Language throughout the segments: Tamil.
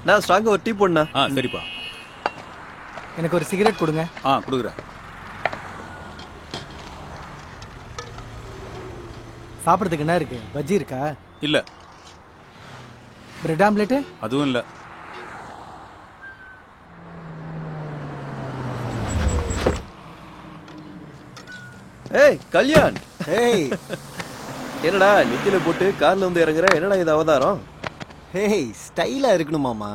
நான் ஸ்ட்ராங்கா ஒரு டீ போடுண்ணா. சரிப்பா. எனக்கு ஒரு சிகரெட் கொடுங்க. கொடுக்குறேன். சாப்பிட்றதுக்கு என்ன இருக்கு? பஜ்ஜி இருக்கா? இல்ல. Bread omelette? அதுவும் இல்ல. ஏய் கல்யாண். ஏய் என்னடா நெத்தில போட்டு கார்ல வந்து இறங்குற? என்னடா இது அவதாரம்? ஏய் ஸ்டைலா இருக்கணுமாமா.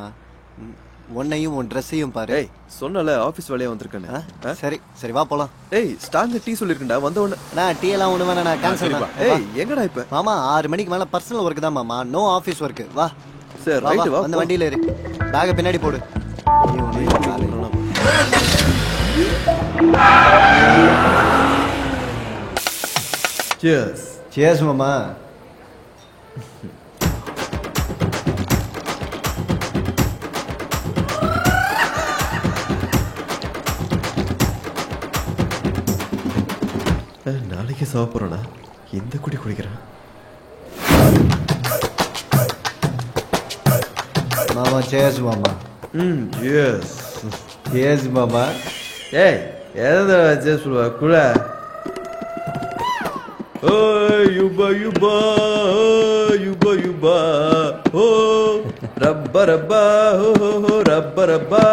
உன்னையும் உன் ட்ரெஸ்ஸையும் பாரு. ஏய் சொன்னல ஆபீஸ் வேலையா வந்திருக்கேன்னு. சரி சரி வா போலாம். ஏய் ஸ்ட்ராங்கா டீ சொல்லிருக்கேன்டா. வந்த உடனே நான் டீ எல்லாம் ஒண்ணு வேணா, நான் கேன்சல் தான். ஏய் எங்கடா இப்ப? மாமா 6 மணிக்கு மேல பர்சனல் ஒர்க் தான் மாமா, நோ ஆபீஸ் ஒர்க். வா சரி ரைட் வா. அந்த வண்டியில ஏறு, பேக் பின்னாடி போடு. Cheers. Cheers மாமா. நாளைக்கு சாப்பிட்றோண்ணா. எந்த குடி குடிக்கிறேன் மாமா? சேஸ் மாமா. cheers. சேஸ் மாமா. ஏய் எதை சேஸ் சொல்லுவா குழ. ஓய் யுபா யுபா யுபா யுபா ஓ ரப்ப ரப்பா ஹோ ரப்ப ரப்பா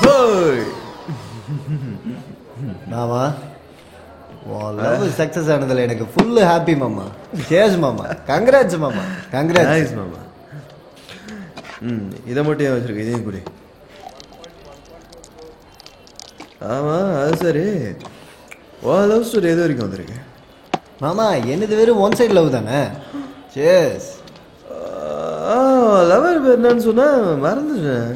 ஹோய். மாமா லவ் சக்சஸ் ஆனதுல எனக்கு ஃபுல் ஹாப்பி மாமா. சேஸ் மாமா. கங்க்ராட்ஸ் மாமா. கங்க்ராட்ஸ் மாமா. இதை மட்டும் ஏன் வச்சிருக்க? இதையும் குடி. ஆமா அது சரி. ஓ லவ் ஸ்டோரி எது வரைக்கும் வந்திருக்கு மாமா? என்னது வெறும் ஒன் சைடு லவ் தானே. சேஸ். லவர் பேர் என்னன்னு சொன்னா மறந்துட்டேன்.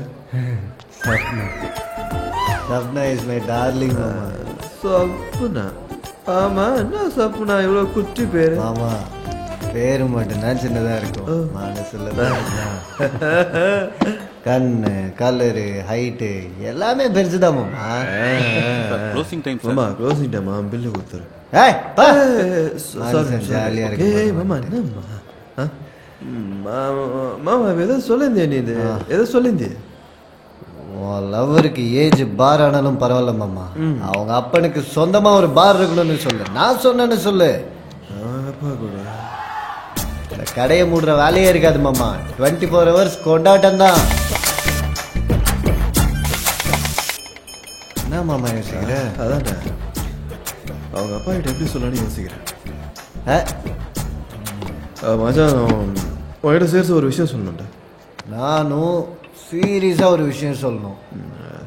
சப்னா இஸ் மை டார்லிங் மாமா. சப்புனா? ஆமா என்ன சப்புனா இவ்வளவு குட்டி பேரு? மாமா பேரு மட்டும்தான் சின்னதா இருக்கும், மனசுல கண்ணு கலரு ஹைட்டு எல்லாமே பெருசுதான் மாமா. க்ளோசிங் டைம் மாமா. க்ளோசிங் டைம் பில்லு கொடுத்துரு. ஜாலியா இருக்கு மாமா. என்னம்மா மாமா எதோ சொல்லிருந்தே? நீ இது எதோ சொல்லிருந்தே? லவ்வருக்கு ஏஜ் பார் ஆனாலும் பரவாயில்ல மாமா, அவங்க அப்பனுக்கு சொந்தமா ஒரு பார் இருக்கணும்னு சொல்லு. நான் சொன்னேன்னு சொல்லு. அப்பா கூட கடையை மூடுற வேலையே இருக்காது மாமா. 24 hours கொண்டாட்டம் தான். என்ன மாமா யோசிக்கிற? அதான்டா அவங்க அப்பா கிட்ட எப்படி சொல்லணும்னு யோசிக்கிறேன். மச்சான் உங்ககிட்ட சேர்த்து ஒரு விஷயம் சொல்லணும்டா. நானும் சீரியஸா ஒரு விஷயம் சொல்லணும்.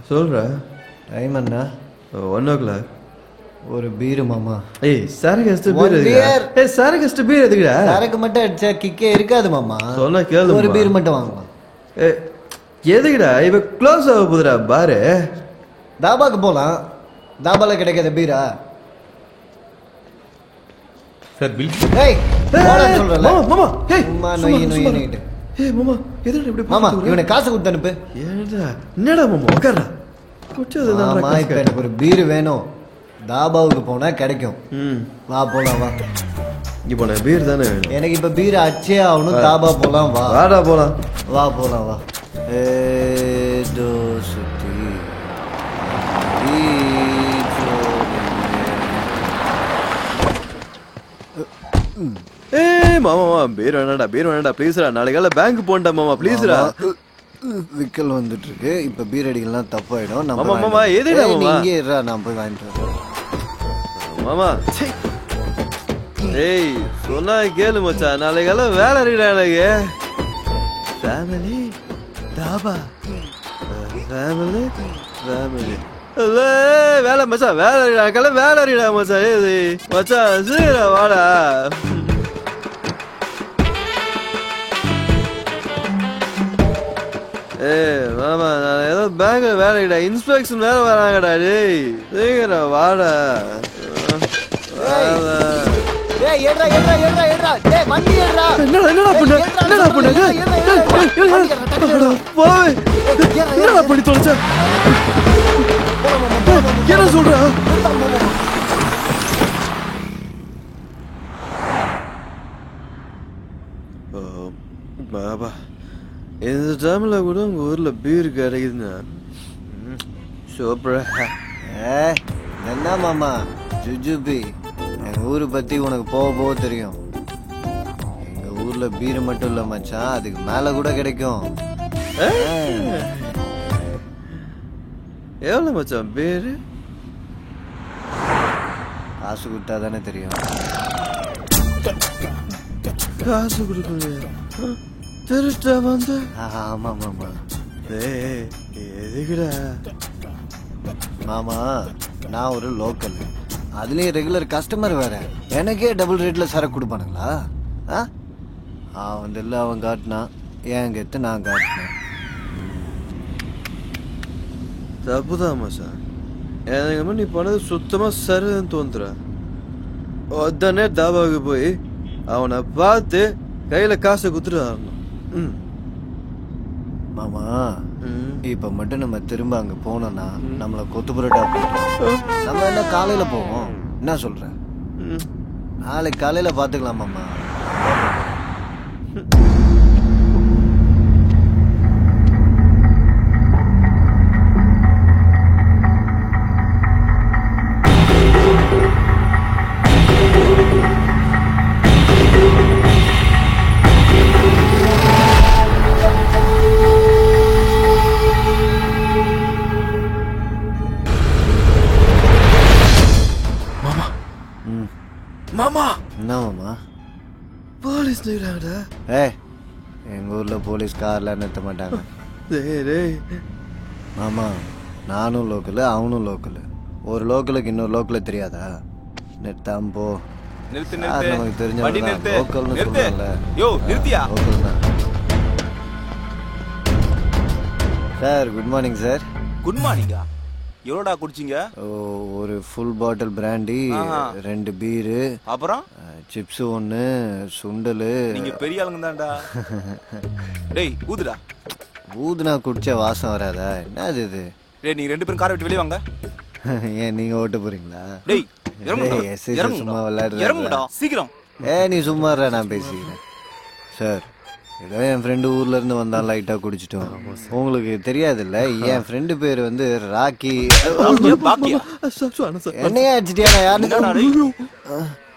சொல்ற. டைம் என்ன? 1 o'clock. ஒரு பீரு மாமா. ஏய் சரக்கு எஸ்ட் பீர் எதுக்குடா? ஏய் சரக்கு எஸ்ட் பீர் எதுக்குடா? சரக்கு மட்டும் அடிச்சா கிக்கே இருக்காது மாமா. சொன்னா கேளு. ஒரு பீர் மட்டும் வாங்கலாம். ஏய் எதுக்குடா? இப்ப க்ளோஸ் ஆக போகுதுடா பாரு. தாபாக்கு போலாம். தாபால கிடைக்காத பீரா? Sir bill. ஏய் போடா சொல்றல. மாமா ஏய் சும்மா நொய் நொய் நொய்டு. ஏய் மாமா எதுடா இப்படி மாமா இவனை காசு கொடுத்து அனுப்பு. என்னடா மாமா உட்கார்றா. குச்சதுதான். மாமா இப்ப எனக்கு ஒரு பீர் வேணும். தாபாவுக்கு போனா கிடைக்கும். வா போலாம் வா. இங்க போன பீர் தானே வேணும். எனக்கு இப்ப பீர் அச்சே ஆகணும். தாபா போலாம் வா. வாடா போலாம். வா போலாம் வா. சுத்தி ஏய் மாமா பீர் வேணாடா பீர் வேணாடா ப்ளீஸ்ரா. நாளைக்கு பேங்க் போண்டா மாமா ப்ளீஸ்ரா. விக்கல் வந்துட்டு இருக்கு. இப்ப பீர் அடிக்கலாம் தப்பாயிடும். மாமா மாமா எதுடா மாமா? இங்கே இருடா, நான் போய் வாங்கிட்டு வரேன். மாமா ஏய் சொன்னா கேளு மச்சான். நாளைக்கு வேலை இருக்குடா எனக்கு. ஃபேமிலி தாபா ஃபேமிலி ஃபேமிலி வேலை மச்சான். வேலை இருக்குடா வேலை இருக்குடா மச்சான். ஏது மச்சான் சீக்கிரம் வாடா. ஏய் மாமா நான் ஏதோ பேங்க்ல வேலைடா. இன்ஸ்பெக்ஷன் வேற வராங்கடா. டேய் சீக்கிரம் வாடா. என்னடா பண்ணி தொலைச்ச? என்ன சொல்ற? பாபா இந்த டைமில் கூட உங்கள் ஊரில் பீர் கிடைக்குதுண்ணா சூப்பரா. என்ன மாமா ஜுஜுபி, எங்கள் ஊரை பற்றி உனக்கு போக போக தெரியும். எங்கள் ஊரில் பீர் மட்டும் இல்லை மச்சான், அதுக்கு மேலே கூட கிடைக்கும். எவ்வளோ மச்சான் பீர்? காசு கொடுத்தா தானே தெரியும். காசு கொடுக்கலையா? திருட்டா வந்து? ஆமாம் மாமா. எதுக்குடா மாமா, நான் ஒரு லோக்கல், அதுலேயும் ரெகுலர் கஸ்டமர் வேற. எனக்கே டபுள் ரேட்டில் சரக்கு கொடுப்பானுங்களா? அவன் இல்லை அவன் காட்டினான், ஏன் கெத்து நான் காட்டினேன். தப்புதான் மச்சான். எனக்கு நீ பண்ணது சுத்தமாக சரின்னு தோன்றுற. உடனே தாபாவுக்கு போய் அவனை பார்த்து கையில் காசை குத்துட்டு ஆடணும். மாமா, இப்ப மட்டும் நம்ம திரும்ப அங்க போனோம்னா நம்மள கொத்து புரோட்டா நம்ம என்ன காலையில போவோம். என்ன சொல்ற? நாளைக்கு காலையில பாத்துக்கலாம் மாமா. மாமா என்ன மாமா? போலீஸ் நிற்கிறாங்கடா. எங்க ஊர்ல போலீஸ் கார்ல நிறுத்த மாட்டாங்க. டேய் மாமா, நானும் லோக்கலு அவனும் லோக்கலு. ஒரு லோக்கலுக்கு இன்னொரு லோக்கலு தெரியாதா? நிறுத்தாம போ. நமக்கு தெரிஞ்ச லோக்கல்னு சொல்றேன்ல. Sir good morning sir. Good மார்னிங்கா? எவ்வளோடா குடிச்சிங்க? ஒரு ஃபுல் பாட்டில் பிராண்டி, 2 பீரு, அப்புறம் சிப்ஸ் 1, சுண்டல். நீங்க பெரிய ஆளுங்க தான்டா. டேய் ஊதுடா. ஊதுனா குடிச்ச வாசம் வராதா? என்னது இது? டேய் நீங்க 2 பேரும் காரை விட்டு வெளியே வாங்க. ஏன் நீங்க ஓட்ட போறீங்களா? டேய் சும்மா விளையாடுறா சீக்கிரம். நீ சும்மா நான் பேசிக்கிறேன். சார், ஏதோ என் ஃப்ரெண்டு ஊர்ல இருந்து வந்தான், லைட்டா குடிச்சிட்டோம். உங்களுக்கு தெரியாதுல்ல, என் ஃப்ரெண்டு பேர் வந்து ராக்கி. என்னையா அடிச்சிட்டியா?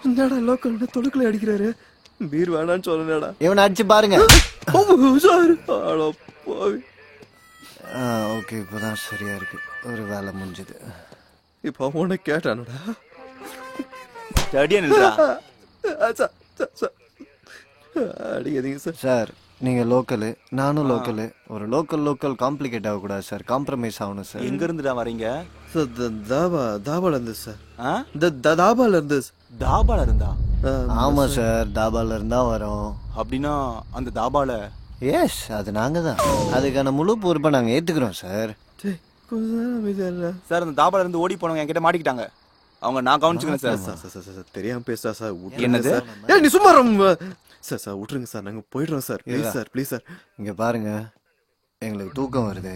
என்னடா லோக்கல் தொடுக்கலை அடிக்கிறாரு? பீர் வேணான்னு சொல்லடா. இவனை அடிச்சு பாருங்க. ஓகே, இப்பதான் சரியா இருக்கு. ஒரு வேலை முடிஞ்சது. இப்ப உன்னை கேட்டானடா. அடிக்காதீங்க சார். சார், நீங்க லோக்கலு, நானும் லோக்கலு. ஒரு லோக்கல் காம்ப்ளிகேட் ஆகக்கூடாது சார். காம்ப்ரமைஸ் ஆகணும் சார். எங்க இருந்துடா வரீங்க? சார் தாபால இருந்து சார். தாபால இருந்து. தாபால இருந்தா? ஆமா சார், தாபால இருந்தா வரோம். அப்படின்னா அந்த தாபால? எஸ், அது நாங்க தான். அதுக்கான முழு பொறுப்பை நாங்க ஏத்துக்கிறோம் சார். சார், அந்த தாபால இருந்து ஓடி போனவங்க என்கிட்ட மாட்டிக்கிட்டாங்க. அவங்க நான் கவனிச்சுக்கிறேன் சார். தெரியாம பேசுறா சார். என்னது? நீ சும்மா சார் விட்டுருங்க சார், நாங்க போயிடுறோம் sir. Please sir, please sir. இங்க பாருங்க, எங்களுக்கு தூக்கம் வருது.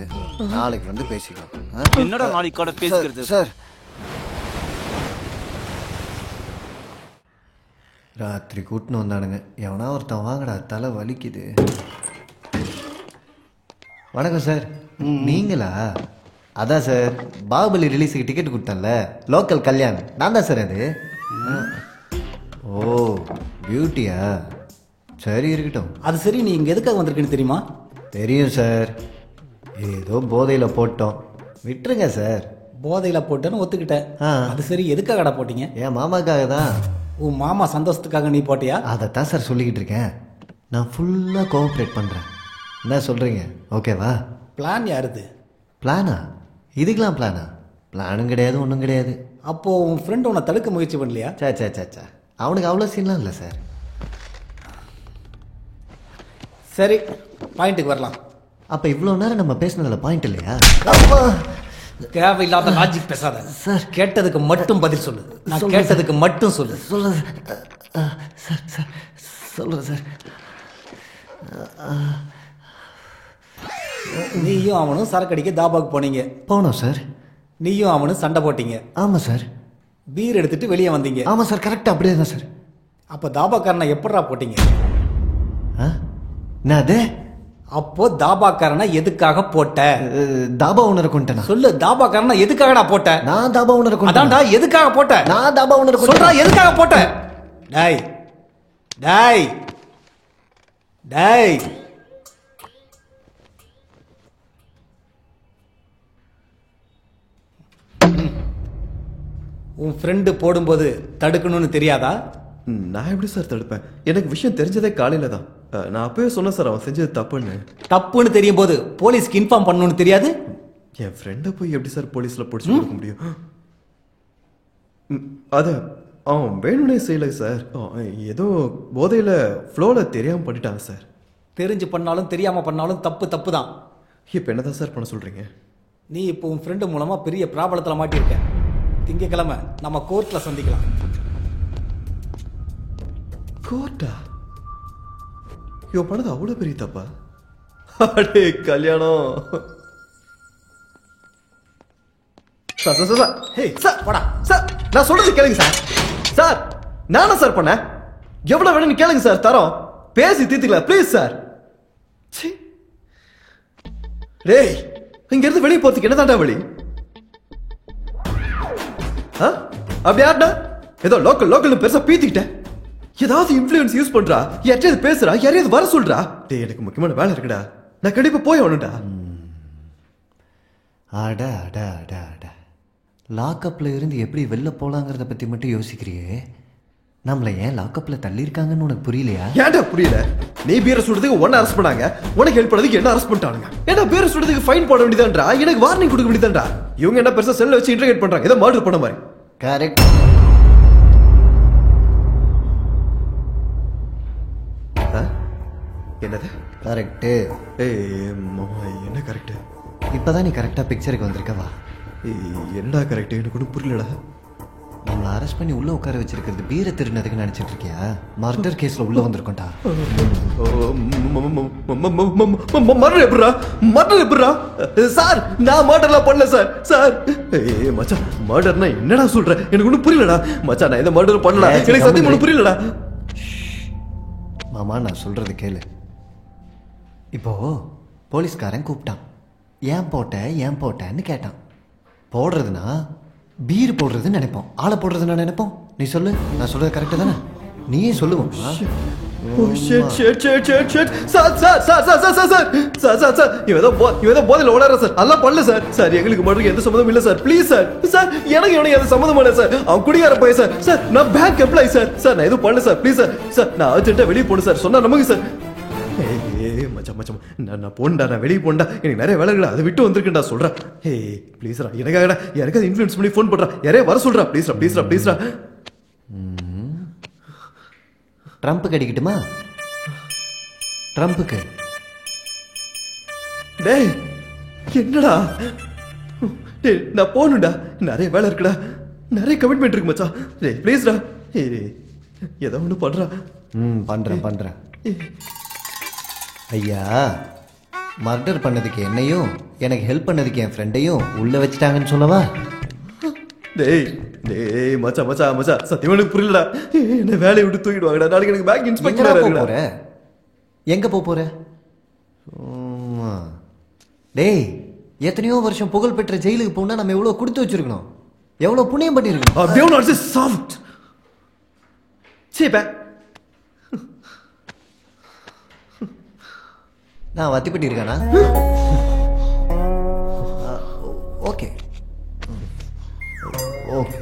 நாளைக்கு வந்து பேசிக்கலாம். என்னடா நாளைக்கு கூட பேசுறது? சார், ராத்திரி கூட்டின்னு வந்தானுங்க. எவனா ஒருத்தன் வாங்கடா, தலை வலிக்குது. வணக்கம் சார். நீங்களா? அதான் சார், பாகுபலி ரிலீஸுக்கு டிக்கெட் கொடுத்தேன்ல, லோக்கல் கல்யாண். நான் தான் சார் அது. ஓ, பியூட்டியா? சரி, இருக்கட்டும். அது சரி, நீ இங்கே எதுக்காக வந்திருக்குன்னு தெரியுமா? தெரியும் சார், ஏதோ போதையில் போட்டோம், விட்டுருங்க சார். போதையில் போட்டேன்னு ஒத்துக்கிட்டேன். அது சரி, எதுக்காகடா போட்டீங்க? என் மாமாக்காக தான். உன் மாமா சந்தோஷத்துக்காக நீ போட்டியா? அதைத்தான் சார் சொல்லிக்கிட்டு இருக்கேன். நான் ஃபுல்லாக கோஆப்ரேட் பண்ணுறேன். என்ன சொல்கிறீங்க? ஓகேவா? பிளான் யாருது? பிளானா? இதுக்கெலாம் பிளானா? பிளானும் கிடையாது, ஒன்றும் கிடையாது. அப்போது உன் ஃப்ரெண்டு உன்னை தடுக்க முயற்சி பண்ணலையா? சே, அவனுக்கு அவ்வளோ சீன்லாம் இல்லை சார். சரி, பாயிண்ட்டுக்கு வரலாம். அப்போ இவ்வளோ நேரம் நம்ம பேசினதில் பாயிண்ட் இல்லையா? தேவையில்லாத லாஜிக் பேசாத சார். கேட்டதுக்கு மட்டும் பதில் சொல்லு. நான் கேட்டதுக்கு மட்டும் சொல்லு. சொல்லுங்க சார். சொல்லுங்க சார். நீயும் அவனும் சரக்கடிக்க தாபாவுக்கு போனீங்க. போனோம் சார். நீயும் அவனும் சண்டை போட்டீங்க. ஆமாம் சார். பீர் எடுத்துட்டு வெளியே வந்தீங்க. ஆமாம் சார், கரெக்டாக அப்படியே தான் சார். அப்போ தாபாக்காரனை எப்படா போட்டீங்க? என்ன அது? அப்போ தாபாக்காரனை எதுக்காக போட்ட? தாபா ஓனரை கொண்டேனா? சொல்லு, தாபாக்காரனை எதுக்காகடா போட்ட? நான் தாபா ஓனரை கொண்டேன். அதான்டா, எதுக்காக போட்ட? நான் தாபா ஓனரை சொல்றா, கொண்டேன். எதுக்காக போட்ட? டேய் டேய் டேய் உன் ஃப்ரெண்டு போடும்போது தடுக்கணும்னு தெரியாதா? நான் எப்படி சார் தடுப்பேன்? எனக்கு விஷயம் தெரிஞ்சதே காலையில தான். நான் அப்பவே சொன்னேன் சார் அவன் செஞ்சது தப்புன்னு. தப்புன்னு தெரியும் போது போலீஸ்க்கு இன்ஃபார்ம் பண்ணணும்னு தெரியாது? என் ஃப்ரெண்டை போய் எப்படி சார் போலீஸ்ல பிடிச்சி கொடுக்க முடியும்? அத அவன் வேணும்னே செய்யல சார். ஏதோ போதையில ஃப்ளோல தெரியாம பண்ணிட்டான் சார். தெரிஞ்சு பண்ணாலும் தெரியாம பண்ணாலும் தப்பு தப்பு தான். இப்போ என்னதான் சார் பண்ண சொல்றீங்க? நீ இப்போ உன் ஃப்ரெண்டு மூலமா பெரிய ப்ராப்ளத்தில் மாட்டியிருக்க. திங்கக்கிழமை நம்ம கோர்ட்ல சந்திக்கலாம். கோர்ட்டா? இவன் பண்ணது அவ்வளவு பெரிய தப்பா? அடே கல்யாணம். Sir sir sir hey sir போடா. சார் நான் சொல்றது கேளுங்க சார். சார் நானா சார் பண்ணேன்? எவ்வளவு வேணும்னு கேளுங்க சார், தரோம். பேசி தீர்த்துக்கலாம் ப்ளீஸ் சார். டேய், இங்க இருந்து வெளியே போறதுக்கு என்னதான்டா வழி? அப்படி ஆடா ஏதோ லோக்கல் லோக்கல் பெருசா பீத்திக்கிட்டேன். ஏதாவது இன்ஃப்ளூயன்ஸ் யூஸ் பண்றா, யாரையாவது பேசுறா, யாரையாவது வர சொல்றா. டேய் எனக்கு முக்கியமான வேலை இருக்குடா, நான் கண்டிப்பா போய் ஆகணும்டா. அட அட அட அட லாக்அப்ல இருந்து எப்படி வெளில போலாங்கிறத பத்தி மட்டும் யோசிக்கிறியே, நம்மள ஏன் லாக்அப்ல தள்ளியிருக்காங்கன்னு உனக்கு புரியலையா? ஏன்டா புரியல? நீ பீரை சுடுறதுக்கு ஒன்னு அரெஸ்ட் பண்ணாங்க, உனக்கு ஹெல்ப் பண்ணதுக்கு என்ன அரெஸ்ட் பண்ணிட்டானுங்க. ஏன்னா பீரை சுடுறதுக்கு ஃபைன் போட வேண்டியதான்றா, எனக்கு வார்னிங் கொடுக்க வேண்டியதான்றா. இவங்க என்ன பெருசா செல்ல வச்சு இன்டர்கேட் பண்றாங்க, ஏதோ மர்டர் பண்ண மாதிரி. கரெக்ட். என்னது கரெக்ட்? என்ன கரெக்ட்? இப்பதான் நீ கரெக்டா பிக்சருக்கு வந்திருக்கவா? என்னடா கரெக்ட்? எனக்கு ஒன்றும் புரியலடா. நம்மளை அரெஸ்ட் பண்ணி உள்ள உட்கார வச்சிருக்கிறது பீரை திருநதுக்கு நினைச்சிட்டு இருக்கியா? மர்டர் கேஸ்ல உள்ள வந்திருக்கோண்டா. மர்டர் எப்படிரா? மர்டர் எப்படிரா? சார் நான் மர்டர்லாம் பண்ணல சார். சார் மச்சான் மர்டர்னா என்னடா சொல்ற? எனக்கு ஒன்றும் புரியலடா மச்சான். நான் எந்த மர்டர் பண்ணல, எனக்கு சத்தியம் ஒன்றும் புரியலடா. மாமா நான் சொல்றது கேளு. இப்போ போலீஸ்காரன் கூப்பிட்டான், ஏன் போட்டேன்னு கேட்டான். போடுறதுனா பீர் போடுறதுன்னு நினைப்போம், ஆளை போடுறதுன்னு நினைப்போம். நீ சொல்லு, நான் சொல்றது கரெக்டு தானே? நீயே சொல்லுவோம். போதையில ஓடார சார், அதெல்லாம் பண்ணல சார். சார் எங்களுக்கு மட்டும் எந்த சம்மந்தமும் இல்ல சார், ப்ளீஸ் சார். சார் எனக்கு எவனுக்கு எந்த சம்மந்தம் இல்ல சார். அவன் குடியார போய் சார். சார் நான் பேங்க் எம்ப்ளாயி சார். சார் நான் எதுவும் பண்ணல சார், ப்ளீஸ் சார். சார் நான் அர்ஜென்ட்டா வெளியே போகணும் சார், சொன்னா நமக்கு சார். மச்சான் மச்சான் நான் போண்டா, நான் வெளியே போண்டா, எனக்கு நிறைய வேலை இருக்குடா, அதை விட்டு வந்திருக்கேன்டா சொல்றேன். ஹே ப்ளீஸ்ரா, எனக்காகடா யாருக்காவது இன்ஃப்ளூயன்ஸ் பண்ணி ஃபோன் பண்றா, யாரையா வர சொல்றா, ப்ளீஸ்ரா ப்ளீஸ்ரா ப்ளீஸ்ரா. ட்ரம்ப்புக்கு அடிக்கட்டுமா? ட்ரம்ப்புக்கு. டேய் என்னடா? டேய் நான் போகணும்டா, நிறைய வேலை இருக்குடா, நிறைய கமிட்மெண்ட் இருக்கு மச்சான். டேய் ப்ளீஸ்டா, ஏதோ ஒன்று பண்றா. பண்றேன். ஐயா, மர்டர் பண்ணதுக்கு என்னையும் எனக்கு ஹெல்ப் பண்ணதுக்கு என் ஃப்ரெண்டையும் உள்ள வச்சுட்டாங்கன்னு சொல்லவா? டேய் டேய் மச்சான் மச்சான் மச்சான், சத்தியமா எனக்கு புரியலடா. என்ன வேலையை விட்டு தூக்கிடுவாங்கடா, நாளைக்கு எனக்கு பேங்க் இன்ஸ்பெக்டரா இருக்குடா. எங்க போற? டேய் எத்தனையோ வருஷம் புகழ் பெற்ற ஜெயிலுக்கு போனா நம்ம எவ்வளவு கொடுத்து வச்சிருக்கணும், எவ்வளவு புண்ணியம் பண்ணிருக்கணும். அப்படியே நான் சாஃப்ட் சீப்ப நான் வத்திப்பட்டி இருக்கானா? Okay okay.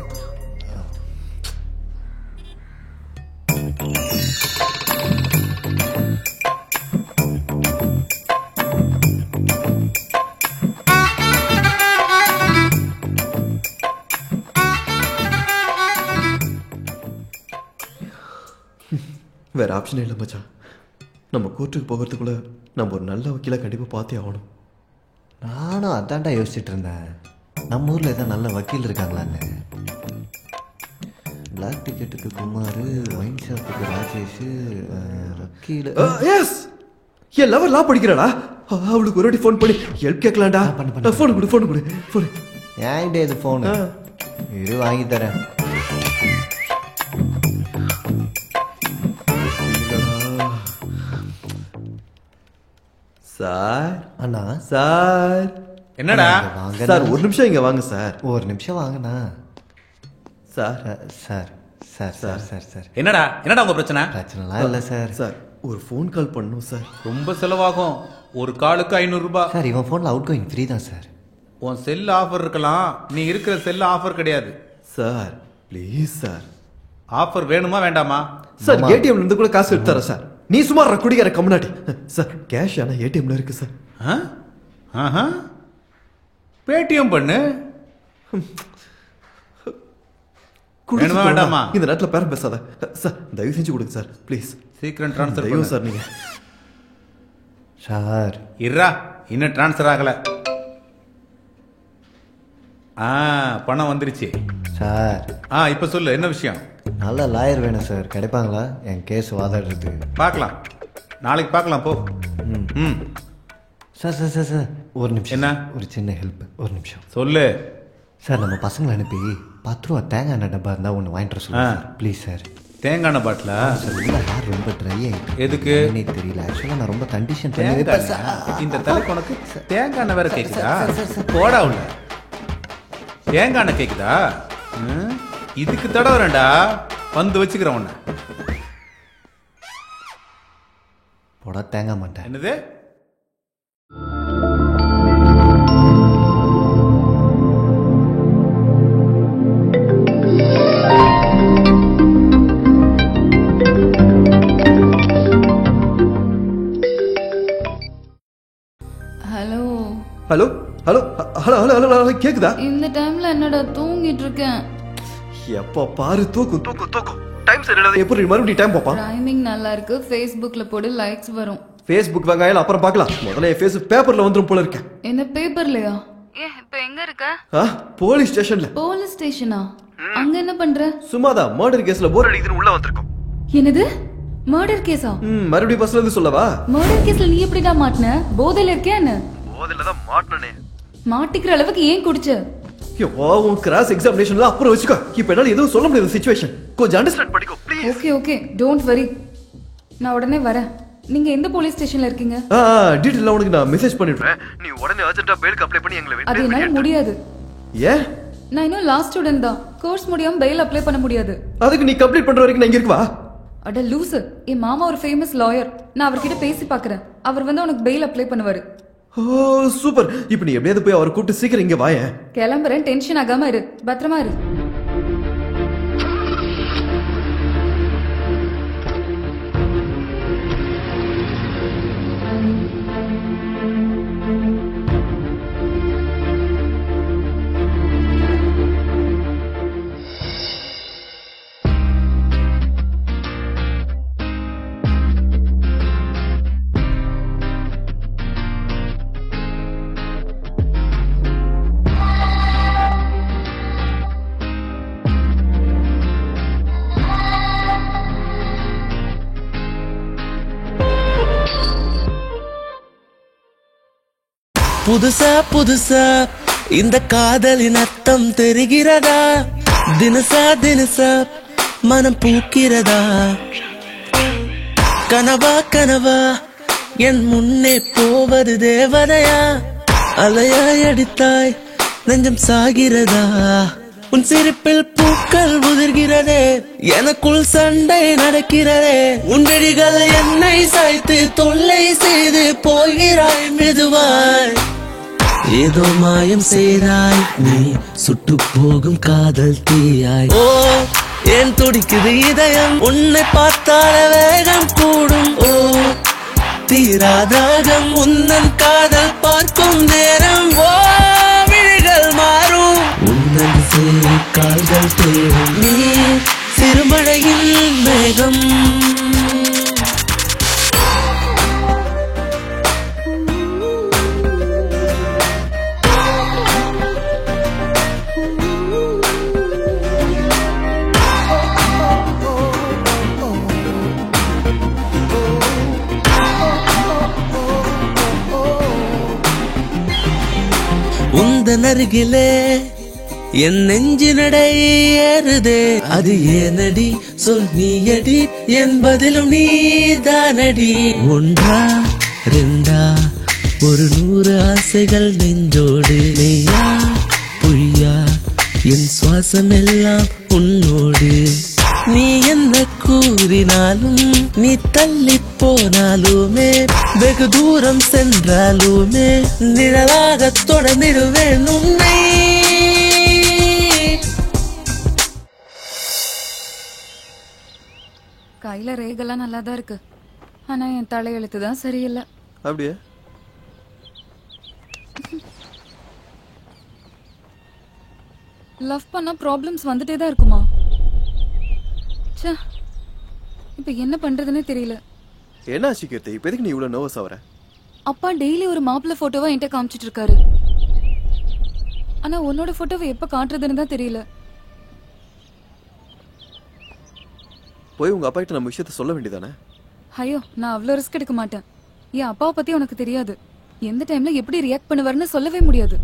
வேற ஆப்ஷனே இல்லை மச்சான். நம்ம கோர்ட்டுக்கு போகிறதுக்குள்ள நம்ம ஒரு நல்ல வக்கீலை கண்டிப்பாக பார்த்தே ஆகணும். நானும் அதான்டா யோசிச்சுட்டு இருந்தேன், நம்ம ஊரில் ஏதாவது நல்ல வக்கீல் இருக்காங்களான்னு. பிளாக் டிக்கெட்டுக்கு குமார், ஒயின் ஷாப்புக்கு ராஜேஷ், வக்கீல். எஸ், என் லவர் லா படிக்கிறாடா, அவளுக்கு ஒரு வாட்டி ஃபோன் பண்ணி ஹெல்ப் கேட்கலாம்டா. ஃபோன் கொடு. ஏன்டே இது ஃபோனு? இது வாங்கி தரேன். சார் அண்ணா சார் என்னடா வாங்க சார் ஒரு நிமிஷம் இங்க வாங்க சார். ஒரு நிமிஷம் வாங்கண்ணா. Sir sir sir sir sir sir என்னடா உங்க பிரச்சனை? பிரச்சனைலாம் இல்லை சார். சார் ஒரு ஃபோன் கால் பண்ணணும் சார். ரொம்ப செலவாகும். ஒரு காலுக்கு 500 ரூபாய். சார் இவன் ஃபோனில் அவுட் கோயிங் ஃப்ரீ தான் சார். உன் செல் ஆஃபர் இருக்கலாம், நீ இருக்கிற செல் ஆஃபர் கிடையாது. Sir please sir. ஆஃபர் வேணுமா வேண்டாமா? சார் ஏடிஎம்ல இருந்து கூட காசு எடுத்து தரேன் சார். நீ சும்மா குடிக்கிற கம்முனாடி. சார் கேஷ் ஆனா ஏடிஎம்ல இருக்கு சார். பேடிஎம் பண்ணு. வேணுமா வேண்டாமா? இந்த நேரத்தில் பேரம் பேசாத சார். தயவு செஞ்சு கொடுங்க சார் ப்ளீஸ். சீக்கிரம் ட்ரான்ஸ்ஃபர் தயவு சார். நீங்க சார் இருடா, இன்னும் ட்ரான்ஸ்ஃபர் ஆகல. பணம் வந்துருச்சு சார். இப்ப சொல்லு, என்ன விஷயம்? நல்ல லாயர் வேணும் சார். கிடைப்பாங்களா என் கேஸ் வாதாடுறது? பார்க்கலாம், நாளைக்கு பார்க்கலாம் போ. சார் சார் சார் சார் ஒரு நிமிஷம். என்ன? ஒரு சின்ன ஹெல்ப். ஒரு நிமிஷம் சொல்லு. சார் நம்ம பசங்களை அனுப்பி 10 ரூபா தேங்காய் எண்ணெய் டப்பா இருந்தால் ஒன்று வாங்கிட்டு வர சொல்லுங்க சார் ப்ளீஸ் சார். தேங்காய் எண்ணெய் பாட்டிலா? சார் உள்ள ஹேர் ரொம்ப ட்ரை ஆகிட்டு. எதுக்கு தெரியல. ஆக்சுவலாக நான் ரொம்ப கண்டிஷன் இந்த தலைக்கு உனக்கு தேங்காய் எண்ணெய் வேற கேக்குதா? போடா உள்ள. தேங்காய் எண்ணெய் கேக்குதா? இதுக்கு தடவரேன்டா, வந்து வச்சுக்கிறேன் உன்னை. போடா தேங்காய் மாட்டேன். என்னது? Hello hello hello hello hello hello hello கேக்குதா? இந்த டைம்ல என்னடா தூங்கிட்டு இருக்கேன். எப்போ பாரு தூக்கு தூக்கு தூக்கு. டைம் சரியில்லை. எப்படி மறுபடியும் டைம் பாப்பா? டைமிங் நல்லா இருக்கு. Facebookல போடு, லைக்ஸ் வரும். ஃபேஸ்புக் வெங்காயம் அப்புறம் பார்க்கலாம். முதல்ல என் ஃபேஸ் பேப்பர்ல வந்துரும் போல இருக்கேன். என்ன பேப்பர்லயா? இப்போ எங்க இருக்க? போலீஸ் ஸ்டேஷன்ல. போலீஸ் ஸ்டேஷனா? அங்க என்ன பண்ற? சும்மாதான் மர்டர் கேஸ்ல போர் அடிக்குதுன்னு உள்ள வந்திருக்கோம். என்னது? மர்டர் கேஸா? மறுபடியும் பஸ்ல இருந்து சொல்லவா? மர்டர் கேஸ்ல நீ எப்படிடா மாட்ன? போதையில இருக்கியா என்ன? போதையில தான் மாட்டனே. மாட்டிக்கிற அளவுக்கு ஏன் குடிச்ச? உன் கிராஸ் எக்ஸாமினேஷன்ல அப்புறம் வச்சுக்கோ. இப்போ என்னால எதுவும் சொல்ல முடியாத சிச்சுவேஷன். கொஞ்சம் அண்டர்ஸ்டாண்ட் பண்ணிக்கோ please. Okay okay, don't worry. நான் உடனே வரேன். நீங்க எந்த போலீஸ் ஸ்டேஷன்ல இருக்கீங்க? டீடைல் உனக்கு நான் மெசேஜ் பண்ணிடுறேன். நீ உடனே அர்ஜென்ட்டா பெயிலுக்கு அப்ளை பண்ணி எங்களை அது என்னால முடியாது. ஏன்? நான் இன்னும் லாஸ்ட் ஸ்டூடண்ட் தான். கோர்ஸ் முடியாம பெயில் அப்ளை பண்ண முடியாது. அதுக்கு நீ கம்ப்ளீட் பண்ற வரைக்கும் நான் இங்க இருக்கவா? அட லூசு, என் மாமா ஒரு ஃபேமஸ் லாயர். நான் அவர்கிட்ட பேசி பார்க்கறேன். அவர் வந்து உனக்கு பெயில் அப்ளை பண்ணுவாரு. ஓ சூப்பர். இப்போ நீ எப்படியாவது போய் அவரை கூப்பிட்டு சீக்கிரம் இங்க வாயேன். கிளம்புறேன், டென்ஷன் ஆகாம இரு. பத்திரமா இரு. புதுசா புதுசா இந்த காதலின் அர்த்தம் தெரிகிறதா? தினசா தினசா மனம் பூக்கிறதா? கனவா கனவா என் முன்னே போவது தேவதையா? அலையாய் அடித்தாய் நெஞ்சம் சாகிறதா? உன் சிரிப்பில் பூக்கள் உதிர்கிறதே, எனக்குள் சண்டை நடக்கிறதே. உன் விழிகள் என்னை சாய்த்து தொல்லை செய்து போகிறாய் மெதுவாய். ஏதோ மாயம் செய்தாய் நீ, சுட்டு போகும் காதல் தீயாய். ஓ ஏன் துடிக்குது இதயம், உன்னை பார்த்தால வேகம் கூடும். ஓ தீராதாகம் உன்னன் காதல் பார்க்கும் நேரம். ஓ விழிகள் மாறும், உன்னன் சேரி கால்கள் தேடும். நீ சிறுமழையில் மேகம். உந்தன் அருகிலே என் நெஞ்சு நடை ஏறுதே. அது ஏனடி சொல் நீயடி, என்பதிலும் நீதானடி. ஒன்றா ரெண்டா ஒரு 100 ஆசைகள் நெஞ்சோடு. மெய்யா பொய்யா என் சுவாசம் எல்லாம் உன்னோடு. நீ என்ன கூறினாலும் நீ தள்ளி போனாலுமே வெகு தூரம் சென்றாலுமே நிழலாக தொடர்ந்திடுவேன் உன்னை. கையில ரேகெல்லாம் நல்லா தான் இருக்கு, ஆனா என் தலையெழுத்து தான் சரியில்லை. அப்படியே லவ் பண்ணா ப்ராப்ளம்ஸ் வந்துட்டே தான் இருக்குமா? ச்சே, இப்ப என்ன பண்றதுன்னே தெரியல. என்ன ஆச்சு கீர்த்தி? இப்ப எதுக்கு நீ இவ்வளவு நர்வஸ் ஆவற? அப்பா டெய்லி ஒரு மாப்பிள்ளை போட்டோவா என்கிட்ட காமிச்சிட்டு இருக்காரு. ஆனா உன்னோட போட்டோவை எப்ப காட்டுறதுன்னு தான் தெரியல. போய் உங்க அப்பா கிட்ட நம்ம விஷயத்த சொல்ல வேண்டியதானே? ஐயோ, நான் அவ்வளவு ரிஸ்க் எடுக்க மாட்டேன். என் அப்பாவை பத்தி உனக்கு தெரியாது. எந்த டைம்ல எப்படி ரியாக்ட் பண்ணுவாருன்னு சொல்லவே முடியாது.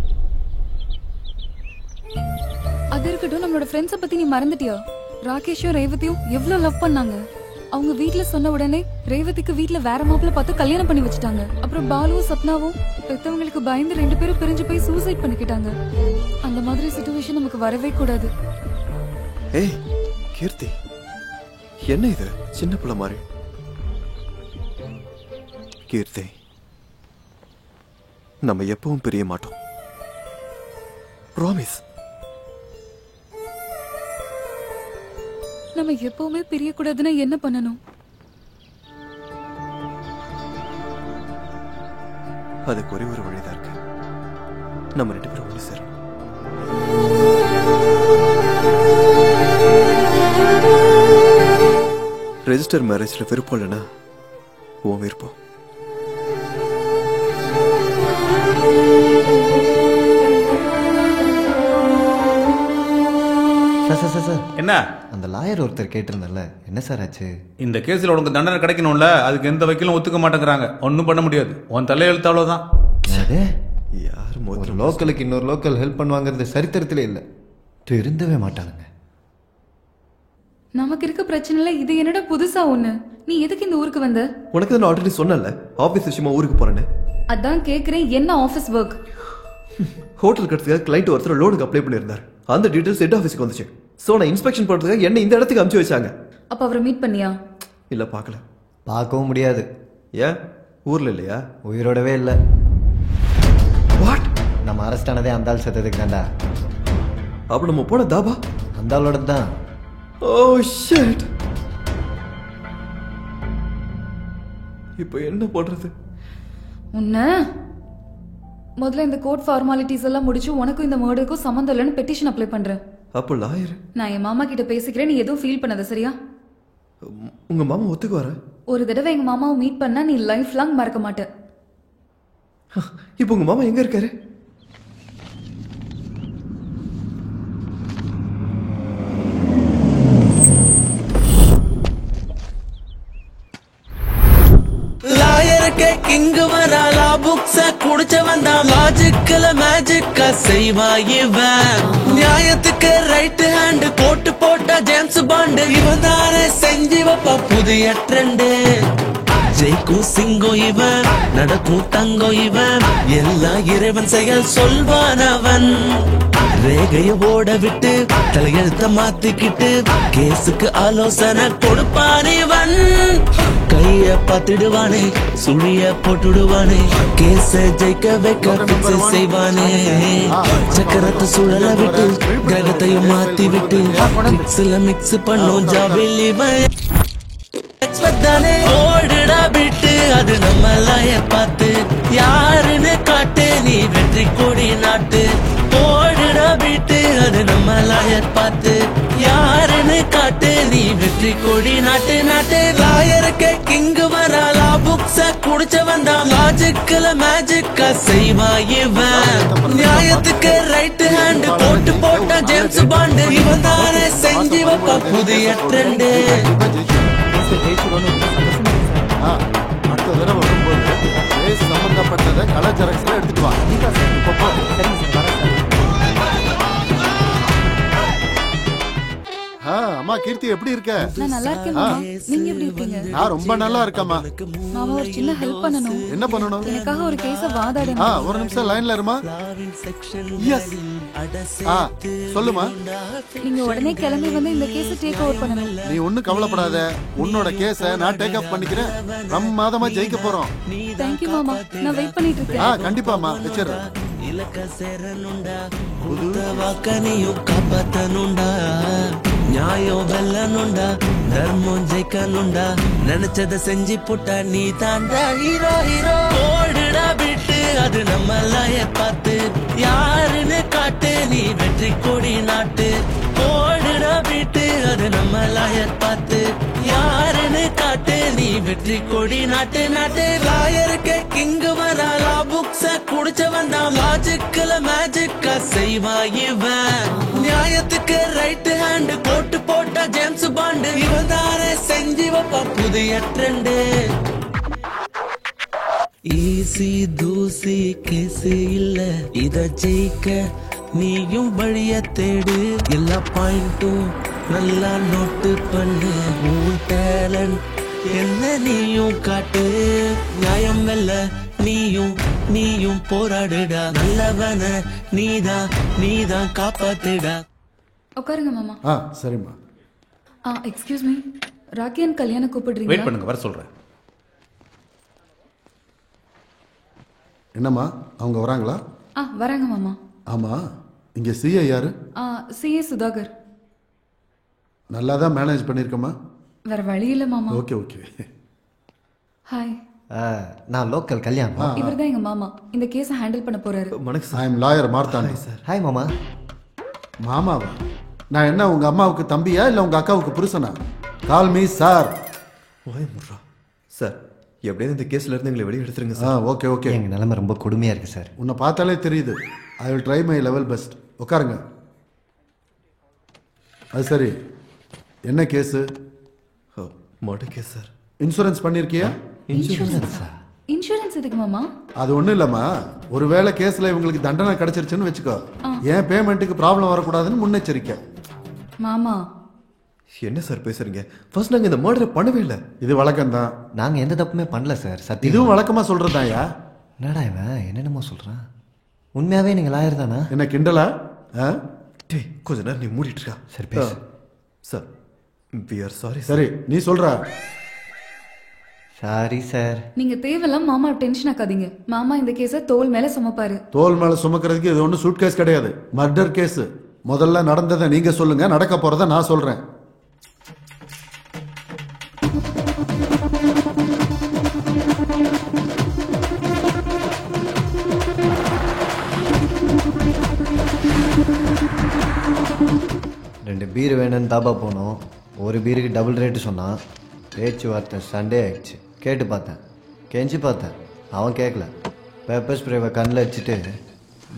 அது இருக்கட்டும், நம்மளோட ஃப்ரெண்ட்ஸ பத்தி நீ மறந்துட்டியா? ராகேஷும் ரேவதியும் எவ்வளவு லவ் பண்ணாங்க. அவங்க வீட்ல சொன்ன உடனே ரேவதிக்கு வீட்ல வேற மாப்பிள்ள பார்த்து கல்யாணம் பண்ணி வச்சுட்டாங்க. அப்புறம் பாலுவும் சப்னாவும் பெத்தவங்களுக்கு பயந்து 2 பேரும் பிரிஞ்சு போய் சூசைட் பண்ணிக்கிட்டாங்க. அந்த மாதிரி சிச்சுவேஷன் நமக்கு வரவே கூடாது. ஏய் கீர்த்தி, என்ன இது சின்ன பிள்ளை மாதிரி? கீர்த்தி, நம்ம எப்பவும் பிரிய மாட்டோம். ப்ராமிஸ். நம்ம எப்பவுமே பிரியக்கூடாதுன்னா என்ன பண்ணணும்? அதுக்கு ஒரே ஒரு வழிதான் இருக்கு. நம்ம 2 பேரும் ஒண்ணு சேரணும். ரெஜிஸ்டர் மேரேஜ்ல விருப்பம் இல்லைன்னா உன் விருப்பம். சார் என்ன அந்த லாயர் ஒருத்தர் கேட்டிருந்தல, என்ன சார் ஆச்சு? இந்த கேஸ்ல உனக்கு தண்டனை கிடைக்கணும்ல, அதுக்கு எந்த வக்கீலும் ஒத்துக்க மாட்டேங்கிறாங்க. ஒன்றும் பண்ண முடியாது, உன் தலையெழுத்து அவ்வளவுதான். யார் ஒரு லோக்கலுக்கு இன்னொரு லோக்கல் ஹெல்ப் பண்ணுவாங்கிறது சரித்திரத்திலே இல்லை, திருந்தவே மாட்டானுங்க. நமக்கு இருக்க பிரச்சனைல இது என்னடா புதுசா ஒண்ணு? நீ எதுக்கு இந்த ஊருக்கு வந்த? உனக்கு நான் ஆல்ரெடி சொன்னேன்ல, ஆபீஸ் விஷயமா ஊருக்கு போறேன்னு. அதான் கேக்குறேன், என்ன ஆபீஸ் ஒர்க்? ஹோட்டல் கட்டுறதுக்காக கிளைண்ட் ஒருத்தர் லோனுக்கு அப்ளை பண்ணியிருந்தார். அந்த டீடைல்ஸ் ஹெட் ஆஃபீஸ்க்கு வந்துச்சு. சோ நான் இன்ஸ்பெக்ஷன் பண்றதுக்காக என்ன இந்த இடத்துக்கு அனுப்பிச்சு வச்சாங்க. அப்ப அவரை மீட் பண்ணியா? இல்ல, பார்க்கல. பார்க்கவும் முடியாது. ஏன்? ஊர்ல இல்லையா? உயிரோடவே இல்லை. வாட்? நம்ம அரெஸ்ட் ஆனதே அந்த ஆள் செத்ததுக்கு தான்டா. அப்ப நம்ம போன தாபா அந்த ஆளோட தான். Oh shit. இப்போ என்ன பண்றது? உன்ன முதல்ல இந்த கோர்ட் ஃபார்மாலிட்டிஸ் எல்லாம் முடிச்சு உனக்கும் இந்த மர்டருக்கும் சம்மந்தம் இல்லைன்னு பெட்டிஷன் அப்ளை பண்றேன். அப்போ லாயர்? நான் என் மாமா கிட்ட பேசிக்கிறேன், நீ எதுவும் ஃபீல் பண்ணாத, சரியா? உங்க மாமா ஒத்துக்குவாரா? ஒரு தடவை எங்க மாமாவை மீட் பண்ணா நீ லைஃப் லாங் மறக்க மாட்ட. இப்போ உங்க மாமா எங்க இருக்காரு? லாயருக்கு கிங்கு வராலா, புக்ஸ குடிச்சவன் தான் லாஜிக்கல மேஜிக்கா செய்வா இவன். நியாயத்துக்கு ரைட் ஹேண்ட் கோட்டு போட்டா ஜேம்ஸ் பாண்டு, இவன் தானே செஞ்சு வைப்பா புதிய ட்ரெண்டு. ஜெய்க்கும் சிங்கம் இவன், நடக்கும் தங்கம் இவன், எல்லா இறைவன் செயல் சொல்வானவன். ரேகைய ஓட விட்டு தலையெழுத்த மாத்திக்கிட்டு கேஸுக்கு ஆலோசனை கொடுப்பான் இவன். கைய பார்த்துடுவானே, சுழிய போட்டுடுவானே, கேஸ ஜெயிக்க வைக்க பிக்ஸ் செய்வானே. சக்கரத்தை சுழல விட்டு கிரகத்தையும் மாத்தி விட்டு மிக்ஸ்ல மிக்ஸ் பண்ணும் ஜாபில் இவன். ஓடுடா விட்டு அது நம்ம லாயர் பார்த்து, யாருன்னு காட்டு நீ வெற்றி கொடி நாட்டு. ஓடுடா விட்டு அது நம்ம லாயர் பார்த்து, யாருன்னு காட்டு நீ வெற்றி கொடி நாட்டு நாட்டு. லாயருக்கு கிங்கு வராலா, புக்ஸ குடிச்சவன் தான் லாஜிக்கல மேஜிக்கா செய்வா இவன். நியாயத்துக்கு ரைட் ஹேண்ட் போட்டு போட்டா ஜேம்ஸ் பாண்டு, இவன் தானே செஞ்சு வைப்பா புதிய ட்ரெண்டு. அடுத்த தடவை வரும்போது சம்பந்தப்பட்டதை கலர் ஜெராக்ஸ்ல எடுத்துட்டு வா. அம்மா கீர்த்தி எப்படி இருக்க? நான் நல்லா இருக்கேன் மாமா. நீங்க எப்படி இருக்கீங்க? நான் ரொம்ப நல்லா இருக்கேம்மா. மாமா ஒரு சின்ன ஹெல்ப் பண்ணணும். என்ன பண்ணணும்? எனக்காக ஒரு கேஸ வாதாடணும். ஒரு நிமிஷம் லைன்ல இருமா. எஸ். சொல்லுமா. நீங்க உடனே கிளம்பி வந்து இந்த கேஸ டேக் ஓவர் பண்ணணும். நீ ஒண்ணும் கவலைப்படாத. உன்னோட கேஸ நான் டேக் அப் பண்ணிக்கிறேன். பிரம்மாதமா ஜெயிக்க போறோம். Thank you மாமா. நான் வெயிட் பண்ணிட்டு இருக்கேன். கண்டிப்பாமா வெச்சிரேன். இலக்க சேரனுண்டா கொடுத்த வாக்கனையும் காப்பாத்தனுண்டா நியாயம் வெல்லனுண்டா தர்மம் ஜெயிக்கனுண்டா நினைச்சத செஞ்சு புட்டா நீ தாண்டா ஹீரோ ஹீரோ ஓடுடா விட்டு அது நம்ம லாயர் பார்த்து யாருன்னு காட்டு நீ வெற்றி கொடி நாட்டு ஓடுடா விட்டு அது நம்ம லாயர் பார்த்து யாருன்னு காட்டு நீ வெற்றி கொடி நாட்டு நாட்டு லாயருக்கு கிங்கு வரலா புக்ஸ குடிச்சவன் தான் லாஜிக்கல மேஜிக்கா செய்வா இவன் நியாயத்துக்கு ரைட் ஹேண்ட் போட்டு போட்டா ஜேம்ஸ் பாண்ட் இவன் தானே செஞ்சு வைப்பா புதிய ட்ரெண்டு ஈசி தூசி கேசு இல்ல இத ஜெயிக்க நீயும் வழிய தேடு எல்லா பாயிண்டும் நல்லா நோட்டு பண்ணு உன் டேலண்ட் என்ன நீயும் காட்டு நியாயம் வெல்ல நீயும் போராடுடா நல்லவன நீதான் காப்பாத்துடா உட்காருங்க மாமா. சரிம்மா. Excuse me. ராக்கி அண்ட் கல்யாண கூப்பிடுறீங்க? வெயிட் பண்ணுங்க, வர சொல்றேன். என்னம்மா அவங்க வராங்களா? வராங்க மாமா. ஆமா, இங்க சிஏ யாரு? சிஏ சுதாகர். நல்லா தான் மேனேஜ் பண்ணிருக்கமா? வேற வழி இல்ல மாமா. Okay okay. ஹாய். நான் லோக்கல் கல்யாண். இவர்தான் எங்க மாமா. இந்த கேஸை ஹேண்டில் பண்ண போறாரு. ஐ அம் லாயர் மார்த்தாண்டி. ஹாய் மாமா. மாமாவா? நான் என்ன உங்க அம்மாவுக்கு தம்பியா இல்ல உங்க அக்காவுக்கு புருஷனா? Call me sir. ஓய் முர்ரா சார், எப்படியாவது இந்த கேஸ்ல இருந்து எங்களை வெளியே எடுத்துருங்க சார். Okay okay. எங்க நிலைமை ரொம்ப கொடுமையா இருக்கு சார். உன்னை பார்த்தாலே தெரியுது. I will try my level best. உட்காருங்க. அது சரி, என்ன case? Murder case sir. Insurance பண்ணிருக்கியா? இன்சூரன்ஸ் எதுக்கு மாமா? அது ஒண்ணும் இல்லம்மா, ஒருவேளை கேஸ்ல இவங்களுக்கு தண்டனை கிடைச்சிருச்சுன்னு வச்சுக்கோ, ஏன் பேமெண்ட்டுக்கு ப்ராப்ளம் வரக்கூடாதுன்னு முன்னெச்சரிக்கை. மாமா என்ன சார் பேசுறீங்க? ஃபர்ஸ்ட் நாங்க இந்த மர்டரை பண்ணவே இல்லை. இது வழக்கம் தான். நாங்க எந்த தப்புமே பண்ணல சார். சத்தியம். இதுவும் வழக்கமா சொல்றதாயா? என்னடா இவன் என்னென்னமோ சொல்றான். உண்மையாவே நீங்க லாயர் தானா? என்ன கிண்டலா? டேய் கொஞ்ச நேரம் நீ மூடிட்டு இருக்கா. சரி பேசு. Sir we are sorry. சரி நீ சொல்ற. Sorry sir. நீங்க தேவையில்லாம மாமா டென்ஷன் ஆக்காதீங்க. மாமா இந்த கேஸை தோல் மேல சுமப்பாரு. தோல் மேல சுமக்கிறதுக்கு இது ஒன்றும் சூட் கேஸ் கிடையாது, மர்டர் கேஸ். முதல்ல நடந்ததை நீங்க சொல்லுங்க, நடக்க போறதை நான் சொல்றேன். ரெண்டு பீர் வேணும்னு தாபா போனோம். ஒரு பீருக்கு டபுள் ரேட்டு சொன்னான். பேச்சுவார்த்தை சண்டே ஆயிடுச்சு. கேட்டு பார்த்தேன், கெஞ்சி பார்த்தேன், அவன் கேட்கல. பேப்பர் ஸ்ப்ரேவை கண்ணில் அடிச்சுட்டு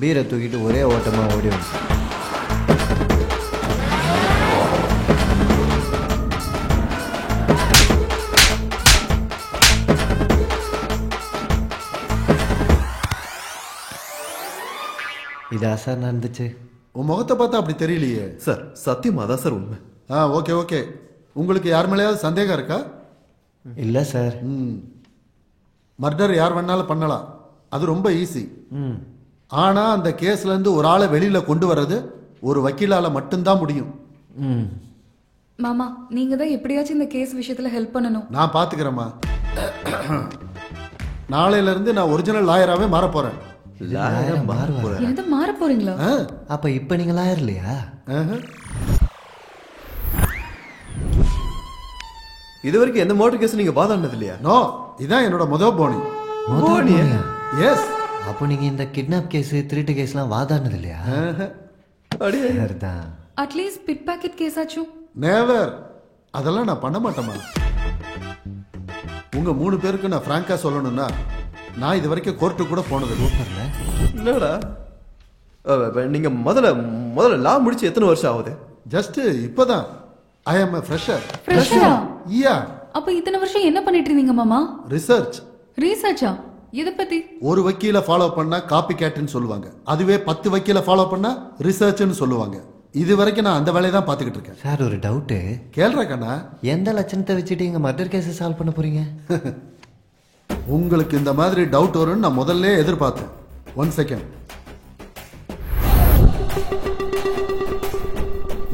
பீரை தூக்கிட்டு ஒரே ஓட்டமாக ஓடி வந்துட்டான். இதா சார் நடந்துச்சு. உன் முகத்தை பார்த்தா அப்படி தெரியலையே சார். சத்தியமா தான் சார் உண்மை. Okay okay. உங்களுக்கு யார் மேலேயாவது சந்தேகம் இருக்கா? இல்லை சார். மர்டர் யார் வேணாலும் பண்ணலாம், அது ரொம்ப ஈஸி. ஆனா அந்த கேஸ்ல இருந்து ஒரு ஆளை வெளியில கொண்டு வர்றது ஒரு வக்கீலால மட்டும்தான் முடியும். மாமா நீங்க தான் எப்படியாச்சும் இந்த கேஸ் விஷயத்துல ஹெல்ப் பண்ணணும். நான் பாத்துக்கிறேம்மா. நாளையில இருந்து நான் ஒரிஜினல் லாயராகவே மாற போறேன். என்னது மாற போறீங்களா? அப்ப இப்ப நீங்க லாயர் இல்லையா? இது வரைக்கும் எந்த மர்டர் கேஸ் நீங்க வாதாடினது இல்லையா? நோ, இதான் என்னோட முதல் போனி. எஸ். அப்போ நீங்க இந்த கிட்னாப் கேஸ், திருட்டு கேஸ்லாம் வாதாடினது இல்லையா? சரிதான். அட்லீஸ்ட் பிட் பாக்கெட் கேஸ் ஆச்சும். நேவர். அதெல்லாம் நான் பண்ண மாட்டேமா. உங்க 3 பேருக்கு நான் பிராங்கா சொல்லணும்னா, நான் இது வரைக்கும் கோர்ட்டு கூட போனது என்னடா? நீங்க முதல்ல லா முடிச்சு எத்தனை வருஷம் ஆகுது? ஜஸ்ட் இப்பதான். ஐ அம் a fresher. ஃப்ரெஷரா? யா. அப்ப இத்தனை வருஷம் என்ன பண்ணிட்டு இருந்தீங்க மாமா? ரிசர்ச். ரிசர்ச்சா? எதை பத்தி? ஒரு வக்கீல ஃபாலோ பண்ணா காப்பி கேட்னு சொல்லுவாங்க. அதுவே 10 வக்கீல ஃபாலோ பண்ணா ரிசர்ச்னு சொல்லுவாங்க. இது வரைக்கும் நான் அந்த வேலையை தான் பார்த்துக்கிட்டு இருக்கேன். சார் ஒரு டவுட்டு. கேள்ற கண்ணா, எந்த லட்சணத்தை வச்சுட்டு இங்கே மர்டர் கேஸை சால்வ் பண்ண போறீங்க? உங்களுக்கு இந்த மாதிரி டவுட் வரும்னு நான் முதல்ல எதிர்பார்த்தேன். 1 செகண்ட்.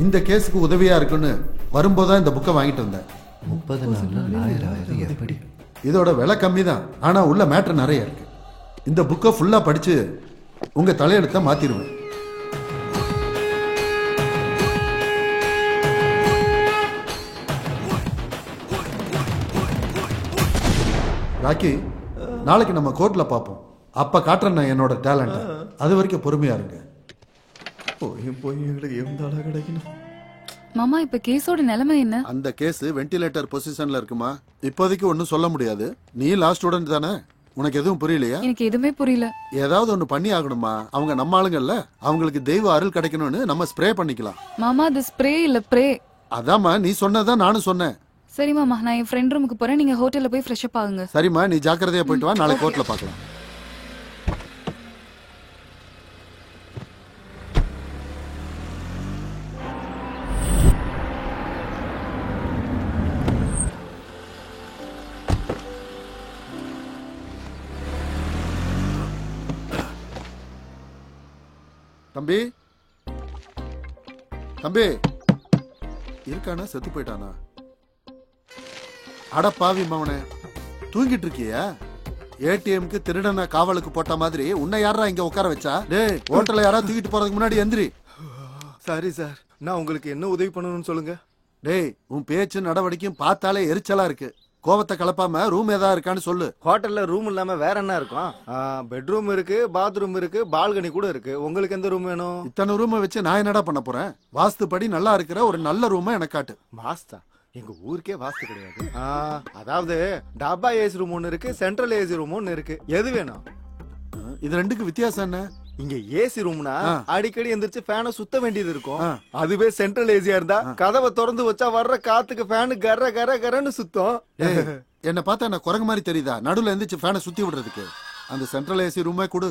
இந்த கேஸுக்கு உதவியா இருக்குன்னு வரும்போதுதான் இந்த புக்கை வாங்கிட்டு வந்தேன். 30 நாள்ல லாயர் ஆயிரம் எப்படி? இதோட விலை கம்மி தான், ஆனா உள்ள மேட்டர் நிறைய இருக்கு. இந்த புக்கை ஃபுல்லா படிச்சு உங்க தலையெழுத்த மாத்திருவேன். ராக்கி, நாளைக்கு நம்ம கோர்ட்ல பார்ப்போம். அப்ப காட்டுறேன் நான் என்னோட டேலண்ட். அது வரைக்கும் பொறுமையா இருங்க. போய் எங்களுக்கு எந்த கிடைக்கணும். மாமா இப்ப கேஸோட நிலைமை என்ன? அந்த கேஸ் வென்டிலேட்டர் பொசிஷன்ல இருக்குமா? இப்போதைக்கு ஒன்னும் சொல்ல முடியாது. நீ லாஸ்ட் ஸ்டூடெண்ட் தானே, உனக்கு எதுவும் புரியலையா? எனக்கு எதுவுமே புரியல. ஏதாவது ஒண்ணு பண்ணி ஆகணுமா? அவங்க நம்ம ஆளுங்கல்ல, அவங்களுக்கு தெய்வ அருள் கிடைக்கணும்னு நம்ம ஸ்ப்ரே பண்ணிக்கலாம். மாமா அது ஸ்ப்ரே இல்ல ப்ரே. அதாம்மா நீ சொன்னதான் நானும் சொன்னேன். சரி மாமா, நான் என் ஃப்ரெண்ட் ரூமுக்கு போறேன், நீங்க ஹோட்டல்ல போய் ஃப்ரெஷ் அப் ஆகுங்க. சரிம்மா, நீ ஜாக்கிரதையா போயிட்டு வா. நாளைக்கு கோர்ட்ல பார்க்கலாம். தம்பி, தம்பி இருக்கானா? செத்து போயிட்டானா? அட பாவி மவனே, தூங்கிட்டு இருக்கியா? ஏடிஎம்க்கு திருடன காவலுக்கு போட்ட மாதிரி உன்னை யாரா இங்க உட்கார வச்சா? டேய், ஹோட்டல்ல யாரா தூக்கிட்டு போறதுக்கு முன்னாடி எந்திரி. சாரி சார், நான் உங்களுக்கு என்ன உதவி பண்ணணும்னு சொல்லுங்க. டேய், உன் பேச்சு நடவடிக்கையும் பார்த்தாலே எரிச்சலா இருக்கு. கோவத்தை கலப்பாம ரூம் ஏதா இருக்கான்னு சொல்லு. ஹோட்டல்ல ரூம் இல்லாம வேற என்ன இருக்கும்? பெட்ரூம் இருக்கு, பாத்ரூம் இருக்கு, பால்கனி கூட இருக்கு. உங்களுக்கு எந்த ரூம் வேணும்? இத்தனை ரூமை வச்சு நான் என்னடா பண்ண போறேன்? வாஸ்துபடி நல்லா இருக்கிற ஒரு நல்ல ரூமை எனக்கு காட்டு. வாஸ்தா? எங்க ஊருக்கே வாஸ்து கிடையாது. அதாவது டப்பா ஏசி ரூம் ஒன்னு இருக்கு, சென்ட்ரல் ஏசி ரூம் ஒன்னு இருக்கு. எது வேணும்? இது ரெண்டுக்கு வித்தியாசம் என்ன? இங்க ஏசி ரூம்னா அடிக்கடி எந்திரிச்சு ஃபேனை சுத்த வேண்டியது இருக்கும். அதுவே சென்ட்ரல் ஏசியா இருந்தா கதவை திறந்து வச்சா வர்ற காத்துக்கு ஃபேனு கர கர கரன்னு சுத்தம். என்ன பார்த்தா என்ன குரங்கு மாதிரி தெரியுதா நடுவுல எந்திரிச்சு ஃபேனை சுத்தி விடுறதுக்கு? அந்த சென்ட்ரல் ஏசி ரூமே கொடு.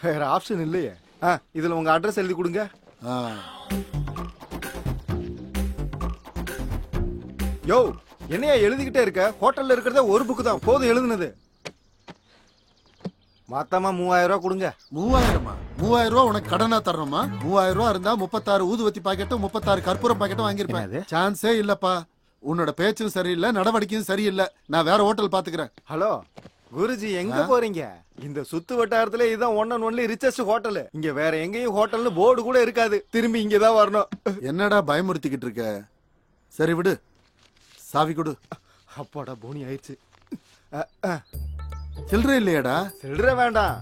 வேற ஆப்ஷன் இல்லையே. இதுல உங்க அட்ரஸ் எழுதி கொடுங்க. யோ, என்னையா எழுதிக்கிட்டே இருக்க? ஹோட்டல்ல இருக்கிறத ஒரு புக்கு தான் போதும் எழுதுனது. மொத்தமா 3000 ரூபாய் கொடுங்க. 3000? 3000 ரூபாய் உனக்கு கடனா தரணுமா? 3000 ரூபாய் இருந்தா 36 ஊதுவத்தி பாக்கெட்டும் 36 கற்பூரம் பாக்கெட்டும் வாங்கிருப்பேன். சான்ஸே இல்லப்பா. உன்னோட பேச்சும் சரியில்லை, நடவடிக்கையும் சரியில்லை. நான் வேற ஹோட்டல் பாத்துக்கிறேன். ஹலோ குருஜி, எங்க போறீங்க? இந்த சுத்து வட்டாரத்துல இதுதான் one and only richest hotel. இங்க வேற எங்கேயும் ஹோட்டல்னு போர்டு கூட இருக்காது. திரும்பி இங்கதான் வரணும். என்னடா பயமுறுத்திக்கிட்டு இருக்க? சரி விடு, சாவி கொடு. அப்பாடா, போனி ஆயிடுச்சு. சில்லறை இல்லையாடா? சில்லறை வேண்டாம்,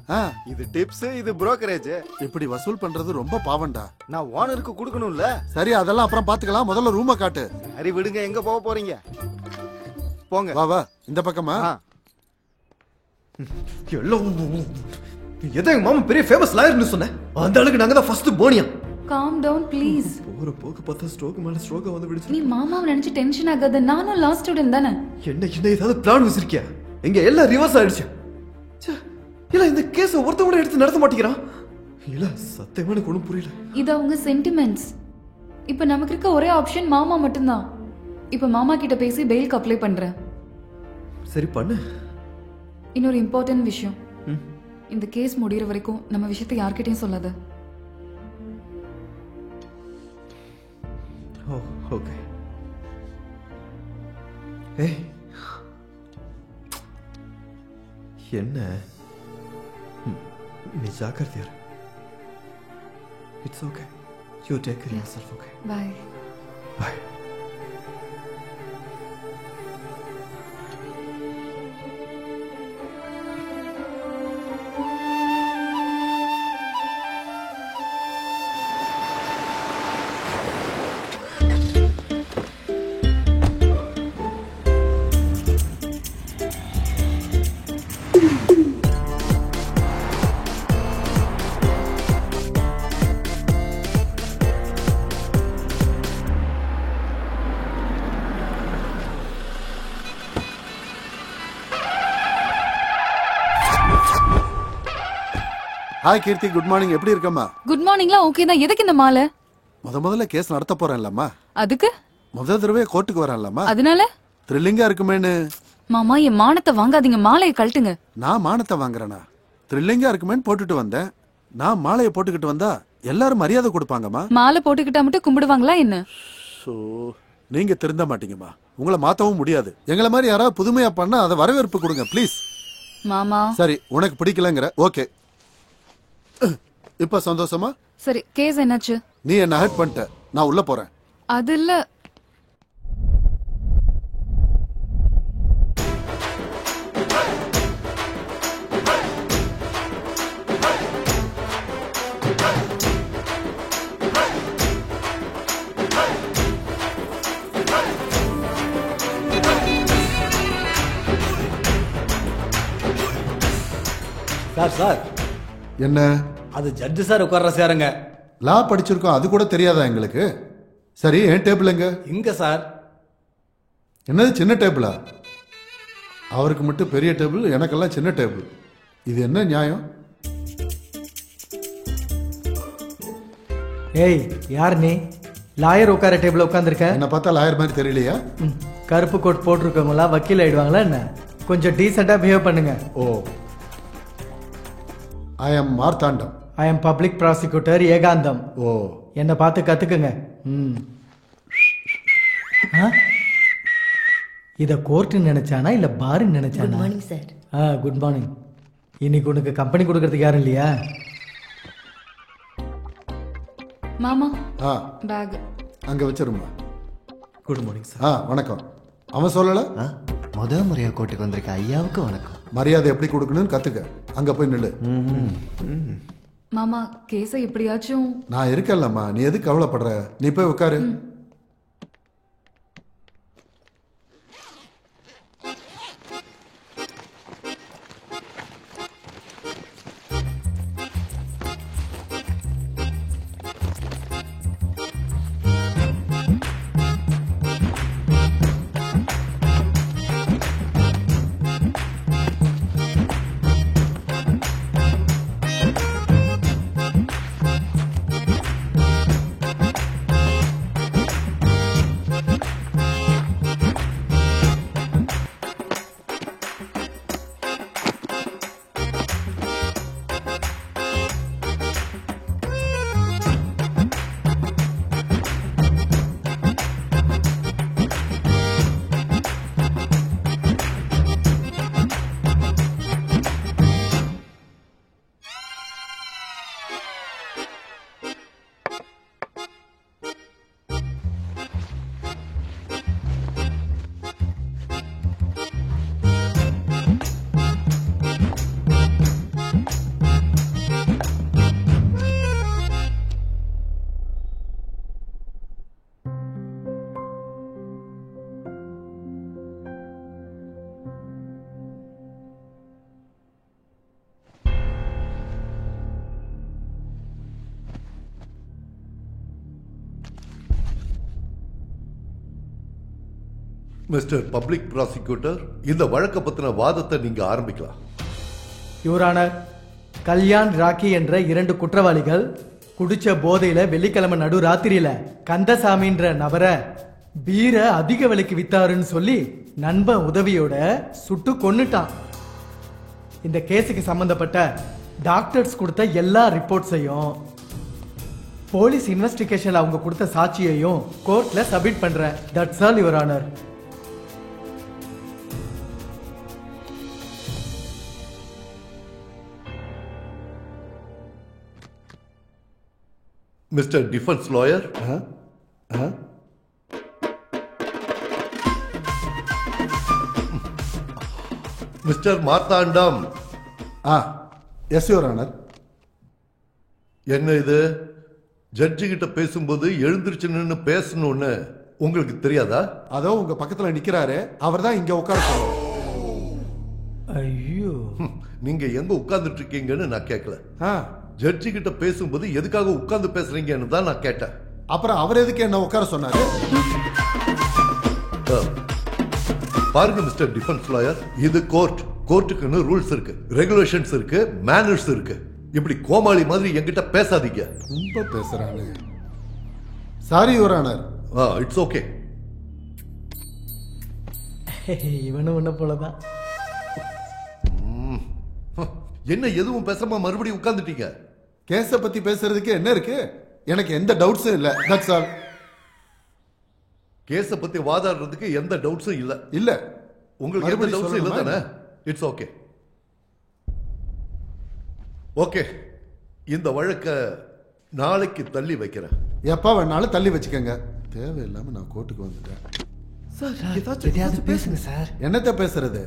இது டிப்ஸ், இது புரோக்கரேஜ். இப்படி வசூல் பண்றது ரொம்ப பாவம்டா. நான் ஓனருக்கு கொடுக்கணும்ல. சரி, அதெல்லாம் அப்புறம் பாத்துக்கலாம். முதல்ல ரூமை காட்டு. சரி விடுங்க, எங்க போக போறீங்க? போங்க. வா வா, இந்த பக்கமா. எங்க மாமா பெரிய ஃபேமஸ் லாயர்னு சொன்னேன். அந்த ஆளுக்கு நாங்க தான் ஃபர்ஸ்ட் போனியா. Calm down please. போற போக்கு பார்த்தா ஸ்ட்ரோக் மேல ஸ்ட்ரோக் வந்து விடுச்சு. நீ மாமாவை நினைச்சு டென்ஷன் ஆகாத. நானும் லாஸ்ட் ஸ்டூடண்ட் தானே. என்ன ஏதாவது பிளான் வச்சிருக்கியா? எங்க எல்லாம் ரிவர்ஸ் ஆயிடுச்சு. இல்ல இந்த கேஸ் ஒருத்த கூட எடுத்து நடத்த மாட்டேங்கிறான். இல்ல சத்தியமான ஒண்ணும் புரியல. இது அவங்க சென்டிமெண்ட்ஸ். இப்ப நமக்கு இருக்க ஒரே ஆப்ஷன் மாமா மட்டும்தான். இப்ப மாமா கிட்ட பேசி பெயிலுக்கு அப்ளை பண்றேன். சரி பண்ணு. இன்னொரு இம்பார்ட்டன்ட் விஷயம், இந்த கேஸ் முடியற வரைக்கும் நம்ம விஷயத்தை யார்கிட்டயும் சொல்லாத. ஓகே. ஏய், என்ன நீ ஜாக்கிரதையா இரு. It's okay. You take care of yourself. Okay, bye bye. Hi Keerthi, good morning. எப்படி இருக்கம்மா? குட் மார்னிங்லாம் ஓகே தான். எதுக்கு இந்த மாலை? முதல்ல கேஸ் நடத்த போறேன்லம்மா. அதுக்கு முதல் தடவை கோர்ட்டுக்கு வரேன்லம்மா. அதனால த்ரில்லிங்கா இருக்குமேன்னு. மாமா என் மானத்தை வாங்காதீங்க, மாலையை கழட்டுங்க. நான் மானத்தை வாங்குறேனா? த்ரில்லிங்கா இருக்குமேன்னு போட்டுட்டு வந்தேன். நான் மாலையை போட்டுக்கிட்டு வந்தா எல்லாரும் மரியாதை கொடுப்பாங்கம்மா. மாலை போட்டுக்கிட்டா மட்டும் கும்பிடுவாங்களா என்ன? சோ நீங்க திருந்த மாட்டீங்கம்மா. உங்களை மாத்தவும் முடியாது. எங்களை மாதிரி யாராவது புதுமையா பண்ணா அதை வரவேற்பு கொடுங்க ப்ளீஸ். மாமா சரி, உனக்கு பிடிக்கலங்கிற ஓகே. இப்ப சந்தோஷமா? சரி, கேஸ் என்னாச்சு? நீ என்ன ஹர்ட் பண்ணிட்ட, நான் உள்ள போறேன். அது இல்ல. சார் என்ன? அது ஜட்ஜு சார் உட்கார்ற சேருங்க. லா படிச்சிருக்கோம், அது கூட தெரியாதா எங்களுக்கு? சரி, என் டேபிள் எங்க? இங்க சார். என்னது சின்ன டேபிளா? அவருக்கு மட்டும் பெரிய டேபிள், எனக்கெல்லாம் சின்ன டேபிள். இது என்ன நியாயம்? ஏய், யார் நீ? லாயர் உட்கார டேபிள் உட்காந்துருக்க. என்ன பார்த்தா லாயர் மாதிரி தெரியலையா? கருப்பு கோட் போட்டிருக்கவங்களா வக்கீல் ஆயிடுவாங்களா என்ன? கொஞ்சம் டீசெண்டா பிஹேவ் பண்ணுங்க. ஓ, I am Marthandam. I am public prosecutor Ekantham. ஓ, என்ன பார்த்து கத்துக்குங்க. இத கோர்ட்டுன்னு நினைச்சானா இல்ல பாருன்னு நினைச்சானா? Good morning sir. Good morning. இன்னைக்கு உனக்கு கம்பெனி கொடுக்கறதுக்கு யாரும் இல்லையா? மாமா ஆ பேக் அங்க வச்சிருமா. Good morning sir. வணக்கம். அவன் சொல்லல? முத முறையா கோர்ட்டுக்கு வந்திருக்க ஐயாவுக்கு வணக்கம். மரியாதை எப்படி கொடுக்கணும்னு கத்துக்க. அங்க போய் நில்லு. மாமா கேஸை எப்படியாச்சும். நான் இருக்கேன்லம்மா, நீ எதுக்கு கவலைப்படுற? நீ போய் உட்காரு. மிஸ்டர் பப்ளிக் ப்ராசிக்யூட்டர், இந்த வழக்கை பத்தின வாதத்தை நீங்க ஆரம்பிக்கலாம். யுவர் ஆனர், கல்யாண் ராக்கி என்ற 2 குற்றவாளிகள் குடிச்ச போதையில வெள்ளிக்கிழமை நடு ராத்திரியில கந்தசாமின்ற நபரை பீரை அதிக விலைக்கு வித்தாருன்னு சொல்லி நண்பன் உதவியோட சுட்டு கொன்னுட்டான். இந்த கேஸுக்கு சம்பந்தப்பட்ட டாக்டர்ஸ் கொடுத்த எல்லா ரிப்போர்ட்ஸையும் போலீஸ் இன்வெஸ்டிகேஷன்ல அவங்க கொடுத்த சாட்சியையும் கோர்ட்ல சப்மிட் பண்றேன். That's all your honour. Mister defence lawyer, mister Marthandam. Yes your honour. என்ன இது? ஜட்ஜி கிட்ட பேசும்போது எழுந்திருச்சு நின்று பேசணும்னு உங்களுக்கு தெரியாதா? அதோ உங்க பக்கத்துல நிக்கிறாரு, அவர் தான் இங்க உட்கார சொல்றாரு. ஐயோ, நீங்க எங்க உட்கார்ந்துட்டு இருக்கீங்கன்னு நான் கேட்கல. ஜட்ஜி கிட்ட பேசும்போது எதுக்காக உட்கார்ந்து பேசுறீங்கன்னு தான் நான் கேட்டேன். அப்புறம் அவர் எதுக்கு என்ன உட்கார சொன்னாரு? பாருங்க மிஸ்டர் டிஃபென்ஸ் லாயர், இது கோர்ட். கோர்ட்டுக்குன்னு ரூல்ஸ் இருக்கு, ரெகுலேஷன்ஸ் இருக்கு, மேனர்ஸ் இருக்கு. இப்படி கோமாளி மாதிரி என்கிட்ட பேசாதீங்க. ரொம்ப பேசுறாங்க. Sorry your honour. It's okay. இவனும் உன்ன போலதான். என்ன எதுவும் பேசாம மறுபடியும் உட்கார்ந்துட்டீங்க? கேஸ பத்தி பேசுறதுக்கு என்ன இருக்கு? எனக்கு எந்த டவுட்ஸும் இல்ல. That's all. கேஸ பத்தி வாதாடுறதுக்கு எந்த டவுட்ஸும் இல்ல. இல்ல உங்களுக்கு எந்த டவுட்ஸும் இல்ல தானே? It's okay. ஓகே, இந்த வழக்க நாளைக்கு தள்ளி வைக்கிறேன். எப்ப வேணாலும் தள்ளி வச்சுக்கோங்க. தேவையில்லாம நான் கோர்ட்டுக்கு வந்துட்டேன். எதையாவது பேசுங்க சார். என்னத்த பேசுறது?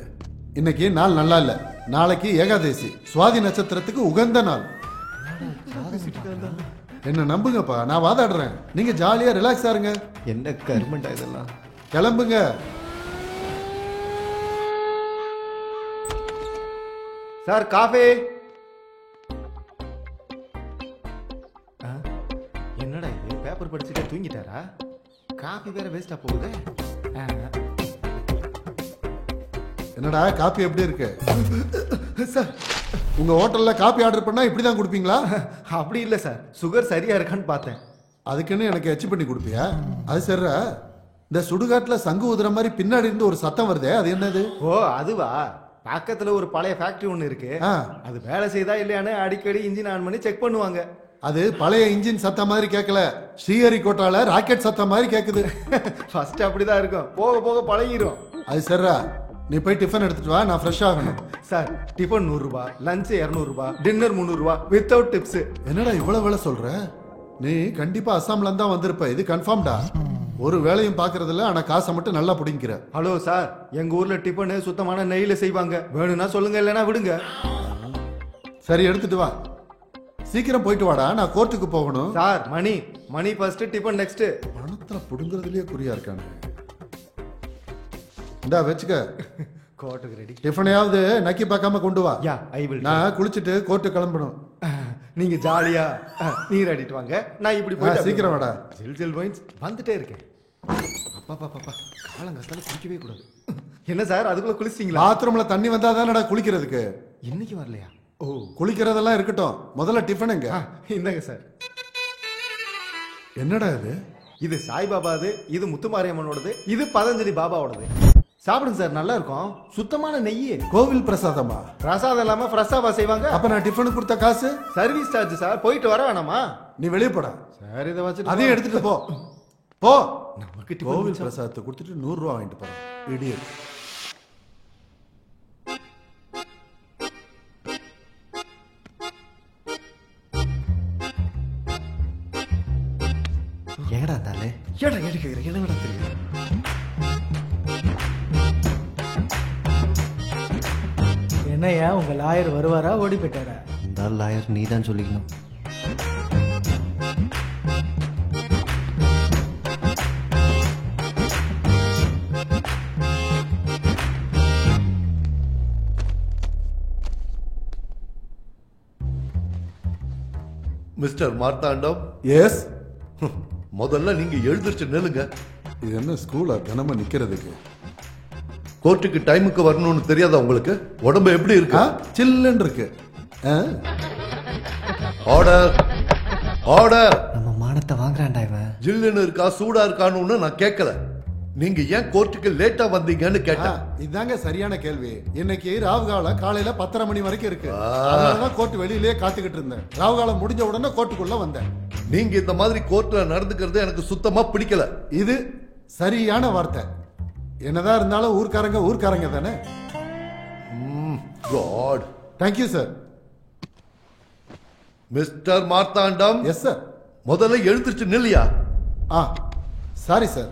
இன்னைக்கு நாள் நல்லா இல்ல. நாளைக்கு ஏகாதேசி, சுவாதி நட்சத்திரத்துக்கு உகந்த நாள். என்ன நம்புங்கப்பா, நான் வாதாடுறேன். நீங்க ஜாலியா ரிலாக்ஸா இருங்க. என்ன கருமண்டா இதெல்லாம். கிளம்புங்க. Sir coffee. என்னடா இது, பேப்பர் படிச்சுட்டு தூங்கிட்டாரா? காஃபி வேற வேஸ்டா போகுது. என்னடா காப்பி எப்படி இருக்கு? சார் உங்க ஹோட்டல்ல காப்பி ஆர்டர் பண்ணா இப்படிதான் கொடுப்பீங்களா? அப்படி இல்ல சார், சுகர் சரியா இருக்கான்னு பார்த்தேன். அதுக்குன்னு எனக்கு எச்சு பண்ணி கொடுப்பியா? அது சரிடா. இந்த சுடுகாட்டுல சங்கு ஊதுற மாதிரி பின்னாடி இருந்து ஒரு சத்தம் வருதே, அது என்னது? ஓ அதுவா, பக்கத்துல ஒரு பழைய ஃபேக்டரி ஒண்ணு இருக்கு. அது வேலை செய்தா இல்லையானு அடிக்கடி இன்ஜின் ஆன் பண்ணி செக் பண்ணுவாங்க. அது பழைய இன்ஜின் சத்தம் மாதிரி கேட்கல, ஸ்ரீஹரிகோட்டால ராக்கெட் சத்தம் மாதிரி கேக்குது. ஃபர்ஸ்ட் அப்படிதான் இருக்கும், போக போக பழகிரும். அது சரிடா, நீ போய் டிஃபன் எடுத்துட்டு வா, நான் ஃப்ரெஷ் ஆகணும். சார் டிஃபன் 100 ரூபாய், லஞ்ச் 200 ரூபாய், டின்னர் 300 ரூபாய் வித்தவுட் டிப்ஸ். என்னடா இவ்வளவு வேலை சொல்ற? நீ கண்டிப்பா அஸ்ஸாம்ல இருந்தா வந்திருப்ப, இது கன்ஃபார்ம்டா. ஒரு வேலையும் பாக்குறதில்ல, ஆனா காசை மட்டும் நல்லா புடிங்கிற. ஹலோ சார், எங்க ஊர்ல டிஃபன் சுத்தமான நெய்ல செய்வாங்க, வேணும்னா சொல்லுங்க, இல்லைன்னா விடுங்க. சரி எடுத்துட்டு வா, சீக்கிரம் போயிட்டு வாடா, நான் கோர்ட்டுக்கு போகணும். சார் மணி ஃபர்ஸ்ட், டிஃபன் நெக்ஸ்ட். பணத்துல புடுங்கிறதுலயே குறியா இருக்கானு. இந்தா வச்சுக்க. கோர்ட்டுக்கு ரெடி. டிஃபனையாவது நக்கி பார்க்காம கொண்டு வா. யா ஐ வில். நான் குளிச்சிட்டு கோர்ட்டு கிளம்பணும். நீங்க ஜாலியா நீர் அடிட்டு வாங்க, நான் இப்படி போய் சீக்கிரம் வாடா. ஜில் வைன்ஸ் வந்துட்டே இருக்கேன். அப்பா பாப்பா காலங்கத்தால குளிக்கவே கூடாது. என்ன சார் அதுக்குள்ள குளிச்சிட்டீங்களா? பாத்ரூம்ல தண்ணி வந்தா தானடா குளிக்கிறதுக்கு. இன்னைக்கு வரலையா? ஓ குளிக்கிறதெல்லாம் இருக்கட்டும், முதல்ல டிஃபன் எங்க? இந்தாங்க சார். என்னடா இது? இது சாய்பாபாது, இது முத்துமாரியம்மனோடது, இது பதஞ்சலி பாபாவோடது. சாப்பிடுங்க சார், நல்லா இருக்கும். சுத்தமான நெய். கோவில் பிரசாதமா? பிரசாதம் இல்லாம ஃப்ரெஷ்ஷாவா செய்வாங்க. அப்ப நான் டிஃபனுக்கு கொடுத்த காசு? சர்வீஸ் சார்ஜ் சார், போயிட்டு வர வேணாமா? நீ வெளியே போடா. சார் இதை வச்சுட்டு அதையும் எடுத்துட்டு போ. போ. நமக்கு கோவில் பிரசாதத்தை கொடுத்துட்டு 100 ரூபா வாங்கிட்டு போறேன். இடியட். ஏடா தாலே, ஏடா எடுக்கிறேன், என்னடா தெரியும்? என்னையா உங்க லாயர் வருவாரா, ஓடி போயிட்டாரா? இந்த லாயர் நீ தான் சொல்லிக்கணும். மிஸ்டர் மார்த்தாண்டம். எஸ். முதல்ல நீங்க எழுந்திருச்சு நில்லுங்க. இது என்ன ஸ்கூலா தினமும் நிக்கிறதுக்கு? கோர்ட்டுக்கு டைமுக்கு வரணும்னு தெரியாதா உங்களுக்கு? உடம்பு எப்படி இருக்கு? சில்லுன்னு இருக்கு. Order order. நம்ம மானத்தை வாங்குறான்டா இவன். ஜில்லுன்னு இருக்கா சூடா இருக்கான்னு நான் கேட்கல. நீங்க ஏன் கோர்ட்டுக்கு லேட்டா வந்தீங்கன்னு கேட்டேன். இதாங்க சரியான கேள்வி. இன்னைக்கு ராவுகாலம் காலையில 10:30 மணி வரைக்கும் இருக்கு. அதனாலதான் கோர்ட் வெளியிலேயே காத்துக்கிட்டு இருந்தேன். ராவுகாலம் முடிஞ்ச உடனே கோர்ட்டுக்குள்ள வந்தேன். நீங்க இந்த மாதிரி கோர்ட்ல நடந்துக்கிறது எனக்கு சுத்தமா பிடிக்கல. இது சரியான வார்த்தை. என்னதான் இருந்தாலும் ஊர்க்காரங்க தானே. God. Thank you sir. Mister Marthandam. Yes sir. முதல்ல எழுந்திருச்சு நில்லையா? Sorry sir.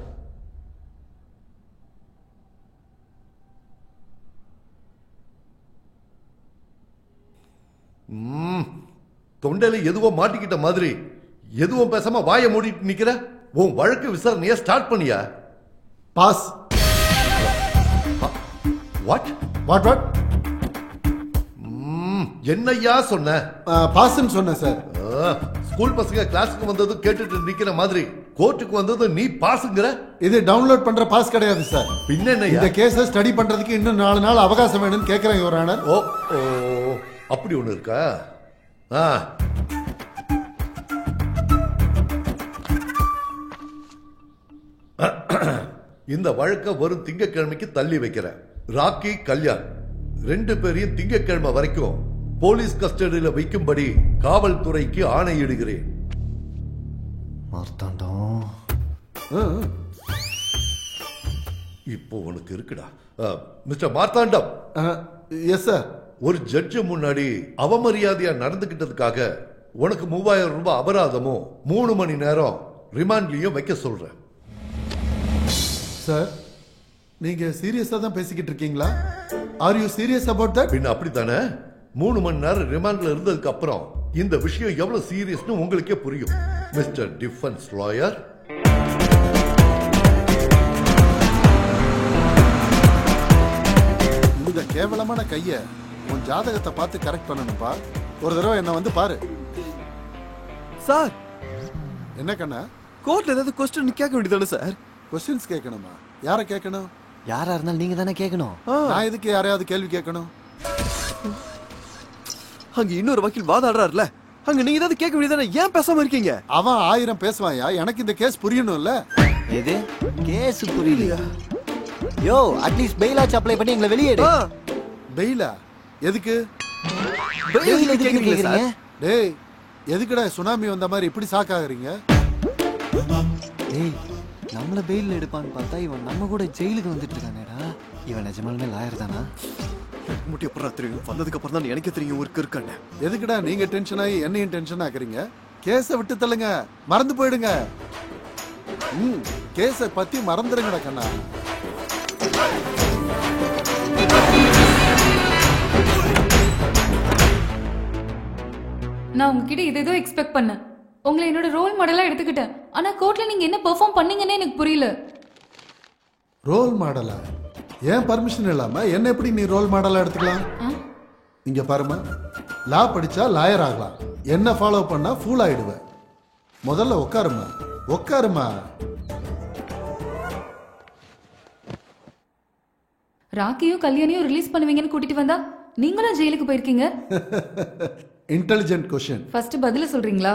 தொண்டையில எதுவும் மாட்டிக்கிட்ட மாதிரி எதுவும் பேசாம வாய மூடிட்டு நிக்கிற. உன் வழக்கு விசாரணைய ஸ்டார்ட் பண்ணியா? பாஸ். What what what? என்னையா சொன்ன? பாஸ்ன்னு சொன்னேன் சார். ஸ்கூல் பசங்க கிளாஸுக்கு வந்தது கேட்டுட்டு நிக்கிற மாதிரி கோர்ட்டுக்கு வந்தது நீ பாஸ்ங்கற. இது டவுன்லோட் பண்ற பாஸ் கிடையாது சார். பின்ன என்ன? இந்த கேஸை ஸ்டடி பண்றதுக்கு இன்னும் 4 நாள் அவகாசம் வேணும்னு கேக்குறேன் யுவர் ஆனர். ஓ அப்படி ஒண்ணு இருக்கா? இந்த வழக்க வரும் திங்கட்கிழமைக்கு தள்ளி வைக்கிறேன். ராக்கி, கல்யாண் 2 பேரையும் திங்கட்கிழமை வரைக்கும் போலீஸ் கஸ்டடியில வைக்கும்படி காவல்துறைக்கு ஆணையிடுகிறேன். மார்த்தாண்டம் இப்போ உனக்கு இருக்குடா. மிஸ்டர் மார்த்தாண்டம். Yes sir. ஒரு ஜட்ஜு முன்னாடி அவமரியாதையா நடந்துகிட்டதுக்காக உனக்கு 3000 ரூபாய் அபராதமும் 3 மணி நேரம் ரிமாண்ட்லயும் வைக்க சொல்றேன். சார், நீங்க சீரியஸா தான் பேசிக்கிட்டு இருக்கீங்களா? Are you serious about that? பின்ன அப்படித்தானே. 3 மணி நேரம் ரிமாண்ட்ல இருந்ததுக்கு அப்புறம் இந்த விஷயம் எவ்வளவு சீரியஸ்னு உங்களுக்கே புரியும். Mister defence lawyer. இந்த கேவலமான கைய உன் ஜாதகத்தை பார்த்து கரெக்ட் பண்ணணும்பா. ஒரு தடவை என்ன வந்து பாரு. சார், என்ன கண்ணா? கோர்ட்ல ஏதாவது கொஸ்டின் கேட்க வேண்டியதானே சார்? கொஸ்டின்ஸ் கேட்கணுமா? யாரை கேட்கணும்? யாரா இருந்தாலும் நீங்க தானே கேட்கணும். நான் எதுக்கு யாரையாவது கேள்வி கேட்கணும்? அங்க இன்னொரு வக்கீல் வாதாடுறாருல, அங்க நீங்க ஏதாவது கேட்க வேண்டியதானே? ஏன் பேசாம இருக்கீங்க? அவன் 1000 பேசுவாயா, எனக்கு இந்த கேஸ் புரியணும்ல. எது கேஸ் புரியலையா? யோ, அட்லீஸ்ட் பெயிலாச்சு அப்ளை பண்ணி எங்களை வெளியேடு. பெயிலா? எதுக்கு? பெயில் எதுக்கு கேக்குறீங்க? டேய், எதுக்குடா சுனாமி வந்த மாதிரி இப்படி சாக்காகிறீங்க? டேய், நம்மள பெயில் எடுப்பான்னு பார்த்தா இவன் நம்ம கூட ஜெயிலுக்கு வந்துட்டு இருக்கானேடா. இவன் நிஜமாலுமே லாயர் தானா? முட்டி அப்புறம் தெரியும், வந்ததுக்கு அப்புறம் தான் எனக்கு தெரியும் ஒர்க் இருக்கானே. எதுக்குடா நீங்க டென்ஷன் ஆகி என்னையும் டென்ஷன் ஆக்குறீங்க? கேஸை விட்டு தள்ளுங்க, மறந்து போயிடுங்க. கேஸை பத்தி மறந்துடுங்கடா கண்ணா. நான் உங்ககிட்ட இது ஏதோ எக்ஸ்பெக்ட் பண்ணேன். உங்களை என்னோட ரோல் மாடலா எடுத்துக்கிட்டேன். ஆனா கோர்ட்ல நீங்க என்ன பெர்ஃபார்ம் பண்ணீங்கன்னே எனக்கு புரியல. ரோல் மாடலா? ஏன் பர்மிஷன் இல்லாம என்ன எப்படி நீ ரோல் மாடலா எடுத்துக்கலாம்? இங்க பாருமா, லா படிச்சா லாயர் ஆகலாம். என்ன ஃபாலோ பண்ணா ஃபூல் ஆயிடுவ. முதல்ல உட்காருமா, உட்காருமா. ராக்கியும் கல்யாணியும் ரிலீஸ் பண்ணுவீங்கன்னு கூட்டிட்டு வந்தா நீங்களும் ஜெயிலுக்கு போயிருக்கீங்க. Intelligent question. ஃபர்ஸ்ட் பதில சொல்றீங்களா?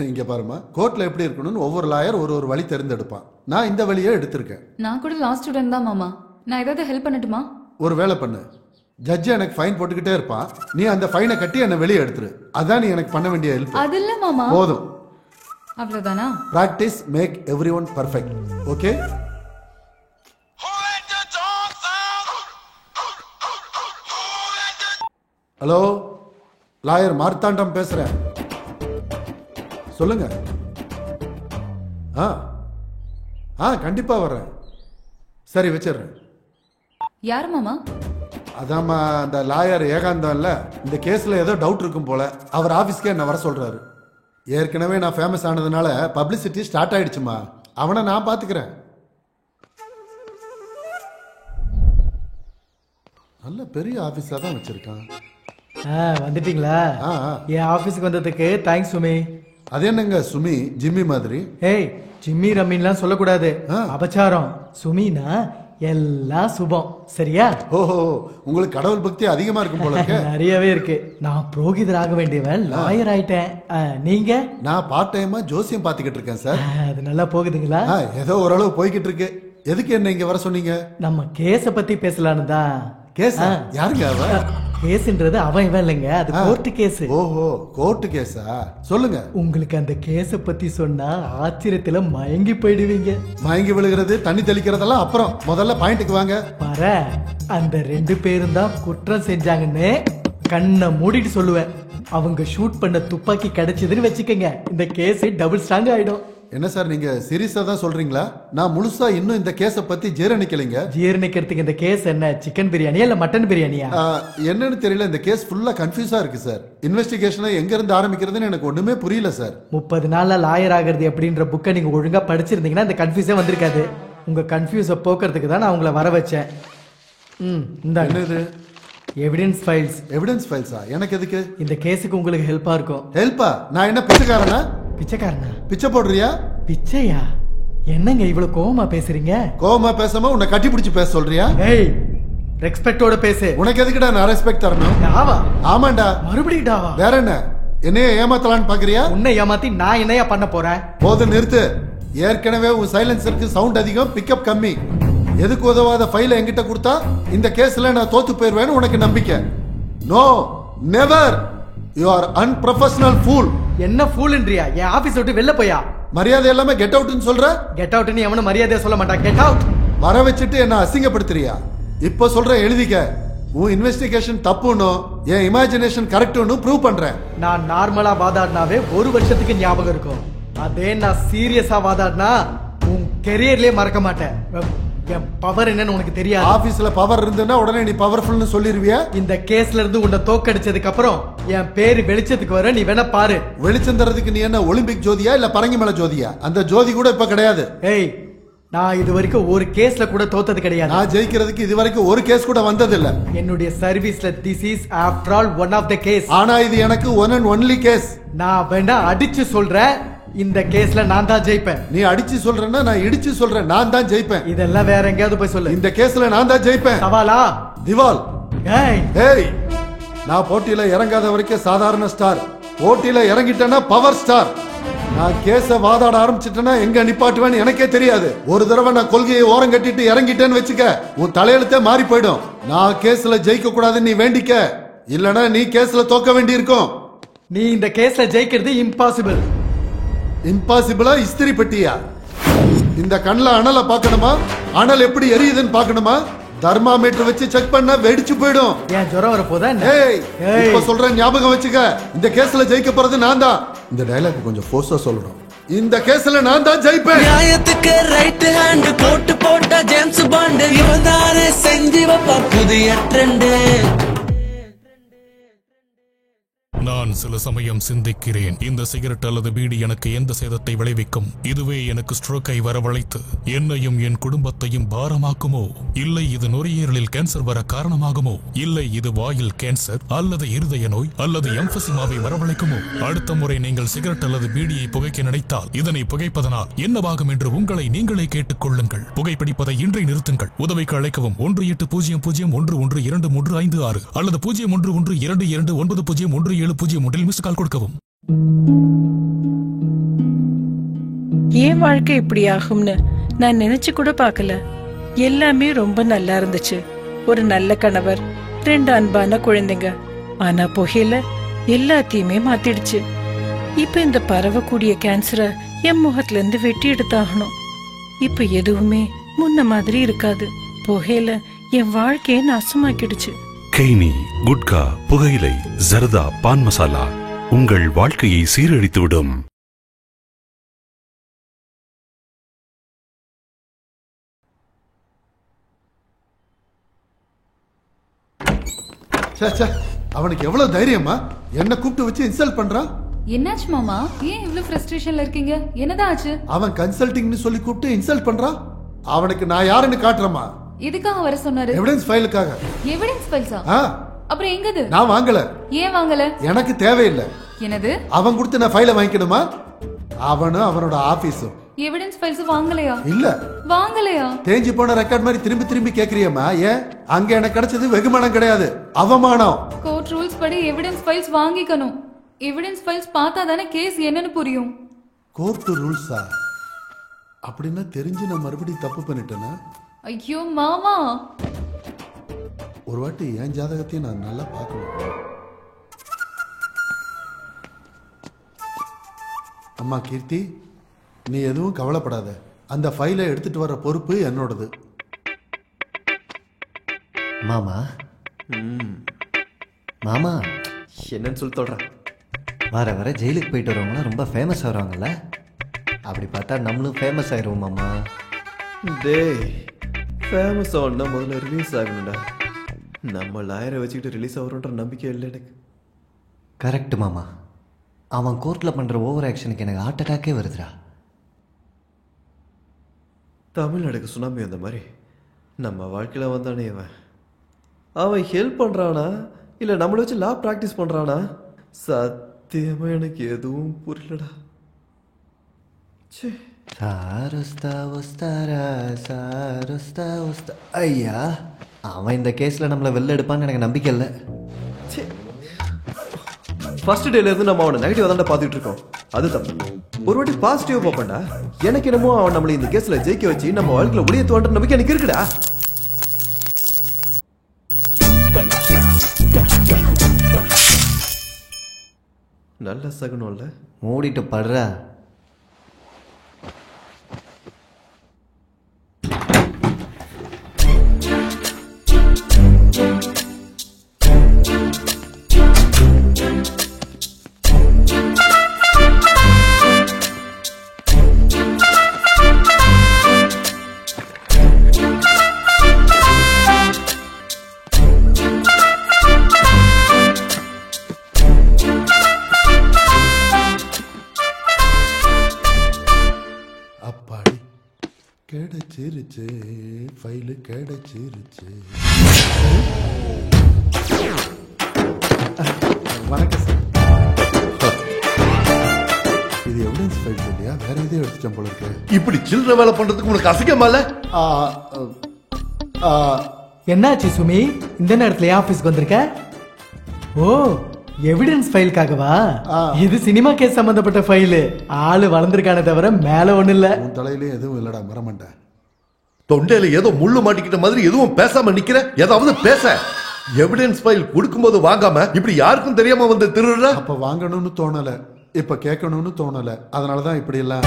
இங்க பாருமா, கோர்ட்ல எப்படி இருக்கணும்னு ஒவ்வொரு லாயர் ஒரு வழி தேர்ந்தெடுப்பான். நான் இந்த வழியை எடுத்திருக்கேன். நான் கூட லாஸ்ட் ஸ்டூடெண்ட் தான் மாமா. நான் ஏதாவது ஹெல்ப் பண்ணட்டுமா? ஒரு வேலை பண்ணு. ஜட்ஜ் எனக்கு ஃபைன் போட்டுக்கிட்டே இருப்பான், நீ அந்த ஃபைனை கட்டி என்ன வெளியே எடுத்துரு. அதான் நீ எனக்கு பண்ண வேண்டிய ஹெல்ப். அது இல்ல மாமா. போதும். அவ்வளவுதானா? Practice make everyone perfect. Okay? Hello, lawyer Marthandam பேசுறேன். சொல்லுங்க. கண்டிப்பா வர்றேன். சரி, வச்சிடுறேன். யார் மாமா? அதாம்மா, அந்த லாயர் ஏகாந்தம் இல்ல, இந்த கேஸ்ல ஏதோ டவுட் இருக்கும் போல. அவர் ஆபீஸ்க்கே என்ன வர சொல்றாரு. ஏற்கனவே நான் ஃபேமஸ் ஆனதுனால பப்ளிசிட்டி ஸ்டார்ட் ஆயிடுச்சுமா. அவனை நான் பாத்துக்கிறேன். நல்ல பெரிய ஆபீஸா தான் வச்சிருக்கான். வந்துட்டீங்களா? என் ஆபீஸ்க்கு வந்ததுக்கு தேங்க்ஸ் சுமி. அது என்னங்க சுமி, ஜிம்மி மாதிரி? ஏய், ஜிம்மி ரம்மின்லாம் சொல்லக்கூடாது, அபச்சாரம். சுமினா எல்லாம் சுபம், சரியா? ஓஹோ, உங்களுக்கு கடவுள் பக்தி அதிகமா இருக்கும் போல இருக்கு. நிறையவே இருக்கு. நான் புரோகிதர் ஆக வேண்டியவன் லாயர் ஆயிட்டேன். நீங்க? நான் பார்ட் டைமா ஜோசியம் பாத்துக்கிட்டு இருக்கேன் சார். அது நல்லா போகுதுங்களா? ஏதோ ஓரளவு போய்கிட்டு இருக்கு. எதுக்கு என்ன இங்க வர சொன்னீங்க? நம்ம கேஸ பத்தி பேசலான்னு தான். கேஸ்? யாருங்க அவ? கேஸ்ன்றது அவன் இவன் இல்லைங்க, அது கோர்ட் கேஸ். ஓஹோ, கோர்ட் கேஸா? சொல்லுங்க. உங்களுக்கு அந்த கேஸ பத்தி சொன்னா ஆச்சரியத்துல மயங்கி போயிடுவீங்க. மயங்கி விழுகிறது, தண்ணி தெளிக்கிறதெல்லாம் அப்புறம். முதல்ல பாயிண்ட்டுக்கு வாங்க. பாரு, அந்த 2 பேரும் தான் குற்றம் செஞ்சாங்கன்னு கண்ணை மூடிட்டு சொல்லுவேன். அவங்க ஷூட் பண்ண துப்பாக்கி கிடைச்சதுன்னு வச்சுக்கோங்க, இந்த கேஸ் டபுள் ஸ்ட்ராங் ஆயிடும். என்ன சார், நீங்க சீரியஸா தான் சொல்றீங்களா? நான் முழுசா இன்னும் இந்த கேஸ பத்தி ஜீரணிக்கலைங்க. ஜீரணிக்கிறதுக்கு இந்த கேஸ் என்ன சிக்கன் பிரியாணியா இல்ல மட்டன் பிரியாணியா? என்னன்னு தெரியல, இந்த கேஸ் ஃபுல்லா கன்ஃபியூஸா இருக்கு சார். இன்வெஸ்டிகேஷனை எங்க இருந்து ஆரம்பிக்கிறதுன்னு எனக்கு ஒண்ணுமே புரியல சார். 30 நாள்ல லாயர் ஆகிறது அப்படின்ற புக்கை நீங்க ஒழுங்கா படிச்சிருந்தீங்கன்னா இந்த கன்ஃபியூஸே வந்திருக்காது. உங்க கன்ஃபியூஸை போக்குறதுக்கு தான் நான் உங்களை வர வச்சேன். என்னது? Evidence files. எவிடன்ஸ் ஃபைல்ஸா? எனக்கு எதுக்கு? இந்த கேஸுக்கு உங்களுக்கு ஹெல்ப்பா இருக்கும். ஹெல்ப்பா? நான் என்ன பிச்சைக்காரனா? பிச்சைக்காரனா? பிச்சை போடுறியா? பிச்சையா? என்னங்க இவ்வளவு கோவமா பேசுறீங்க? கோவமா பேசாம உன்னை கட்டி பிடிச்சு பேச சொல்றியா? ஏய், ரெஸ்பெக்டோட பேசு. உனக்கு எதுக்குடா நான் ரெஸ்பெக்ட் தரணும்? டாவா? ஆமாண்டா. மறுபடியும் டாவா? வேற என்ன? என்னைய ஏமாத்தலான்னு பாக்குறியா? உன்னை ஏமாத்தி நான் என்னையா பண்ண போறேன்? போதும், நிறுத்து. ஏற்கனவே உன் சைலன்சருக்கு சவுண்ட் அதிகம், பிக்கப் கம்மி. எதுக்கு உதவாத ஃபைல என்கிட்ட கொடுத்தா இந்த கேஸ்ல நான் தோத்து போயிருவேன்னு உனக்கு நம்பிக்கை? No, never. You are unprofessional fool. என்ன ஃபூல்ன்றியா? என் ஆபீஸ் விட்டு வெளில போயா. மரியாதை எல்லாமே கெட் அவுட்னு சொல்ற. கெட் அவுட்னு எவனும் மரியாதையா சொல்ல மாட்டான். Get out. வர வச்சுட்டு என்ன அசிங்கப்படுத்துறியா? இப்ப சொல்ற எழுதிக்க. உன் இன்வெஸ்டிகேஷன் தப்புன்னு என் இமேஜினேஷன் கரெக்ட்னு ப்ரூவ் பண்றேன். நான் நார்மலா வாதாடினாவே 1 வருஷத்துக்கு ஞாபகம் இருக்கும். அதே நான் சீரியஸா வாதாடினா உன் கெரியர்லயே மறக்க மாட்டேன். என் பவர் என்னன்னு உனக்கு தெரியாது. ஆபீஸ்ல பவர் இருந்ததுன்னா உடனே நீ பவர்ஃபுல்னு சொல்லிருவியா? இந்த கேஸ்ல இருந்து உன்னை தோக்கடிச்சதுக்கு அப்புறம் என் பேரு வெளிச்சத்துக்கு வர நீ வேணா பாரு. வெளிச்சம் தரதுக்கு நீ என்ன ஒலிம்பிக் ஜோதியா இல்ல பரங்கி மலை ஜோதியா? அந்த ஜோதி கூட இப்ப கிடையாது. ஏய், நான் இது வரைக்கும் ஒரு கேஸ்ல கூட தோத்தது கிடையாது. நான் ஜெயிக்கிறதுக்கு இது வரைக்கும் ஒரு கேஸ் கூட வந்தது இல்ல. என்னுடைய சர்வீஸ்ல this is after all one of the case. ஆனா இது எனக்கு ஒன் அண்ட் ஒன்லி கேஸ். நான் வேணா அடிச்சு சொல்றேன், இந்த கேஸ்ல நான் தான் ஜெயிப்பேன். நீ அடிச்சு சொல்றேன்னா நான் இடிச்சு சொல்றேன், நான் தான் ஜெயிப்பேன். இதெல்லாம் வேற எங்கேயாவது போய் சொல்லு. இந்த கேஸ்ல நான் தான் ஜெயிப்பேன். சவாலா? திவால். ஏய் ஏய், நான் போட்டியில இறங்காத வரைக்கும் சாதாரண ஸ்டார், போட்டியில இறங்கிட்டேன்னா பவர் ஸ்டார். நான் கேஸ வாதாட ஆரம்பிச்சிட்டேன்னா எங்க நிப்பாட்டுவேன்னு எனக்கே தெரியாது. ஒரு தடவை நான் கொள்கையை ஓரம் கட்டிட்டு இறங்கிட்டேன்னு வச்சுக்க, உன் தலையெழுத்தே மாறி போயிடும். நான் கேஸ்ல ஜெயிக்க கூடாதுன்னு நீ வேண்டிக்க, இல்லனா நீ கேஸ்ல தோக்க வேண்டி இருக்கும். நீ இந்த கேஸ்ல ஜெயிக்கிறது இம்பாசிபிள். இம்பாசிபிளா? இஸ்திரி பெட்டியா? இந்த கண்ணுல அனலை பார்க்கணுமா? அனல் எப்படி எரியுதுன்னு பார்க்கணுமா? தர்மாமீட்டர் வச்சு செக் பண்ண வெடிச்சு போயிடும். ஏன் ஜுரம் வர போதா? இப்ப சொல்றேன், ஞாபகம் வச்சுக்க. இந்த கேஸ்ல ஜெயிக்க போறது நான் தான். இந்த டயலாக் கொஞ்சம் ஃபோர்ஸா சொல்லணும். இந்த கேஸ்ல நான் தான் ஜெயிப்பேன். நியாயத்துக்கு ரைட் ஹேண்ட் போட்டு போட்ட ஜேம்ஸ் பாண்ட் இவன் தானே செஞ்சு வைப்பா புதிய ட்ரெண்ட். நான் சில சமயம் சிந்திக்கிறேன், இந்த சிகரெட் அல்லது பீடி எனக்கு எந்த சேதத்தை விளைவிக்கும்? இதுவே எனக்கு ஸ்ட்ரோக்கை வரவழைத்து என்னையும் என் குடும்பத்தையும் பாரமாக்குமோ? இல்லை இது நுரையீரலில் கேன்சர் வர காரணமாகுமோ? இல்லை இது வாயில் கேன்சர் அல்லது இருதய நோய் அல்லது எம்பசிமாவை வரவழைக்குமோ? அடுத்த முறை நீங்கள் சிகரெட் அல்லது பீடியை புகைக்க நினைத்தால் இதனை புகைப்பதனால் என்னவாகும் என்று உங்களை நீங்களே கேட்டுக் கொள்ளுங்கள். புகைப்பிடிப்பதை இன்றே நிறுத்துங்கள். உதவிக்கு அழைக்கவும் 180001123556 அல்லது 0112229017 மிஸ் கால் கொடுக்கவும். ஏன் வாழ்க்கை இப்படி ஆகும்னு நான் நினைச்சு கூட பார்க்கல. எல்லாமே ரொம்ப நல்லா இருந்துச்சு. ஒரு நல்ல கணவர், 2 அன்பான குழந்தைங்க. ஆனா புகையில எல்லாத்தையுமே மாத்திடுச்சு. இப்ப இந்த பரவக்கூடிய கேன்சரை என் முகத்துல இருந்து வெட்டி எடுத்தாகணும். இப்ப எதுவுமே முன்ன மாதிரி இருக்காது. புகையில என் வாழ்க்கையை நாசமாக்கிடுச்சு. கெய்னி, குட்கா, புகையிலை, ஜர்தா, பான் மசாலா உங்கள் வாழ்க்கையை சீரழித்துவிடும். அவனுக்கு எவ்வளவு தைரியமா என்ன கூப்பிட்டு வச்சு இன்சல்ட் பண்றான்? என்னாச்சு மாமா? ஏன் இவ்ளோ ஃப்ரஸ்ட்ரேஷன்ல இருக்கீங்க? என்னதான் ஆச்சு? அவன் கன்சல்டிங்னு சொல்லி கூப்பிட்டு இன்சல்ட் பண்றான். அவனுக்கு நான் யாருன்னு காட்டுறமா? எதுக்காக வர சொன்னாரு? எவிடன்ஸ் ஃபைலுக்காக. எவிடன்ஸ் ஃபைல்ஸா? அப்புறம் எங்கது? நான் வாங்கல. ஏன் வாங்கல? எனக்கு தேவையில்லை. என்னது? அவன் கொடுத்து நான் ஃபைலை வாங்கிக்கணுமா? அவனும் அவனோட ஆபீஸும் எவிடன்ஸ் ஃபைல்ஸ் வாங்கலையா? இல்ல வாங்கலையா? தேஞ்சி போன ரெக்கார்ட் மாதிரி திரும்பி திரும்பி கேக்குறியம்மா. ஏன்? அங்க எனக்கு கிடைச்சது வெகுமானம் கிடையாது, அவமானம். கோர்ட் ரூல்ஸ் படி எவிடன்ஸ் ஃபைல்ஸ் வாங்கிக்கணும். எவிடன்ஸ் ஃபைல்ஸ் பார்த்தா தானே கேஸ் என்னன்னு புரியும். கோர்ட் ரூல்ஸா? அப்படின்னா தெரிஞ்சு நான் மறுபடியும் தப்பு பண்ணிட்டேனா? ஐயோ மாமா, ஒரு வாட்டி என் ஜாதகத்தையும் நான் நல்லா பார்க்கணும். அம்மா கீர்த்தி, நீ எதுவும் கவலைப்படாத. அந்த ஃபைலை எடுத்துட்டு வர பொறுப்பு என்னோடது. மாமா மாமா என்னன்னு சொல்லி சொல்றேன். வர வர ஜெயிலுக்கு போயிட்டு வரவங்களாம் ரொம்ப ஃபேமஸ் ஆகிறாங்கல்ல. அப்படி பார்த்தா நம்மளும் ஃபேமஸ் ஆயிடுவோம் மாமா. டேய், ஃபேமஸ் ஆகணும்னா முதல்ல ரிலீஸ் ஆகணும்டா. நம்ம லாயரை வச்சுக்கிட்டு ரிலீஸ் ஆகிறோன்ற நம்பிக்கை இல்லை எனக்கு. கரெக்ட் மாமா. அவன் கோர்ட்டில் பண்ணுற ஓவர் ஆக்ஷனுக்கு எனக்கு ஹார்ட் அட்டாக்கே வருதுடா. தமிழ்நாடுக்கு சுனாமி வந்த மாதிரி நம்ம வாழ்க்கையில் வந்தானே அவன் ஹெல்ப் பண்ணுறானா இல்லை நம்மளை வச்சு லா ப்ராக்டிஸ் பண்ணுறானா? சத்தியமாக எனக்கு எதுவும் புரியலடா. ஐயா, அவன் இந்த கேஸில் நம்மளை வெளில எடுப்பான்னு எனக்கு நம்பிக்கை இல்லை. ஃபர்ஸ்ட் டேல இருந்து நம்ம அவனை நெகட்டிவ் தான்டா பார்த்துட்டு இருக்கோம். அது தப்பு. ஒரு வாட்டி பாசிட்டிவா பார்ப்பேன்டா. எனக்கு என்னமோ அவன் நம்மளை இந்த கேஸ்ல ஜெயிக்க வச்சு நம்ம வாழ்க்கையில ஒளிய தோன்ற நம்பிக்கை எனக்கு இருக்குடா. நல்ல சகுனம் இல்ல? மூடிட்டு படுற. கிடைச்சிருச்சு, ஃபைலு கிடைச்சிருச்சு. வணக்கம் சார். இது எவிடன்ஸ் ஃபைல் இல்லையா? வேற எதையும் எடுத்துட்டேன் போல இருக்கு. இப்படி சில்லற வேலை பண்றதுக்கு உனக்கு அசிங்கமா இல்ல? என்னாச்சு சுமி, இந்த நேரத்துல ஆபீஸ்க்கு வந்திருக்க? ஓ, எவிடன்ஸ் ஃபைலுக்காகவா? இது சினிமா கேஸ் சம்பந்தப்பட்ட ஃபைலு. ஆளு வளர்ந்துருக்கானே தவிர மேல ஒண்ணு இல்ல. உன் தலையில எதுவும் இல்லடா, மரமண்டை. தொண்டையில ஏதோ முள்ளு மாட்டிக்கிட்ட மாதிரி எதுவும் பேசாம நிக்கிற. ஏதாவது பேச. எவிடன்ஸ் ஃபைல் கொடுக்கும்போது வாங்காம இப்படி யாருக்கும் தெரியாம வந்து திருடுற. அப்ப வாங்கணும்னு தோணல, இப்ப கேட்கணும்னு தோணல. அதனாலதான் இப்படி எல்லாம்.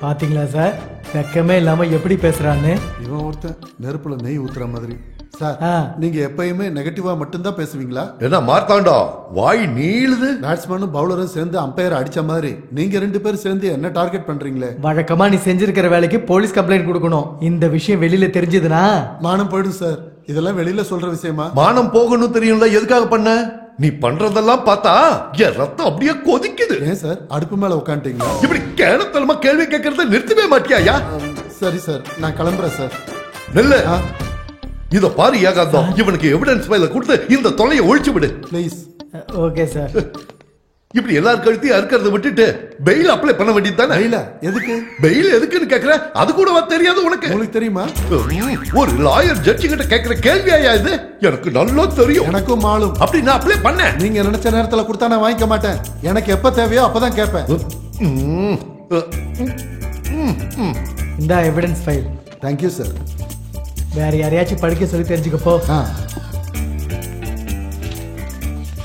பாத்தீங்களா சார், வெக்கமே இல்லாம எப்படி பேசுறான்னு. இவன் ஒருத்தன் நெருப்புல நெய் ஊத்துற மாதிரி. சார், நீங்க எப்பயுமே நெகட்டிவா மட்டும்தான் பேசுவீங்களா? என்ன மார்த்தாண்டா வாய் நீளுது. பேட்ஸ்மேனும் பவுலரும் சேர்ந்து அம்பையர் அடிச்ச மாதிரி நீங்க ரெண்டு பேரும் சேர்ந்து என்ன டார்கெட் பண்றீங்களே? வழக்கமா நீ செஞ்சிருக்கிற வேலைக்கு போலீஸ் கம்ப்ளைண்ட் கொடுக்கணும். இந்த விஷயம் வெளியில தெரிஞ்சதுன்னா மானம் போயிடும் சார். இதெல்லாம் வெளியில சொல்ற விஷயமா? மானம் போகணும் தெரியும்ல, எதுக்காக பண்ண? நீ பண்றதெல்லாம் பார்த்தா என் ரத்தம் அப்படியே கொதிக்குது. ஏன் சார் அடுப்பு மேல உட்காந்துட்டீங்களா? இப்படி கேனத்தனமா கேள்வி கேட்கறத நிறுத்தவே மாட்டியா? சரி சார், நான் கிளம்புறேன் சார். நெல்ல இத பாரு ஏகாந்தம், இவனுக்கு எவிடன்ஸ் ஃபைல கொடுத்து இந்த தொலையை ஒழிச்சு விடு ப்ளீஸ். Okay sir. இப்படி எல்லாரும் கழுத்தையும் அறுக்கிறத விட்டுட்டு பெயில் அப்ளை பண்ண வேண்டியது தானே? எதுக்கு பெயில் எதுக்குன்னு கேக்குற? அது கூட தெரியாது உனக்கு? உங்களுக்கு தெரியுமா? ஒரு லாயர் ஜட்ஜி கிட்ட கேக்குற கேள்வியா இது? எனக்கு நல்லா தெரியும். எனக்கும் மாலும். அப்படி நான் அப்ளை பண்ணேன். நீங்க நினைச்ச நேரத்துல கொடுத்தா நான் வாங்கிக்க மாட்டேன். எனக்கு எப்ப தேவையோ அப்பதான் கேட்பேன். இந்த எவிடன்ஸ் ஃபைல். Thank you sir. வேற யாரையாச்சும் படிக்க சொல்லி தெரிஞ்சுக்கப்போ.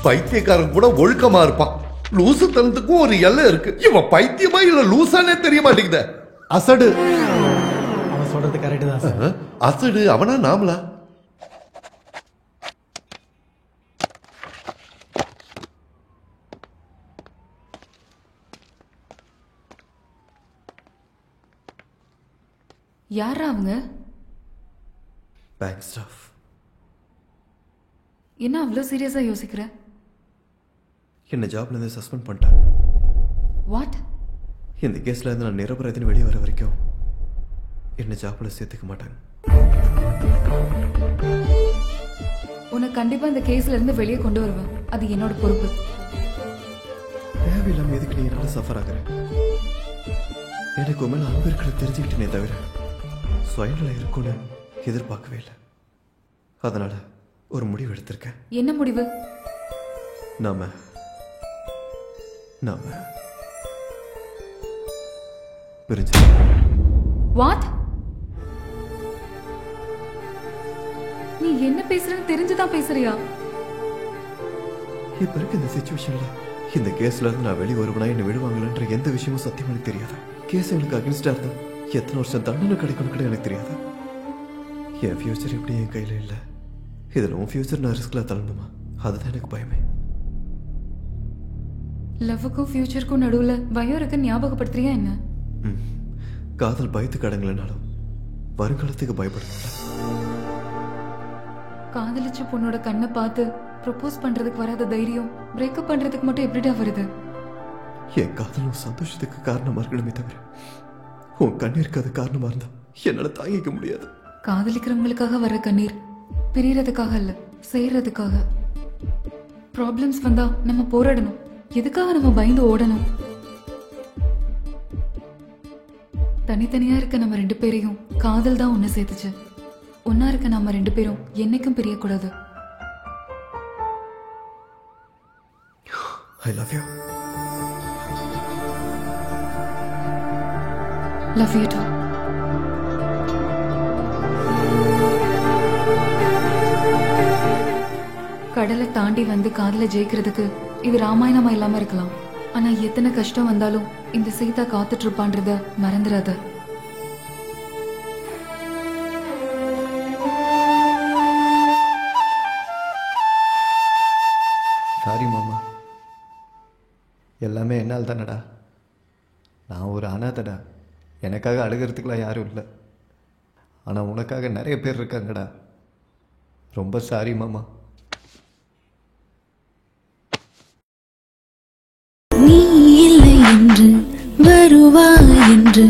பைத்தியக்காரன் கூட ஒழுக்கமா இருப்பான். லூசு தனத்துக்கும் ஒரு எல்லை இருக்கு. இவன் பைத்தியமா இல்ல லூசானே தெரிய மாட்டேங்குது. அசடு. அவன் சொல்றது கரெக்ட் தான் சார். அசடு அவனா நாமளா? யாரா அவங்க? Bank staff. என்ன அவ்வளோ சீரியஸா யோசிக்கிற? என்ன ஜாப்ல இருந்து சஸ்பெண்ட் பண்ணிட்டாங்க. வாட்? இந்த கேஸ்ல இருந்து நான் நிரபராதின்னு வெளியே வர வரைக்கும் என்ன ஜாப்ல சேர்த்துக்க மாட்டாங்க. உன்னை கண்டிப்பா இந்த கேஸ்ல இருந்து வெளியே கொண்டு வருவேன். அது என்னோட பொறுப்பு. தேவையில்லாம எதுக்கு நீ என்னால சஃபர் ஆகுற? எனக்கு மேல அன்பு இருக்கிறத தெரிஞ்சுக்கிட்டேனே தவிர சுயநிலை இருக்கும்னு எதிர்பார்க்கவே இல்லை. அதனால ஒரு முடிவு எடுத்திருக்கேன். என்ன முடிவு? நாம பிரிஞ்சு. வாட்? நீ என்ன பேசுறன்னு தெரிஞ்சுதான் பேசுறியா? இப்ப இருக்க இந்த சிச்சுவேஷன்ல இந்த கேஸ்ல இருந்து நான் வெளியே வருவனா என்ன விடுவாங்கன்ற எந்த விஷயமும் சத்தியமா எனக்கு தெரியாது. கேஸ் எனக்கு அகென்ஸ்டா இருந்தா எத்தனை வருஷம் தண்டனை கிடைக்கணும் கூட எனக்கு தெரியாது. என் ஃபியூச்சர் எப்படி என் கையில இல்ல. இதுல உன் ஃபியூச்சர் நான் ரிஸ்க்ல தள்ளணுமா? அதுதான் எனக்கு பயமே. லவ்வுக்கும் ஃபியூச்சருக்கும் நடுவுல பயம் இருக்கு ஞாபகப்படுத்துறியா என்ன? காதல் பயத்துக்கு அடங்கலனாலும் வருங்காலத்துக்கு பயப்படுறேன். காதலிச்ச பொண்ணோட கண்ணை பார்த்து ப்ரொபோஸ் பண்றதுக்கு வராத தைரியம் பிரேக்கப் பண்றதுக்கு மட்டும் எப்படிடா வருது? என் காதலும் சந்தோஷத்துக்கு காரணமா இருக்கணுமே தவிர உன் கண்ணீருக்கு அது காரணமா இருந்தா என்னால தாங்கிக்க முடியாது. காதலிக்கிறவங்களுக்காக வர்ற கண்ணீர் பிரியறதுக்காக இல்ல, செய்யறதுக்காக. ப்ராப்ளம்ஸ் வந்தா நம்ம போராடணும். எதுக்காக நம்ம பயந்து ஓடணும்? தனித்தனியா இருக்க நம்ம ரெண்டு பேரையும் காதல் தான் ஒண்ணு சேர்த்துச்சு. ஒன்னா இருக்க நம்ம ரெண்டு பேரும் என்னைக்கும் பிரியக்கூடாது. I love you. Love you too. கடலை தாண்டி வந்து காதல ஜெயிக்கிறதுக்கு இது ராமாயணமா இல்லாம இருக்கலாம். ஆனா எத்தனை கஷ்டம் வந்தாலும் இந்த சீதா காத்துட்டு இருப்பான்றத மறந்துடாத. சாரி மாமா, எல்லாமே என்னால் தானடா. நான் ஒரு அனாதடா. எனக்காக அழுகிறதுக்குலாம் யாரும் இல்லை. ஆனால் உனக்காக நிறைய பேர் இருக்காங்கடா. ரொம்ப சாரி மாமா. நீ இல்லை என்று வருவாய் என்று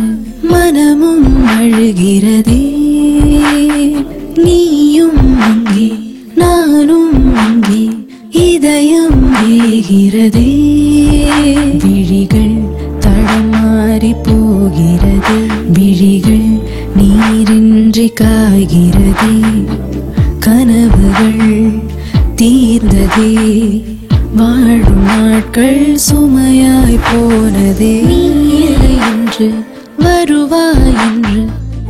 மனமும் அழுகிறதே. நீயும் அங்கே நானும் அங்கே இதயம் வேகிறதே. விழிகள் தடமாறி போகிறது, விழிகள் நீரின்றி காய்கிறதே. கனவுகள் தீர்ந்ததே, வாழும் நாட்கள் சுமையாய் போனதே. நீ இல்லை என்று வருவாய் என்று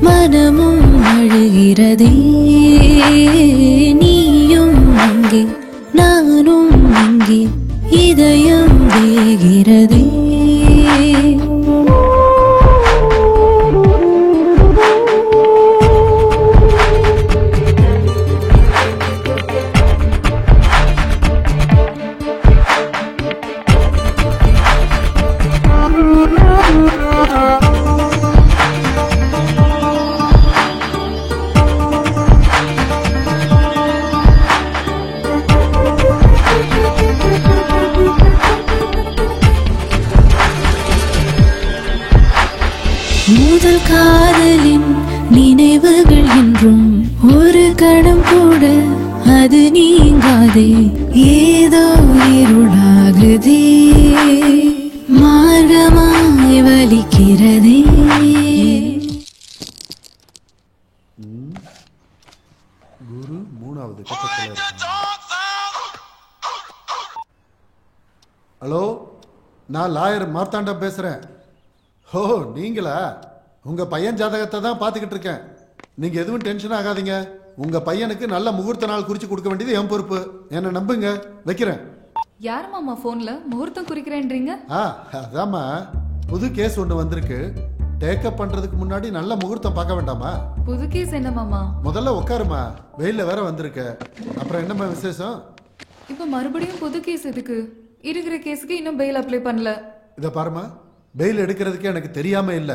மனமும் அழுகிறதே. நீயும் அங்கே நானும் அங்கே இதயம் வேகிறதே. முதல் காதலின் நினைவுகள் என்றும் ஒரு கணம் கூட அது நீங்காதே. ஏதோ இருளாகுதே, மார்க்கமாய் வலிக்கிறதே. குரு 3வது கட்டத்தில். ஹலோ, நான் லாயர் மார்த்தாண்டம் பேசுறேன். ஓ நீங்களா? உங்க பையன் ஜாதகத்தை தான் பார்த்துக்கிட்டு இருக்கேன். நீங்க எதுவும் டென்ஷன் ஆகாதீங்க. உங்க பையனுக்கு நல்ல முகூர்த்த நாள் குறிச்சு கொடுக்க வேண்டியது என் பொறுப்பு. என்ன நம்புங்க. வைக்கிறேன். யார் மாமா போன்ல முகூர்த்தம் குறிக்கிறேன்றீங்க? அதாம்மா, புது கேஸ் ஒன்று வந்திருக்கு. டேக்கப் பண்றதுக்கு முன்னாடி நல்ல முகூர்த்தம் பார்க்க வேண்டாமா? புது கேஸ் என்ன மாமா? முதல்ல உட்காருமா, வெயில்ல வேற வந்திருக்க. அப்புறம் என்னம்மா விசேஷம்? இப்ப மறுபடியும் புது கேஸ் எதுக்கு? இருக்கிற கேஸுக்கு இன்னும் பெயில் அப்ளை பண்ணல. இத பாருமா, பெயில் எடுக்கிறதுக்கு எனக்கு தெரியாம இல்ல.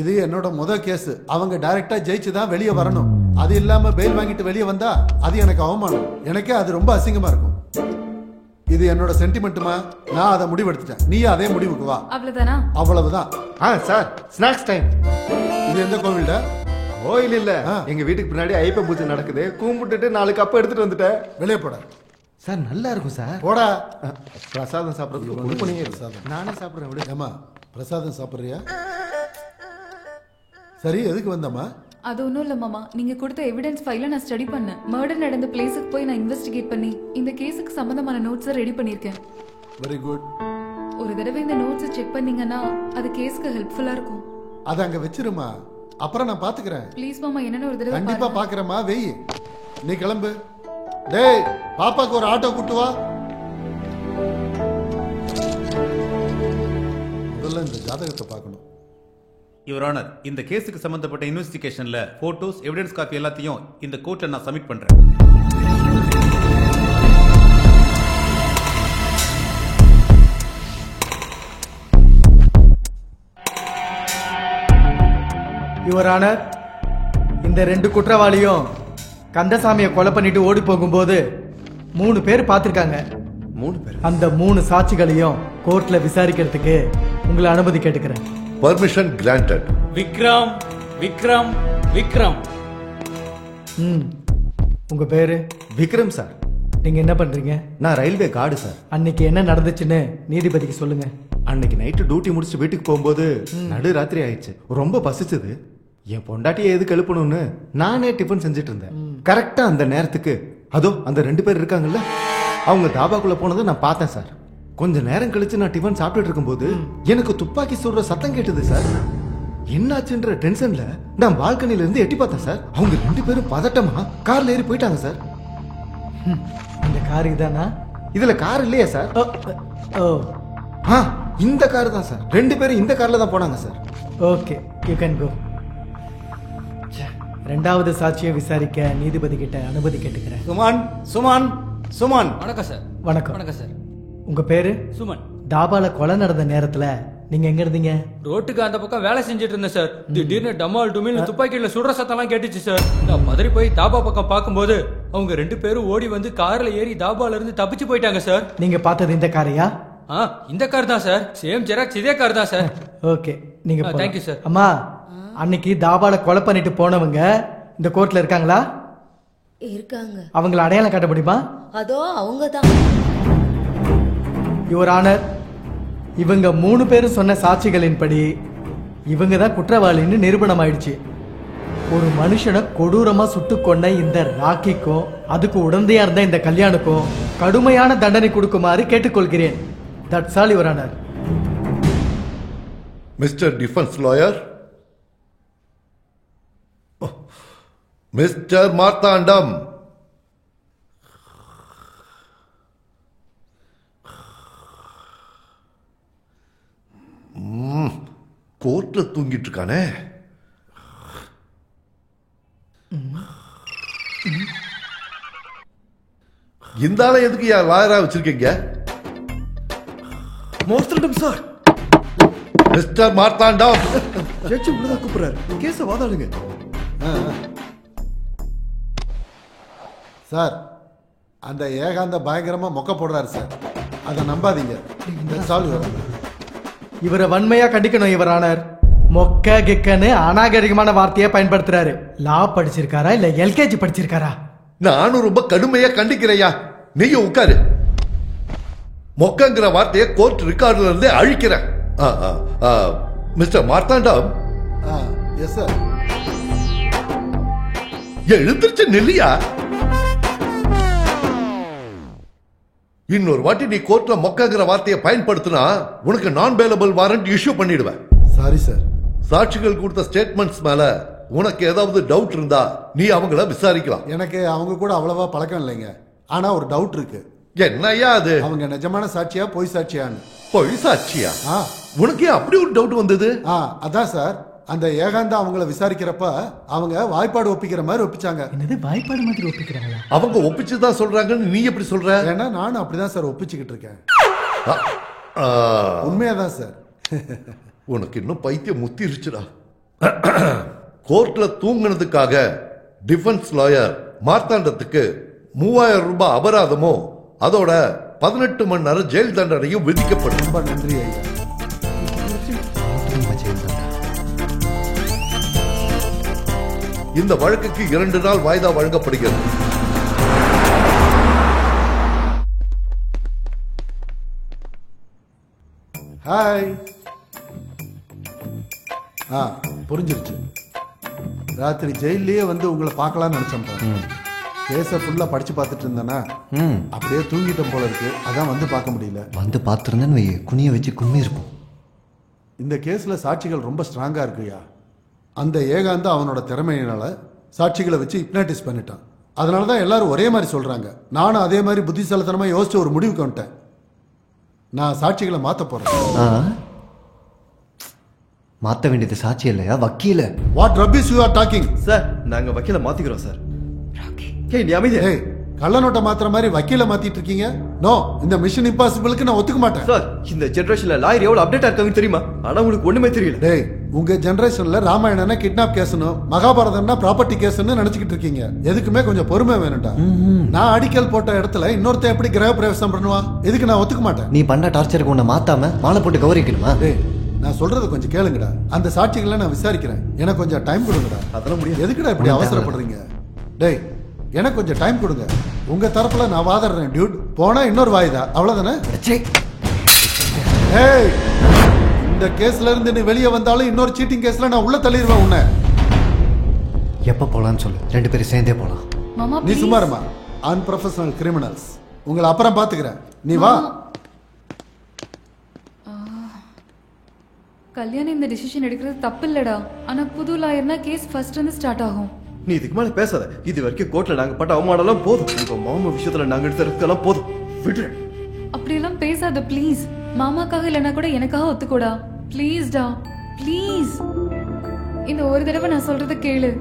இது என்னோட முதல் கேஸ். அவங்க டைரக்டா ஜெயிச்சு தான் வெளியே வரணும். அது இல்லாம பெயில் வாங்கிட்டு வெளியே வந்தா அது எனக்கு அவமானம். எனக்கே அது ரொம்ப அசிங்கமா இருக்கும். இது என்னோட சென்டிமெண்ட்டுமா. நான் அதை முடிவெடுத்துட்டேன். நீ அதே முடிவுக்கு வா. அவ்வளவுதானா? அவ்வளவுதான். Sir, snacks time. இது எந்த கோவில்டா? கோயில் இல்ல, எங்க வீட்டுக்கு பின்னாடி ஐப்ப பூஜை நடக்குது. கும்பிட்டுட்டு 4 கப் எடுத்துட்டு வந்துட்டேன். வெளியே போட சார். நல்லா இருக்கும் சார். போடா. பிரசாதம் சாப்பிட்றதுக்கு கொடுப்பனீங்க. நானே சாப்பிட்றேன். விடு. ஏமா, பிரசாதம் சாப்பிட்றியா? சரி, எதுக்கு வந்தம்மா? அது ஒன்றும் இல்லை மாமா. நீங்க கொடுத்த எவிடன்ஸ் ஃபைலை நான் ஸ்டடி பண்ணேன். மர்டர் நடந்த பிளேஸுக்கு போய் நான் இன்வெஸ்டிகேட் பண்ணி இந்த கேஸுக்கு சம்பந்தமான நோட்ஸை ரெடி பண்ணியிருக்கேன். Very good. ஒரு தடவை இந்த நோட்ஸை செக் பண்ணீங்கன்னா அது கேஸ்க்கு ஹெல்ப்ஃபுல்லா இருக்கும். அதை அங்க வச்சிருமா, அப்புறம் நான் பாத்துக்கிறேன். ப்ளீஸ் மாமா, என்னன்னு ஒரு தடவை கண்டிப்பா பாக்குறேம்மா. வெய், நீ கிளம்பு. டேய், பாப்பாக்கு ஒரு ஆட்டோ கூட்டு வா. முதல்ல இந்த ஜாதகத்தை பார்க்கணும். யுவர் ஆனர், இந்த கேஸுக்கு சம்பந்தப்பட்ட இன்வெஸ்டிகேஷன்ல போட்டோஸ், எவிடன்ஸ் காப்பி எல்லாத்தையும் இந்த கோர்ட்ல நான் சப்மிட் பண்றேன். யுவர் ஆனர், இந்த 2 குற்றவாளியும் கந்தசாமியை கொலை பண்ணிட்டு ஓடி போகும்போது 3 பேர் பார்த்திருக்காங்க. 3 பேர்? அந்த 3 சாட்சிகளையும் கோர்ட்ல விசாரிக்கிறதுக்கு உங்களை அனுமதி கேட்டுக்கிறேன். Permission granted. விக்ரம் விக்ரம் விக்ரம். உங்க பேரு? விக்ரம் சார். நீங்க என்ன பண்றீங்க? நான் ரயில்வே கார்டு சார். அன்னைக்கு என்ன நடந்துச்சுன்னு நீதிபதிக்கு சொல்லுங்க. அன்னைக்கு நைட்டு டியூட்டி முடிச்சு வீட்டுக்கு போகும்போது நடு ராத்திரி ஆயிடுச்சு. ரொம்ப பசிச்சது. என் பொண்டாட்டியை எதுக்கு எழுப்பணும்னு நானே டிஃபன் செஞ்சுட்டு இருந்தேன். கரெக்டா அந்த நேரத்துக்கு அதோ அந்த 2 பேர் இருக்காங்கல்ல, அவங்க தாபாக்குள்ள போனதை நான் பார்த்தேன் சார். கொஞ்ச நேரம் கழிச்சு நான் டிஃபன் சாப்பிட்டுட்டு இருக்கும்போது எனக்கு துப்பாக்கி சுடுற சத்தம் கேட்டது சார். என்னாச்சுன்ற டென்ஷன்ல நான் பால்கனில இருந்து எட்டி பார்த்தேன் சார். அவங்க 2 பேரும் பதட்டமா கார்ல ஏறி போயிட்டாங்க சார். இந்த கார் இதானா? இதுல கார் இல்லையா சார்? ஓ இந்த கார் தான் சார். 2 பேரும் இந்த கார்ல தான் போனாங்க sir. Okay, you can go. ரெண்டாவது சாட்சியை விசாரிக்க நீதிபதி கிட்ட அனுமதி கேட்டுக்கிறேன். சுமன் சுமன் சுமன். வணக்கம் சார். வணக்கம். வணக்கம் சார். உங்க பேரு? சுமன். தாபால கொலை நடந்த நேரத்துல நீங்க எங்க இருந்தீங்க? ரோட்டுக்கு அந்த பக்கம் வேலை செஞ்சுட்டு இருந்தேன் சார். திடீர்னு டமால் டுமில் துப்பாக்கியில சுடுற சத்தம்லாம் கேட்டுச்சு சார். நான் பதறி போய் தாபா பக்கம் பார்க்கும்போது அவங்க 2 பேரும் ஓடி வந்து கார்ல ஏறி தாபால இருந்து தப்பிச்சு போயிட்டாங்க சார். நீங்க பார்த்தது இந்த காரையா? இந்த கார் தான் சார். சேம் ஜெராக்ஸ் இதே கார் தான் சார். ஓகே, நீங்க தேங்க் யூ சார். அம்மா, அன்னைக்கு தாபால கொலை பண்ணிட்டு போனவங்க இந்த கோர்ட்ல இருக்காங்களா? இருக்காங்க. அவங்கள அடையாளம் காட்ட முடியுமா? அதோ அவங்க தான். யுவர் ஆனர், இவங்க 3 பேரும் சொன்ன சாட்சிகளின்படி இவங்க தான் குற்றவாளின்னு நிரூபணம் ஆயிடுச்சு. ஒரு மனுஷனை கொடூரமா சுட்டு கொண்ட இந்த ராக்கிக்கும் அதுக்கு உடந்தையா இருந்த இந்த கல்யாணுக்கும் கடுமையான தண்டனை கொடுக்குமாறு கேட்டுக்கொள்கிறேன். That's all your honour. Mister defence lawyer, mister Marthandam, கோர்ட்ல தூங்கிட்டு இருக்கானே. இந்த ஆளை எதுக்கு லாயரா வச்சிருக்கீங்க? Marthandam sir. Mister Marthandam, judge உள்ளதா கூப்பிடுறாரு. கேஸ வாதாடுங்க சார். அந்த ஏகாந்த பயங்கரமா மொக்க போடுறாரு சார். அதை நம்பாதீங்க. இவரை வன்மையா கண்டிக்கணும் யுவர் ஆனர். மொக்க கிக்கன்னு அநாகரிகமான வார்த்தையை பயன்படுத்துறாரு. லா படிச்சிருக்காரா இல்ல எல்கேஜி படிச்சிருக்காரா? நானும் ரொம்ப கடுமையா கண்டிக்கிறையா. நீங்க உட்காரு. மொக்கங்கிற வார்த்தையை கோர்ட் ரெக்கார்ட்ல இருந்து அழிக்கிறேன். மிஸ்டர் மார்த்தாண்டம். Yes sir. எழுந்திருச்சு நில்லியா. இன்னொரு வாட்டி நீ கோர்ட்ல மொக்கங்கிற வார்த்தையை பயன்படுத்தினா உனக்கு நான் பேலபிள் வாரண்ட் இஷ்யூ பண்ணிடுவேன். Sorry sir. சாட்சிகள் கொடுத்த ஸ்டேட்மெண்ட்ஸ் மேல உனக்கு ஏதாவது டவுட் இருந்தா நீ அவங்கள விசாரிக்கலாம். எனக்கு அவங்க கூட அவ்வளவா பழக்கம் இல்லைங்க. ஆனா ஒரு டவுட் இருக்கு. என்னையா அது? அவங்க நிஜமான சாட்சியா பொய் சாட்சியான்னு. பொய் சாட்சியா? உனக்கு அப்படி ஒரு டவுட் வந்தது? அதான் சார், அந்த ஏகாந்தா அவங்கள விசாரிக்கிறப்ப அவங்க வாய்ப்பாடு ஒப்பிக்கிற மாதிரி ஒப்பிச்சாங்க. என்னது வாய்ப்பாடு மாதிரி ஒப்பிக்கிறாங்களா? அவங்க ஒப்பிச்சுதான் சொல்றாங்கன்னு நீ எப்படி சொல்ற? ஏன்னா நானும் அப்படிதான் சார் ஒப்பிச்சுக்கிட்டு இருக்கேன். உண்மையாதான் சார். உனக்கு இன்னும் பைத்தியம் முத்திருச்சுடா. கோர்ட்ல தூங்குனதுக்காக டிஃபென்ஸ் லாயர் மார்த்தாண்டத்துக்கு 3000 ரூபாய் அபராதமும் அதோட 18 மணி நேரம் ஜெயில் தண்டனையும் விதிக்கப்படும். ரொம்ப நன்றி ஐயா. இந்த வழக்குக்கு 2 நாள் வாய்தா வழங்கப்படுகிறது. ஹாய். புரிஞ்சிருச்சு. ராத்திரி ஜெயிலே வந்து உங்களை பார்க்கலாம்னு நினைச்சேன். கேஸை ஃபுல்லா படிச்சு பார்த்துட்டு இருந்தேன்னா அப்படியே தூங்கிட்டோம் போல இருக்கு. அதான் வந்து பார்க்க முடியல. வந்து பார்த்துருந்தேன்னு வை, குனிய வச்சு கும்மி இருக்கும். இந்த கேஸ்ல சாட்சிகள் ரொம்ப ஸ்ட்ராங்கா இருக்குயா. அந்த ஏகாந்த அவனோட திறமையினால சாட்சிகளை வச்சு ஹிப்னாட்டிஸ் பண்ணிட்டான். அதனால தான் எல்லாரும் ஒரே மாதிரி சொல்றாங்க. நானும் அதே மாதிரி புத்திசாலித்தனமா யோசிச்சு ஒரு முடிவுக்கு வந்துட்டேன். நான் சாட்சிகளை மாத்த போறேன். மாத்த வேண்டியது சாட்சி இல்லையா, வக்கீல. What rubbish you are talking? Sir, நாங்க வக்கீல மாத்திக்கிறோம் சார். கள்ள நோட்டை மாத்திர மாதிரி வக்கீல மாத்திட்டு இருக்கீங்க. நோ, இந்த மிஷன் இம்பாசிபிளுக்கு நான் ஒத்துக்க மாட்டேன். சார், இந்த ஜெனரேஷன்ல லாயர் எவ்வளவு அப்டேட்டா இருக்காங்க தெரியுமா? ஆனா உங்களுக்கு ஒண்ணுமே தெரியல. டேய், உங்க ஜெனரேஷன்ல ராமாயணனா கிட்னாப் கேஸ்னு, மகாபாரதம்னா ப்ராப்பர்ட்டி கேஸ்னு நினைச்சுக்கிட்டு இருக்கீங்க. எதுக்குமே கொஞ்சம் பொறுமை வேணும்டா. நான் அடிக்கல் போட்ட இடத்துல இன்னொருத்த எப்படி கிரக பிரவேசம் பண்ணுவான்? இதுக்கு நான் ஒத்துக்க மாட்டேன். நீ பண்ண டார்ச்சருக்கு உன்னை மாத்தாம மாலை போட்டு கௌரிக்கணுமா? டேய், நான் சொல்றத கொஞ்சம் கேளுங்கடா. அந்த சாட்சிகளை நான் விசாரிக்கிறேன். எனக்கு கொஞ்சம் டைம் கொடுங்கடா. அதெல்லாம் முடியாது. எதுக்குடா இப்படி அவசரப்படுறீங்க? டேய், எனக்கு கொஞ்சம் டைம் கொடுங்க. உங்க தரப்புல நான் வாதாடுறேன் டியூட். போனா இன்னொரு வாய்தா, அவ்வளவுதானே? ஏய், இந்த கேஸ்ல இருந்து நீ வெளியே வந்தாலும் இன்னொரு சீட்டிங் கேஸ்ல நான் உள்ள தள்ளிடுவேன் உன்னை. எப்ப போலான்னு சொல்லு, 2 பேரும் சேர்ந்தே போலாம். நீ சும்மா இருமா. Unprofessional criminals. உங்களை அப்புறம் பாத்துக்கிறேன். நீ வா. கல்யாணம் இந்த டிசிஷன் எடுக்கிறது தப்பு இல்லடா. ஆனா புது லாயர்னா கேஸ் ஃபர்ஸ்ட் இருந்து ஸ்டார்ட் ஆகும். நீ இதுக்கு மேல பேசாத. இது வரைக்கும் கோர்ட்ல நாங்க பட்ட அவமானம்லாம் போதும். உங்க மாமா விஷயத்துல நாங்க எடுத்த ரிஸ்க் போதும். விடு. அப்படியெல்லாம் பேசாத ப்ளீஸ். மாமாக்காக இல்லைன்னா கூட எனக்காக ஒத்துக்கோடா ப்ளீஸ்டா ப்ளீஸ். இந்த ஒரு தடவை நான் சொல்றத கேளு.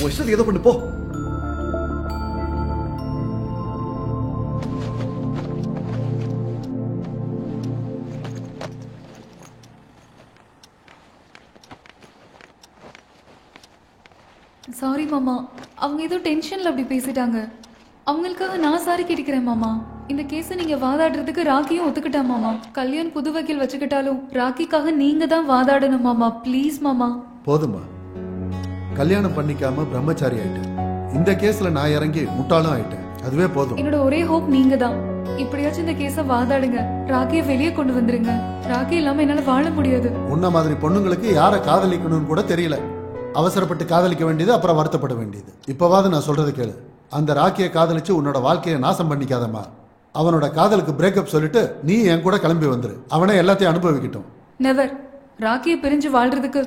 உன் இஷ்டத்துக்கு ஏதோ பண்ணு போ. சாரி மாமா, அவங்க ஏதோ டென்ஷன்ல அப்படி பேசிட்டாங்க. அவங்களுக்காக நான் சாரி கேட்டுக்கிறேன் மாமா. இந்த கேஸை நீங்க வாதாடுறதுக்கு ராக்கியும் ஒத்துக்கிட்டா மாமா. கல்யாண் புது வக்கீல் வச்சுக்கிட்டாலும் ராக்கிக்காக நீங்க தான் வாதாடணும் மாமா. ப்ளீஸ் மாமா. போதுமா, கல்யாணம் பண்ணிக்காம பிரம்மச்சாரி ஆயிட்டேன். இந்த கேஸ்ல நான் இறங்கி முட்டாளும் ஆயிட்டேன். அதுவே போதும். என்னோட ஒரே ஹோப் நீங்க தான். இப்படியாச்சும் இந்த கேஸை வாதாடுங்க. ராக்கியை வெளியே கொண்டு வந்துருங்க. ராக்கி இல்லாம என்னால வாழ முடியாது. உன்ன மாதிரி பொண்ணுங்களுக்கு யாரை காதலிக்கணும்னு கூட தெரியல. அவசரப்பட்டு காதலிக்க வேண்டியது, அப்புறம் வருத்தப்பட வேண்டியது. இப்பவாது நான் சொல்றது கேளு. அந்த ராக்கியை காதலிச்சு உன்னோட வாழ்க்கையை நாசம் பண்ணிக்காதம்மா. அவனோட காதலுக்கு பிரேக்கப் சொல்லிட்டு நீ என் கூட கிளம்பி வந்துரு. அவனே எல்லாத்தையும் அனுபவிக்கட்டும். நெவர். ராக்கியை பிரிஞ்சு வாழ்றதுக்கு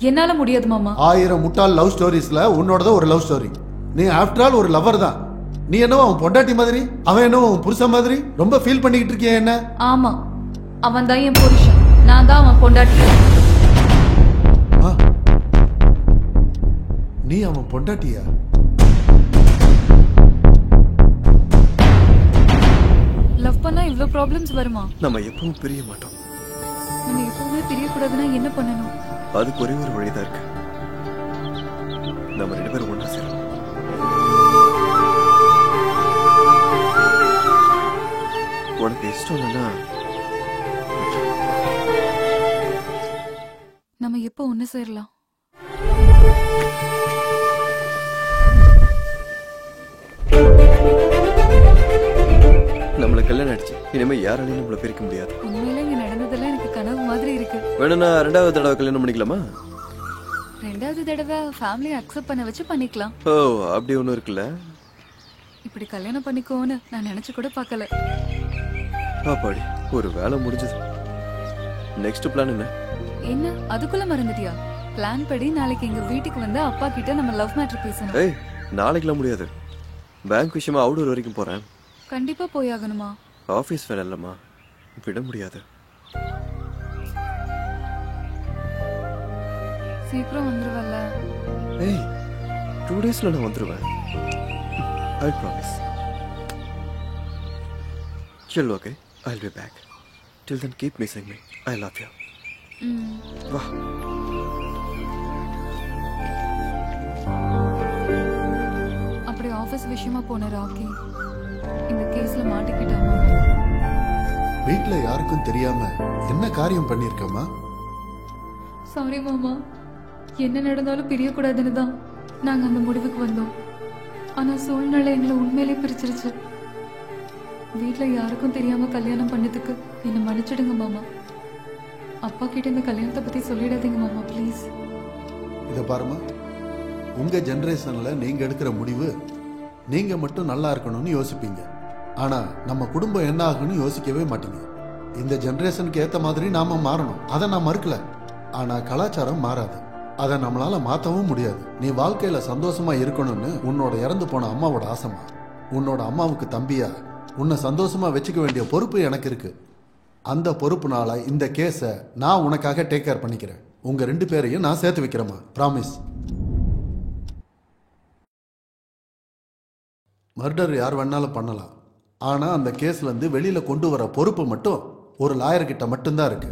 என்னால முடியாது மாமா. 1000 முட்டாள் லவ் ஸ்டோரிஸ்ல உன்னோடத ஒரு லவ் ஸ்டோரி. நீ ஆஃப்டர் ஆல் ஒரு லவர் தான். நீ என்னவோ அவன் பொண்டாட்டி மாதிரி, அவன் என்னவோ அவன் புருஷன் மாதிரி ரொம்ப ஃபீல் பண்ணிக்கிட்டு இருக்கிய என்ன? ஆமா, அவன் தான் என் புருஷன், நான் தான் அவன் பொண்டாட்டி. நீ அவன் பொண்டாட்டியா? லவ் பண்ணா இவ்ளோ ப்ராப்ளம்ஸ் வருமா? நம்ம எப்பவும் பிரிய மாட்டோம். நம்ம எப்பவுமே பிரியக்கூடாதுன்னா என்ன பண்ணணும்? அதுக்கு ஒரே ஒரு வழிதான் இருக்கு. நம்ம 2 பேரும் ஒண்ணா சேரணும். உனக்கு இஷ்டம் இல்லைன்னா நம்ம எப்போ ஒண்ணு சேரலாம்? நம்மள கல்யாணம் ஆயிடுச்சு. இனிமே யாராலையும் நம்மள பிரிக்க முடியாது. உண்மையில இங்க நடந்ததெல்லாம் எனக்கு கனவு மாதிரி இருக்கு. வேணும்னா 2வது தடவை கல்யாணம் பண்ணிக்கலாமா? 2வது தடவை ஃபேமிலி அக்செப்ட் பண்ண வச்சு பண்ணிக்கலாம். ஓ, அப்படி ஒண்ணு இருக்குல்ல. இப்படி கல்யாணம் பண்ணிக்கோன்னு நான் நினைச்சு கூட பார்க்கல. பாப்பாடி, ஒரு வேலை முடிஞ்சது. நெக்ஸ்ட் பிளான் என்ன? என்ன அதுக்குள்ள மறந்துட்டியா? பிளான் படி நாளைக்கு எங்க வீட்டுக்கு வந்து அப்பா கிட்ட நம்ம லவ் மேட்டர் பேசணும். ஏய், நாளைக்குலாம் முடியாது. பேங்க் விஷயமா அவுடூர் வரைக்கும் போறேன். கண்டிப்பா போயாகணுமா? ஆபீஸ் வேலை இல்லம்மா, விட முடியாது. சீக்கிரம் வந்துருவல்ல? ஏய், 2 daysல நான் வந்துருவேன். I promise. Chill, okay? I'll be back. Till then, keep missing me. I love you. வா. அப்படி ஆபீஸ் விஷயமா போன ராக்கி இந்த கேஸ்ல மாட்டிக்கிட்டாமா? வீட்ல யாருக்கும் தெரியாம என்ன காரியம் பண்ணிருக்கமா? சாரி மாமா, என்ன நடந்தாலும் பிரியக்கூடாதுன்னு தான் நாங்க அந்த முடிவுக்கு வந்தோம். ஆனா சூழ்நிலை எங்களை உண்மையிலே பிரிச்சிருச்சு. வீட்ல யாருக்கும் தெரியாம கல்யாணம் பண்ணதுக்கு என்ன மன்னிச்சிடுங்க மாமா. அப்பா கிட்ட இந்த கல்யாணத்தை பத்தி சொல்லிடாதீங்க மாமா, ப்ளீஸ். இத பாருமா, உங்க ஜெனரேஷன்ல நீங்க எடுக்கிற முடிவு நீங்க மட்டும் நல்லா இருக்கணும்னு யோசிப்பீங்க. ஆனா நம்ம குடும்பம் என்ன ஆகுன்னு யோசிக்கவே மாட்டீங்க. இந்த ஜெனரேஷனுக்கு ஏத்த மாதிரி நாம மாறணும், அதை நான் மறுக்கல. ஆனா கலாச்சாரம் மாறாது, அதை நம்மளால மாத்தவும் முடியாது. நீ வாழ்க்கையில சந்தோஷமா இருக்கணும்னு உன்னோட இறந்து போன அம்மாவோட ஆசைமா. உன்னோட அம்மாவுக்கு தம்பியா உன்னை சந்தோஷமா வச்சுக்க வேண்டிய பொறுப்பு எனக்கு இருக்கு. அந்த பொறுப்புனால இந்த கேஸை நான் உனக்காக டேக் கேர் பண்ணிக்கிறேன். உங்க 2 பேரையும் நான் சேர்த்து வைக்கிறேமா, ப்ராமிஸ். மர்டர் யார் வேணாலும் பண்ணலாம். ஆனா அந்த கேஸ்ல இருந்து வெளியில கொண்டு வர பொறுப்பு மட்டும் ஒரு லாயர் கிட்ட மட்டும்தான் இருக்கு.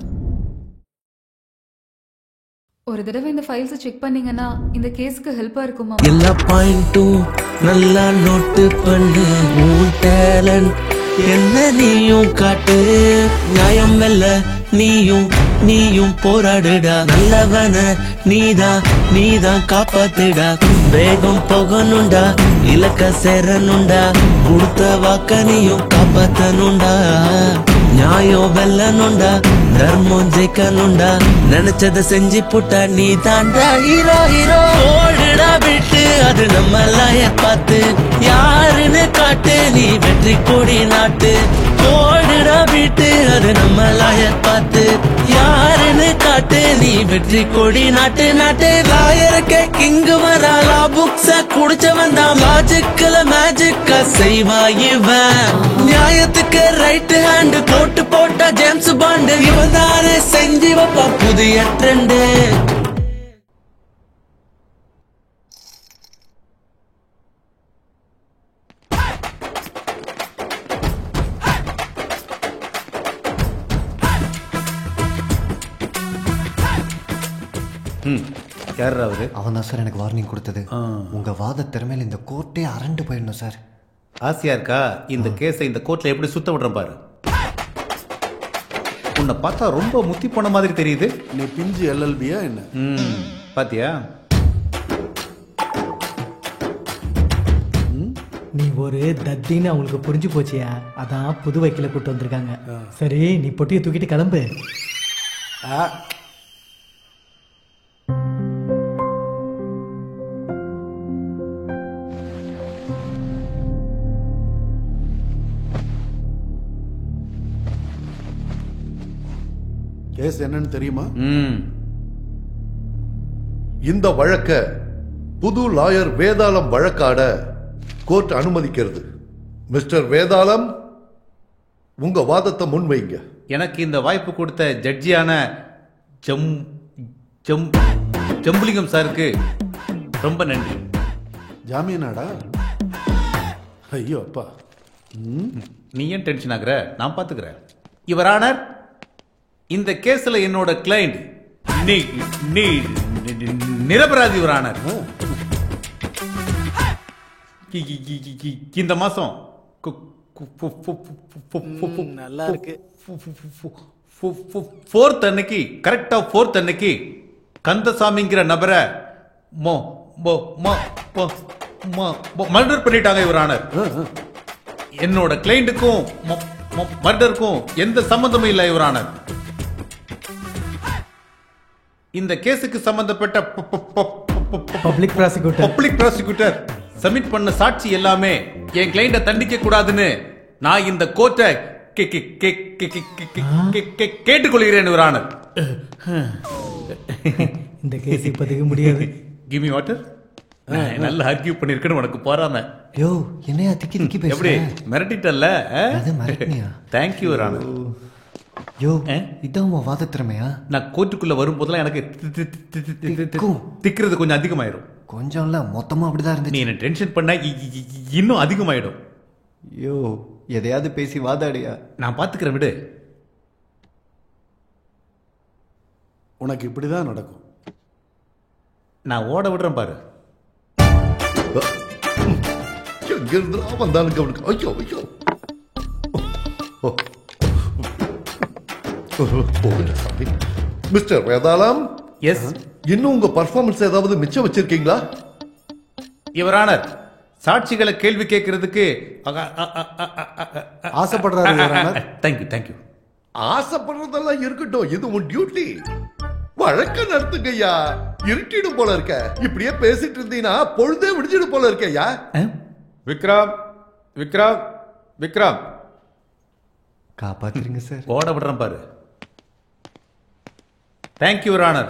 ஒரு தடவை இந்த ஃபைல்ஸ் செக் பண்ணீங்கன்னா இந்த கேஸ்க்கு ஹெல்ப்பா இருக்குமா? எல்லா பாயிண்டும் நல்லா நோட்டு பண்ணு. உன் டேலண்ட் என்ன நீயும் காட்டு. நியாயம் வெல்ல நீயும் போராடுடா. நல்லவன நீதான் காப்பாத்துடா. வேகம் போகணுண்டா, இலக்க சேரணுண்டா. கொடுத்த வாக்க நீயும் காப்பாத்தணுண்டா. நியாயம் வெல்லணுண்டா, தர்மம் ஜெயிக்கணுண்டா. நினைச்சத செஞ்சு புட்டா நீ தாண்டா ஹீரோ. ஓடுடா விட்டு அது நம்ம லாயர் பார்த்து. யாருன்னு காட்டு, நீ வெற்றி கொடி நாட்டு. ஓடுடா பீட்டு அது நம்ம லாயர் பார்த்து யாருன்னு காட்டு நீ வெற்றி கொடி நாட்டு நாட்டு லாயருக்கு கிங்கு வராலா புக்ஸ குடிச்சவன் தான் லாஜிக்கல மேஜிக்க செய்வா இவன் நியாயத்துக்கு ரைட் ஹேண்ட் போட்டு போட்டா ஜேம்ஸ் பாண்டு இவன் தானே செஞ்சு வைப்பா புதிய ட்ரெண்டு. யார் அவரு? அவன் தான் சார் எனக்கு வார்னிங் கொடுத்தது. உங்க வாத திறமையில இந்த கோர்ட்டே அரண்டு போயிடணும் சார். ஆசையா இருக்கா? இந்த கேஸை இந்த கோர்ட்ல எப்படி சுத்த விடுறேன் பாரு. உன்னை பார்த்தா ரொம்ப முத்தி போன மாதிரி தெரியுது. நீ பிஞ்சு எல்எல்பியா என்ன? பாத்தியா? நீ ஒரு தத்தின்னு அவங்களுக்கு புரிஞ்சு போச்சியா, அதான் புது வைக்கல கூட்டு வந்திருக்காங்க. சரி, நீ பொட்டியை தூக்கிட்டு கிளம்பு. கேஸ் என்னன்னு தெரியுமா? இந்த வழக்க புது லாயர் வேதாளம் வழக்காட கோர்ட் அனுமதிக்கிறது. மிஸ்டர் வேதாளம், உங்க வாதத்தை முன்வைங்க. எனக்கு இந்த வாய்ப்பு கொடுத்த ஜட்ஜியான ஜம்புலிங்கம் சாருக்கு ரொம்ப நன்றி. ஜாமீனாடா? ஐயோ அப்பா, நீ ஏன் டென்ஷன் ஆகுற? நான் பாத்துக்கிறேன். யுவர் ஆனர், இந்த கேஸ்ல என்னோட கிளைண்ட் நிரபராதி. யுவர் ஆனர், இந்த மாசம் நல்லா இருக்கு. 4th அன்னைக்கு, கரெக்டா 4th அன்னைக்கு கந்தசாமிங்கிற நபரை மர்டர் பண்ணிட்டாங்க. யுவர் ஆனர், என்னோட கிளைண்ட்டுக்கும் மர்டருக்கும் எந்த சம்பந்தமும் இல்லை. யுவர் ஆனர், இந்த கேஸுக்கு சம்பந்தப்பட்ட பப்ளிக் ப்ராசிக்யூட்டர் சப்மிட் பண்ண சாட்சி எல்லாமே என் கிளைண்ட தண்டிக்க கூடாதுன்னு நான் இந்த கோர்ட்டை கேட்டுக்கொள்கிறேன். யுவர் ஆனர், இந்த கேஸ் இப்போதைக்கு முடியாது. Give me water. நல்ல ஆர்கியூ பண்ணிருக்கேன்னு உனக்கு போறாம. யோ, என்னையா திக்கி திக்கி பேசுற? எப்படி மிரட்டிட்டல்ல? அது மிரட்டினியா? Thank you your honour. யோ, இதான் உன் வாத திறமையா? நான் கோர்ட்டுக்குள்ள வரும்போதெல்லாம் எனக்கு திக்கிறது கொஞ்சம் அதிகமாயிடும். கொஞ்சம் இல்ல, மொத்தமா அப்படிதான் இருந்துச்சு. நீ என்ன டென்ஷன் பண்ண இன்னும் அதிகமாயிடும். யோ, எதையாவது பேசி வாதாடியா? நான் பாத்துக்கிறேன், விடு. உனக்கு இப்படிதான் நடக்கும். நான் ஓட விடுறேன் பாரு. எங்கிருந்து வந்தாலும் அவனுக்கு ஐயோ ஐயோ. மிஸ்டர் வேதாளம், எஸ், இன்னும் உங்க பர்ஃபார்மன்ஸ் ஏதாவது மிச்சம் வச்சிருக்கீங்களா? யுவர் ஆனர், சாட்சிகளை கேள்வி கேட்கறதுக்கு ஆசைப்படுறாரு. Thank you thank you. ஆசைப்படுறதெல்லாம் இருக்கட்டும், இது உன் டியூட்டி. வழக்க நடத்துங்கய்யா. இருட்டிடும் போல இருக்க. இப்படியே பேசிட்டு இருந்தீங்கன்னா பொழுதே விடிஞ்சிடும் போல இருக்கையா. விக்ரம் விக்ரம் விக்ரம், காப்பாத்துறீங்க சார். ஓட விடுறேன் பாரு. Thank you your honour.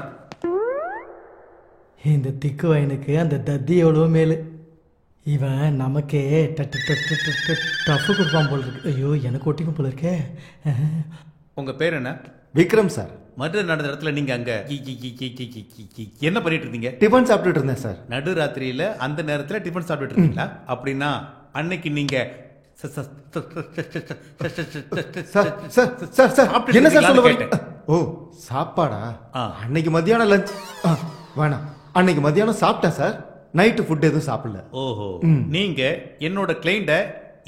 இந்த திக்கு வயனுக்கு அந்த தத்தி எவ்வளோ மேலு. இவன் நமக்கே டஃப் கொடுப்பான் போல இருக்கு. ஐயோ, எனக்கு ஒட்டிக்கும் போல இருக்கே. உங்க பேர் என்ன? விக்ரம் சார். மர்டர் நடந்த இடத்துல நீங்க அங்க என்ன பண்ணிட்டு இருந்தீங்க? டிஃபன் சாப்பிட்டுட்டு இருந்தேன் சார். நடு ராத்திரியில அந்த நேரத்துல டிஃபன் சாப்பிட்டுட்டு இருந்தீங்களா? அப்படின்னா அன்னைக்கு நீங்க என்ன சார் சொல்ல வரீங்க? ஓ, சாப்பாடா? அன்னைக்கு மத்தியானம் லஞ்ச் வேணாம். அன்னைக்கு மத்தியானம் சாப்பிட்டேன் சார். நைட்டு ஃபுட் எதுவும் சாப்பிடல. ஓஹோ, நீங்க என்னோட கிளைண்ட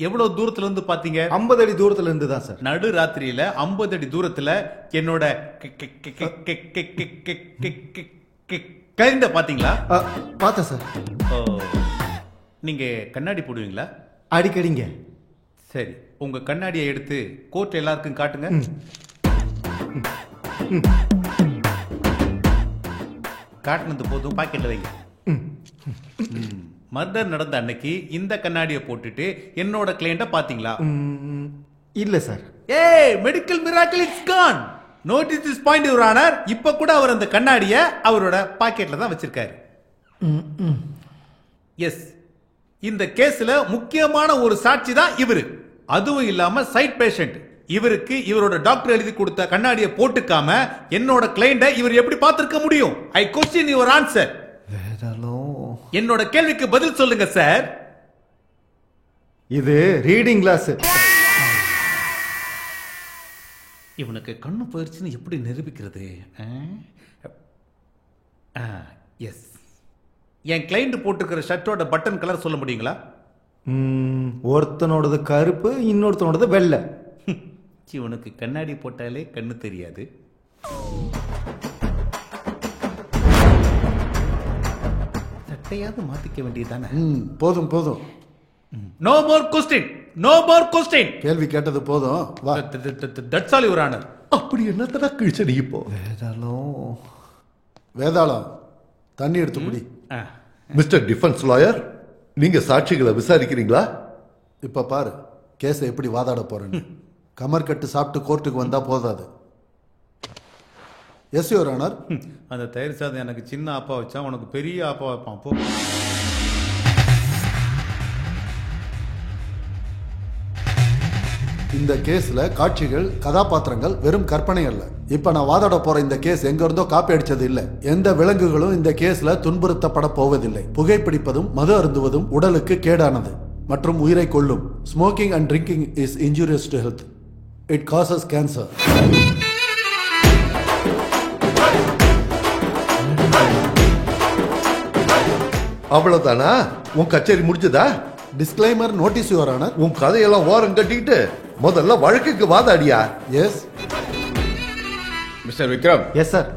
எவ்வளவு தூரத்துல இருந்து பாத்தீங்க? 50 அடி தூரத்துல இருந்து தான் சார். நடு ராத்திரியில 50 அடி தூரத்துல என்னோட கிளைண்ட பாத்தீங்களா? பார்த்தேன் சார். நீங்க கண்ணாடி போடுவீங்களா? அடிக்கடிங்க. சரி, உங்க கண்ணாடியை எடுத்து கோர்ட் எல்லாருக்கும் காட்டுங்க. காட்டினது போதும், பாக்கெட்ல வைங்க. மர்டர் நடந்த அன்னைக்கு இந்த கண்ணாடியை போட்டுட்டு என்னோட கிளைண்ட பாத்தீங்களா? இல்ல சார். ஏய், medical miracle is gone. Notice this point your honour. இப்ப கூட அவர் அந்த கண்ணாடிய அவரோட பாக்கெட்ல தான் வச்சிருக்காரு. எஸ், இந்த கேஸ்ல முக்கியமான ஒரு சாட்சி தான் இவரு. அதுவும் இல்லாம சைட் பேஷண்ட். இவருக்கு இவரோட டாக்டர் எழுதி கொடுத்த கண்ணாடியை போட்டுக்காம என்னோட கிளைண்ட இவர் எப்படி பார்த்திருக்க முடியும்? ஐ கொஸ்டின் யுவர் ஆன்சர். என்னோட கேள்விக்கு பதில் சொல்லுங்க சார். இது ரீடிங் கிளாஸ். இவனுக்கு கண்ணு போயிருச்சுன்னு எப்படி நிரூபிக்கிறது? எஸ், என் கிளைண்ட் போட்டுக்கிற ஷர்ட்டோட பட்டன் கலர் சொல்ல முடியுங்களா? ஒருத்தனோடது கருப்பு, இன்னொருத்தனோடது வெள்ளை. இவனுக்கு கண்ணாடி போட்டாலே கண்ணு தெரியாது. சட்டையாவது மாத்திக்க வேண்டியதானே? போதும் போதும். No more question, no more question. கேள்வி கேட்டது போதும். வா. That's all your honour. அப்படி என்னத்தடா கிழிச்சடி இப்போ? வேதாளம், தண்ணி எடுத்து குடி. மிஸ்டர் டிஃபென்ஸ் லாயர், நீங்க சாட்சிகளை விசாரிக்கிறீங்களா? இப்ப பாரு கேஸை எப்படி வாதாட போறேன்னு. கமர் கட்டு சாப்பிட்டு கோர்ட்டுக்கு வந்தா போதாது. Yes your honour. அந்த தயிர் சாதம் எனக்கு சின்ன ஆப்பா வச்சா உனக்கு பெரிய ஆப்பா வைப்பான். போ. இந்த கேஸ்ல காட்சிகள், கதாபாத்திரங்கள் வெறும் கற்பனை அல்ல. இப்ப நான் வாதாட போற இந்த கேஸ் எங்க இருந்தோ காப்பி அடிச்சது இல்ல. எந்த விலங்குகளும் இந்த கேஸ்ல துன்புறுத்தப்பட போவதில்லை. புகைப்பிடிப்பதும் மது அருந்துவதும் உடலுக்கு கேடானது மற்றும் உயிரை கொல்லும். Smoking and drinking is injurious to health. It causes cancer. அவ்வளவுதானா? உன் கச்சேரி முடிஞ்சதா? Disclaimer notice your honour. உன் கதையெல்லாம் ஓரம் கட்டிட்டு முதல்ல வழக்குக்கு வாதாடியா? Yes mister Vikram. Yes sir.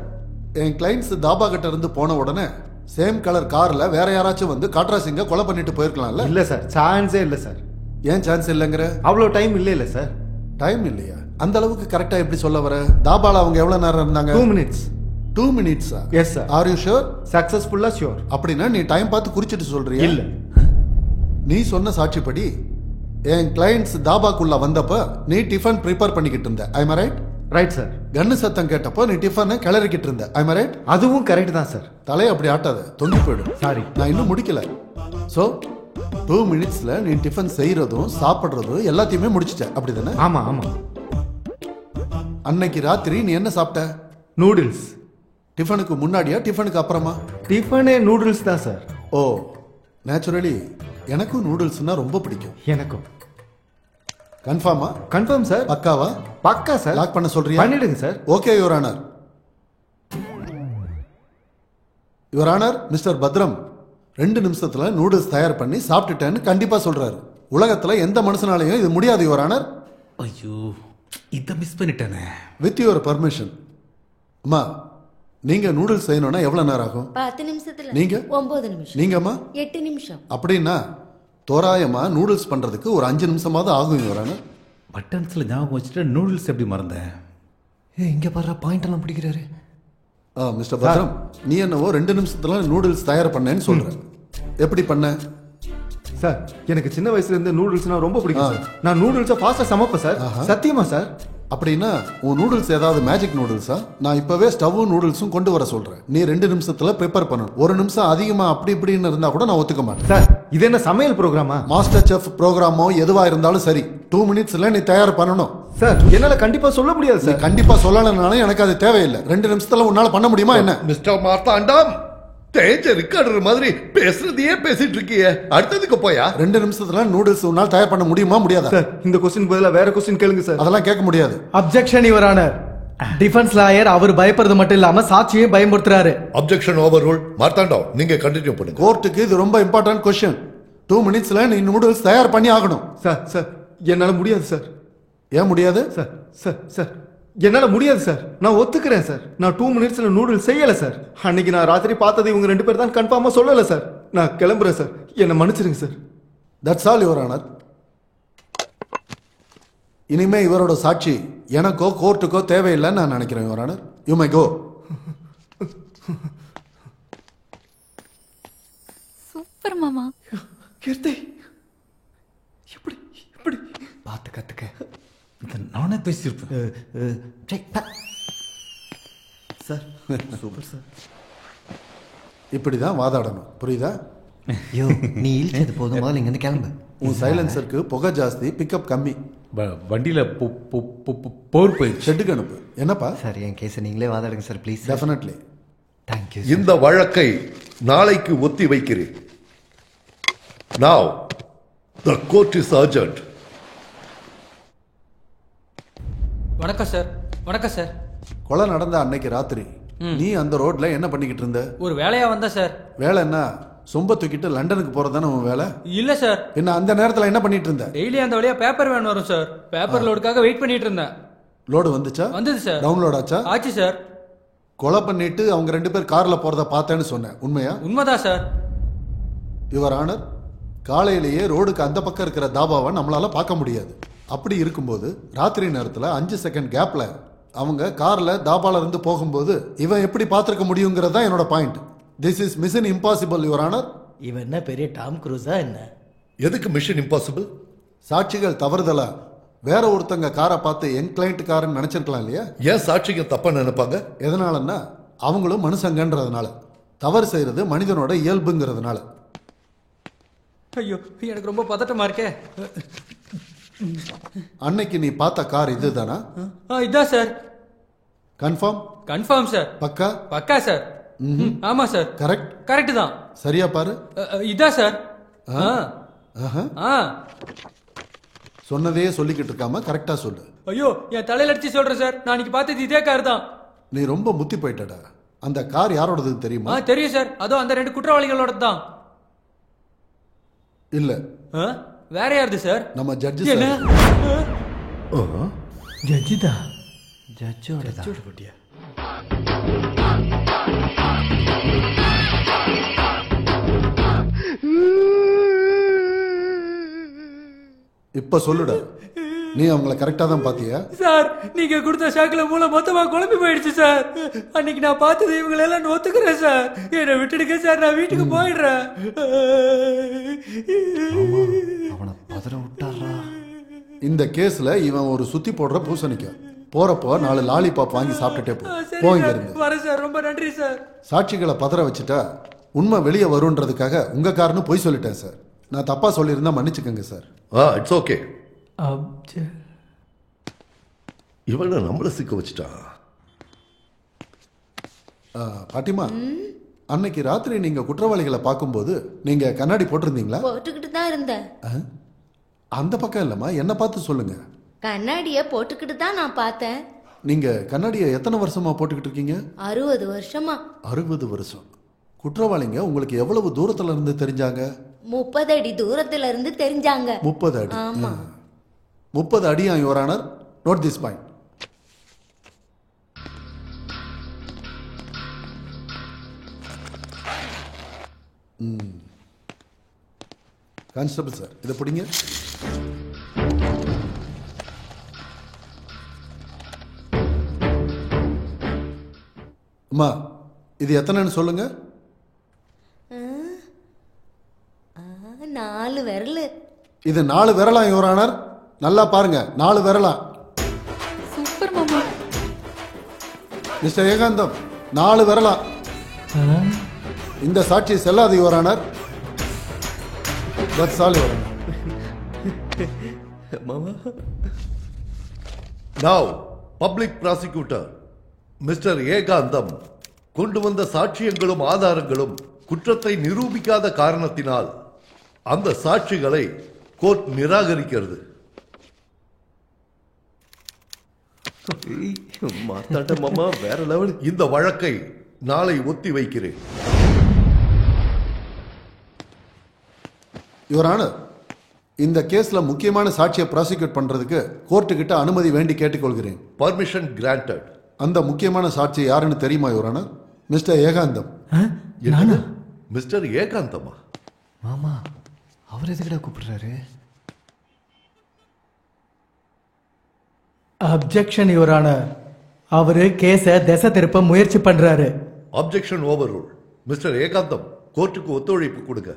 என் கிளைண்ட்ஸ் தாபா கிட்ட இருந்து போன உடனே சேம் கலர் கார்ல வேற யாராச்சும் வந்து காட்ரா சிங்க கொலை பண்ணிட்டு போயிருக்கலாம்ல? இல்ல சார், சான்ஸே இல்ல சார். ஏன் சான்ஸ் இல்லைங்கிற? அவ்வளோ டைம் இல்ல சார். டைம் இல்லையா? அந்த அளவுக்கு கரெக்டா எப்படி சொல்ல வர? தாபால அவங்க எவ்வளவு நேரம் இருந்தாங்க? 2 minutes. 2 minutes? Yes sir. Are you sure? சக்சஸ்ஃபுல்லா ஷூர். அப்படின்னா நீ டைம் பார்த்து குறிச்சிட்டு சொல்றியா? இல்ல. நீ சொன்ன சாட்சிப்படி என் கிளைண்ட்ஸ் தாபாக்குள்ள வந்தப்ப நீ டிஃபன் ப்ரிப்பேர் பண்ணிக்கிட்டு இருந்த. I am right? Right sir. கன்னு சத்தம் கேட்டப்போ நீ டிஃபனை கிளறிக்கிட்டு இருந்த. I am right? அதுவும் கரெக்ட் தான் சார். தலையை அப்படி ஆட்டாத, தொங்கி போயிடும். சாரி, நான் இன்னும் முடிக்கல. சோ 2 minutesல நீ டிஃபன் செய்யறதும் சாப்பிடுறதும் எல்லாத்தையுமே முடிச்சிட்ட, அப்படிதானே? ஆமா ஆமா. அன்னைக்கு ராத்திரி நீ என்ன சாப்பிட்ட? நூடுல்ஸ். டிஃபனுக்கு முன்னாடியா டிஃபனுக்கு அப்புறமா? டிஃபனே நூடுல்ஸ் தான் சார். ஓ, நேச்சுரலி எனக்கும் நூடுல்ஸ்னா ரொம்ப பிடிக்கும். எனக்கும். கன்ஃபார்மா? Confirm sir. பக்காவா? பக்கா சார். லாக் பண்ண சொல்றியா? பண்ணிடுங்க sir. Okay your honour. Your honour, mister Bhadram 2 நிமிஷத்துல நூடுல்ஸ் தயார் பண்ணி சாப்பிட்டுட்டேன்னு கண்டிப்பா சொல்றாரு. உலகத்துல எந்த மனுஷனாலையும் இது முடியாது யுவர் ஆனர். ஐயோ, இத மிஸ் பண்ணிட்டேனே. With your permission. அம்மா, நீங்க நூடுல்ஸ் செய்யணும்னா எவ்வளவு நேரம் ஆகும்? 10 நிமிஷத்துல. நீங்க? 9 நிமிஷம். நீங்கம்மா? 8 நிமிஷம். அப்படின்னா தோராயமா நூடுல்ஸ் பண்றதுக்கு ஒரு 5 நிமிஷமாவது ஆகும் யுவர் ஆனர். பட்டன்ஸ்ல ஞாபகம் வச்சுட்டு நூடுல்ஸ் எப்படி மறந்தேன்? இங்க பாரு, பாயிண்ட் எல்லாம் பிடிக்கிறாரு. மிஸ்டர் பத்ரம், நீ என்னவோ 2 நிமிஷத்துல நூடுல்ஸ் தயார் பண்ணேன்னு சொல்ற. எப்படி பண்ண? சார், எனக்கு சின்ன வயசுல இருந்து நூடுல்ஸ்னா ரொம்ப பிடிக்கும் சார். நான் நூடுல்ஸை ஃபாஸ்டா சமைப்பேன் சார். சத்தியமா சார். அப்படின்னா உன் நூடுல்ஸ் ஏதாவது மேஜிக் நூடுல்ஸா? நான் இப்பவே ஸ்டவ்வும் நூடுல்ஸும் கொண்டு வர சொல்றேன். நீ 2 நிமிஷத்துல ப்ரிப்பேர் பண்ணணும். 1 நிமிஷம் அதிகமா அப்படி இப்படின்னு இருந்தா கூட நான் ஒத்துக்க மாட்டேன். சார், இது என்ன சமையல் ப்ரோக்ராமா? மாஸ்டர் செஃப் ப்ரோக்ராமோ எதுவா இருந்தாலும் சரி, 2 மினிட்ஸ்ல நீ தயார் பண்ணணும். சார், என்னால கண்டிப்பா சொல்ல முடியாது சார். கண்டிப்பா சொல்லலனாலும் எனக்கு அது தேவையில்லை. 2 நிமிஷத்துல உன்னால பண்ண முடியுமா என்ன? மிஸ்டர் மார்த்தாண்டம், தேஜ ரிக்கார்டர் மாதிரி பேசுறதையே பேசிட்டு இருக்கியே, அடுத்ததுக்கு போயா? 2 நிமிஷத்துல நூடுல்ஸ் உன்னால தயார் பண்ண முடியுமா முடியாதா? சார், இந்த क्वेश्चन பதிலா வேற क्वेश्चन கேளுங்க சார். அதெல்லாம் கேட்க முடியாது. Objection your honour. Defence lawyer அவர் பயப்படுறது மட்டும் இல்லாம சாட்சியையும் பயமுறுத்துறாரு. Objection over rule. மார்த்தாண்டம், நீங்க கண்டினியூ பண்ணுங்க. கோர்ட்டுக்கு இது ரொம்ப இம்பார்ட்டன்ட் क्वेश्चन. 2 மினிட்ஸ்ல நீ நூடுல்ஸ் தயார் பண்ணி ஆகணும். சார், என்னால முடியாது சார். ஏன் முடியாது? சார், என்னால முடியாது சார். நான் ஒத்துக்கிறேன் சார். நான் 2 மினிட்ஸ்ல நூடுல்ஸ் செய்யல சார். அன்னைக்கு நான் ராத்திரி பார்த்தது இவங்க 2 பேர் தான் கன்ஃபார்மா சொல்லல சார். நான் கிளம்புறேன் சார். என்ன மன்னிச்சிருங்க sir. That's all your honour. இனிமே இவரோட சாட்சி எனக்கோ கோர்ட்டுக்கோ தேவையில்லைன்னு நான் நினைக்கிறேன் your honour. You may go. Super மாமா. கீர்த்தி, எப்படி பார்த்து கத்துக்க. இதை நானே பேசியிருப்பேன். Sir super sir. இப்படிதான் வாதாடணும், புரியுதா? யோ நீ இழுச்சது போதுமா, இங்க இருந்து கிளம்பு. உன் சைலன்சருக்கு புகை ஜாஸ்தி, பிக்கப் கம்மி. வண்டியில போர் போயிடுச்சு. ஷெட்டுக்கு அனுப்பு. என்னப்பா சார் என் கேஸை நீங்களே வாதாடுங்க சார் ப்ளீஸ். டெஃபினெட்லி. தேங்க்யூ. இந்த வழக்கை நாளைக்கு ஒத்தி வைக்கிறேன். Now the court is urgent. வணக்கம் சார். வணக்கம் சார். கொலை நடந்த அன்னைக்கு ராத்திரி நீ அந்த ரோட்ல என்ன பண்ணிக்கிட்டு இருந்த? ஒரு வேலையா வந்தா சார். வேலை என்ன? சொம்ப தூக்கிட்டு லண்டனுக்கு போறதானே உன் வேலை? இல்ல சார். என்ன அந்த நேரத்துல என்ன பண்ணிட்டு இருந்த? டெய்லி அந்த வழியா பேப்பர் வேன் வரும் சார். பேப்பர் லோடுக்காக வெயிட் பண்ணிட்டு இருந்தேன். லோடு வந்துச்சா? வந்தது சார். டவுன்லோட் ஆச்சா? ஆச்சு சார். கொலை பண்ணிட்டு அவங்க 2 பேர் கார்ல போறத பார்த்தேன்னு சொன்னேன், உண்மையா? உண்மைதான் சார். யுவர் ஆனர், காலையிலேயே ரோடுக்கு அந்த பக்கம் இருக்கிற தாபாவை நம்மளால பார்க்க முடியாது. அப்படி இருக்கும்போது ராத்திரி நேரத்துல 5 செகண்ட் கேப்ல அவங்க கார்ல தாபால இருந்து போகும்போது இவன் எப்படி பார்த்திருக்க முடியுங்கிறது தான் என்னோட point. This is mission impossible your honour. இவன் என்ன பெரிய டாம் க்ரூஸா என்ன? எதுக்கு மிஷன் இம்பாசிபிள்? சாட்சிகள் தவறுதலா வேற ஒருத்தங்க காரை பார்த்து என் கிளைண்ட் காரன்னு நினைச்சிருக்கலாம் இல்லையா? ஏன் சாட்சிகள் தப்பா நினைப்பாங்க? எதனாலன்னா அவங்களும் மனுஷங்கன்றதுனால, தவறு செய்யறது மனிதனோட இயல்புங்கிறதுனால. ஐயோ எனக்கு ரொம்ப பதட்டமா இருக்கே. அன்னைக்கு நீ பார்த்த கார் இதுதானா? இதான் சார். கன்ஃபார்ம்? Confirm sir. பக்கா? பக்கா சார். ஆமா சார். கரெக்ட்? கரெக்ட் தான். சரியா பாரு. இதான் சார். சொன்னதே சொல்லிக்கிட்டு இருக்காம கரெக்டா சொல்லு. ஐயோ என் தலையில அடிச்சு சொல்றேன் சார். நான் இன்னைக்கு பார்த்தது இதே கார் தான். நீ ரொம்ப முத்தி போயிட்டடா. அந்த கார் யாரோடது தெரியுமா? தெரியும் சார். அதோ அந்த 2 குற்றவாளிகளோட தான். இல்ல வேற யாருது சார்? நம்ம ஜட்ஜி. என்ன ஜட்ஜிதா? ஜட்ஜோட பட்டியா? இப்ப சொல்லுடா, நீ அவங்கள கரெக்டா தான் பாத்தியா? சார் நீங்க கொடுத்த ஷாக்கில மூளை மொத்தமா குழம்பி போயிடுச்சு சார். அன்னைக்கு நான் பார்த்தது இவங்க எல்லாம் ஒத்துக்கிறேன் சார். என்னை விட்டுடுங்க சார், நான் வீட்டுக்கு போயிடுறேன். அவனை பதற விட்டாரா? இந்த கேஸ்ல இவன் ஒரு சுத்தி போடுற பூசணிக்க. போறப்போ 4 லாலிபாப் வாங்கி சாப்பிட்டுட்டே போங்க இருந்து. வரேன் சார். ரொம்ப நன்றி சார். சாட்சிகளை பதற வச்சுட்டா உண்மை வெளியே வரும்ன்றதுக்காக உங்க காரணம் போய் சொல்லிட்டேன் சார். நான் தப்பா சொல்லியிருந்தா மன்னிச்சுக்கோங்க சார். It's okay. இவனை நம்மள சிக்க வச்சுட்டான். பாட்டிமா, அன்னைக்கு ராத்திரி நீங்க குற்றவாளிகளை பார்க்கும்போது நீங்க கண்ணாடி போட்டிருந்தீங்களா? போட்டுக்கிட்டு தான் இருந்தேன். அந்த பக்கம் இல்லம்மா, என்ன பார்த்து சொல்லுங்க. கண்ணாடிய போட்டுக்கிட்டு தான் நான் பார்த்தேன். நீங்க கண்ணாடியை எத்தனை வருஷமா போட்டுக்கிட்டு இருக்கீங்க? 60 வருஷமா. 60 வருஷம். குற்றவாளிங்க உங்களுக்கு எவ்வளவு தூரத்துல இருந்து தெரிஞ்சாங்க? 30 அடி தூரத்துல இருந்து தெரிஞ்சாங்க. 30 அடி? ஆமா. 30 அடியா your honour? Note this point. Constable sir, இதை பிடிங்க. அம்மா, இது எத்தனைன்னு சொல்லுங்க. 4 விரல். இது 4 விரலா யுவர் ஆனர்? நல்லா பாருங்க, 4 விரலா. சூப்பர் மாமா. மிஸ்டர் ஏகாந்தம், 4 விரலா. இந்த சாட்சி செல்லாது your honour. That's all your honour. Now, public prosecutor mister Ekantham கொண்டு வந்த சாட்சியங்களும் ஆதாரங்களும் குற்றத்தை நிரூபிக்காத காரணத்தினால் அந்த சாட்சிகளை கோர்ட் நிராகரிக்கிறது. மாமா வேற லெவல். இந்த வழக்கை நாளை ஒத்தி வைக்கிறேன். யுவர் ஆனர், இந்த கேஸ்ல முக்கியமான சாட்சியை ப்ராசிக்யூட் பண்றதுக்கு கோர்ட்டு கிட்ட அனுமதி வேண்டி கேட்டுக்கொள்கிறேன். Permission granted. அந்த முக்கியமான சாட்சி யாருன்னு தெரியுமா your honour? Mister Ekantham. Mister ஏகாந்தமா? மாமா, அவர் எதுக்கிட்ட கூப்பிடுறாரு? Objection your honour. அவரு கேஸ திசை திருப்ப முயற்சி பண்றாரு. Objection over rule. Mister Ekantham, கோர்ட்டுக்கு ஒத்துழைப்பு கொடுங்க.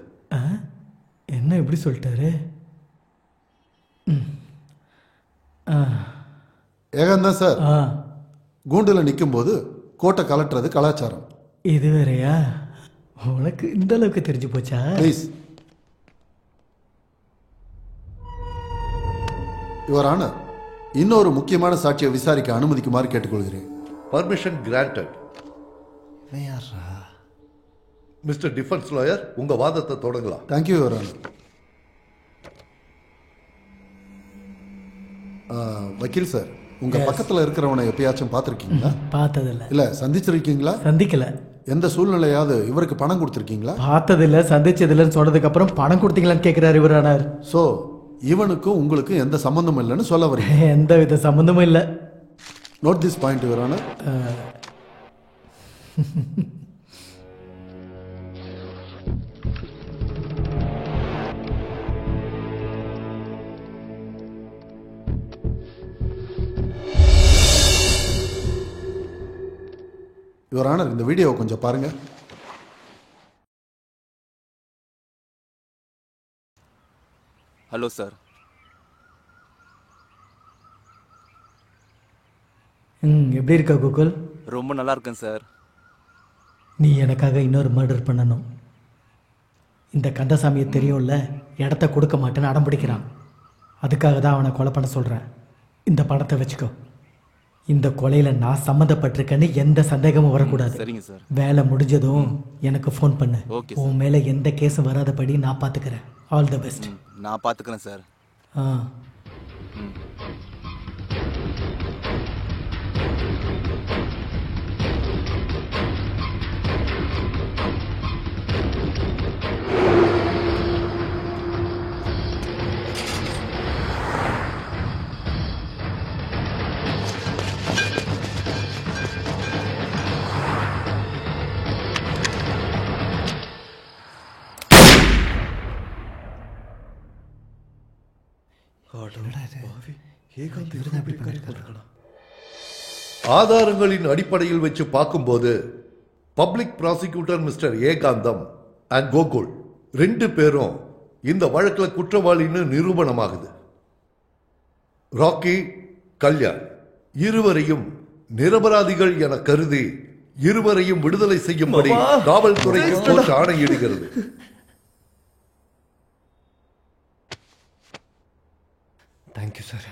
என்ன இப்படி சொல்லிட்டாரு? ஏகாந்தான் சார் ஆ கூண்டுல நிற்கும் போது கோட்டை கலட்டுறது கலாச்சாரம். இது வேறையா? உனக்கு இந்த அளவுக்கு தெரிஞ்சு போச்சா? ப்ளீஸ். யுவர் ஆனர், இன்னொரு முக்கியமான சாட்சியை விசாரிக்க அனுமதிக்குமாறு கேட்டுக்கொள்கிறேன். Permission granted. Mister defence lawyer, உங்க வாதத்தை தொடங்கலாம். Thank you your honour. வக்கீல் சார், உங்க பக்கத்துல இருக்கிறவனை எப்பயாச்சும் பார்த்திருக்கீங்களா? பார்த்ததில்ல. இல்ல சந்திச்சிருக்கீங்களா? சந்திக்கல. எந்த சூழ்நிலையாவது இவருக்கு பணம் கொடுத்திருக்கீங்களா? பார்த்ததில்ல, சந்திச்சதில்லன்னு சொன்னதுக்கு அப்புறம் பணம் கொடுத்தீங்களான்னு கேட்கிறாரு இவர் ஆனார். சோ இவனுக்கும் உங்களுக்கும் எந்த சம்பந்தமும் இல்லைன்னு சொல்ல வரீங்க? எந்த வித சம்பந்தமும் இல்லை. Note this point your honour. Your honour, இந்த வீடியோவை கொஞ்சம் பாருங்க. Hello sir. எப்படி இருக்க கோகுல்? ரொம்ப நல்லா இருக்கேன் சார். நீ எனக்காக இன்னொரு மர்டர் பண்ணணும். இந்த கந்தசாமியை தெரியும்ல, இடத்த கொடுக்க மாட்டேன்னு அடம் பிடிக்கிறான். அதுக்காக தான் அவனை கொலை பண்ண சொல்கிறேன். இந்த பணத்தை வச்சுக்கோ. இந்த கொலையில் நான் சம்மந்தப்பட்டிருக்கேன்னு எந்த சந்தேகமும் வரக்கூடாது. சரிங்க சார். வேலை முடிஞ்சதும் எனக்கு ஃபோன் பண்ணு. ஓகே. உன் மேலே எந்த கேஸும் வராதபடி நான் பார்த்துக்கிறேன். All the best. நான் பார்த்துக்கிறேன் சார். ஆ ஆதாரங்களின் அடிப்படையில் வச்சு பார்க்கும்போது public prosecutor mister Ekantham and Gokul 2 பேரும் இந்த வழக்கில் குற்றவாளின்னு நிரூபணமாகுது. ராக்கி, கல்யாண் இருவரையும் நிரபராதிகள் என கருதி இருவரையும் விடுதலை செய்யும்படி காவல்துறைக்கு கோர்ட் ஆணையிடுகிறது. Thank you sir.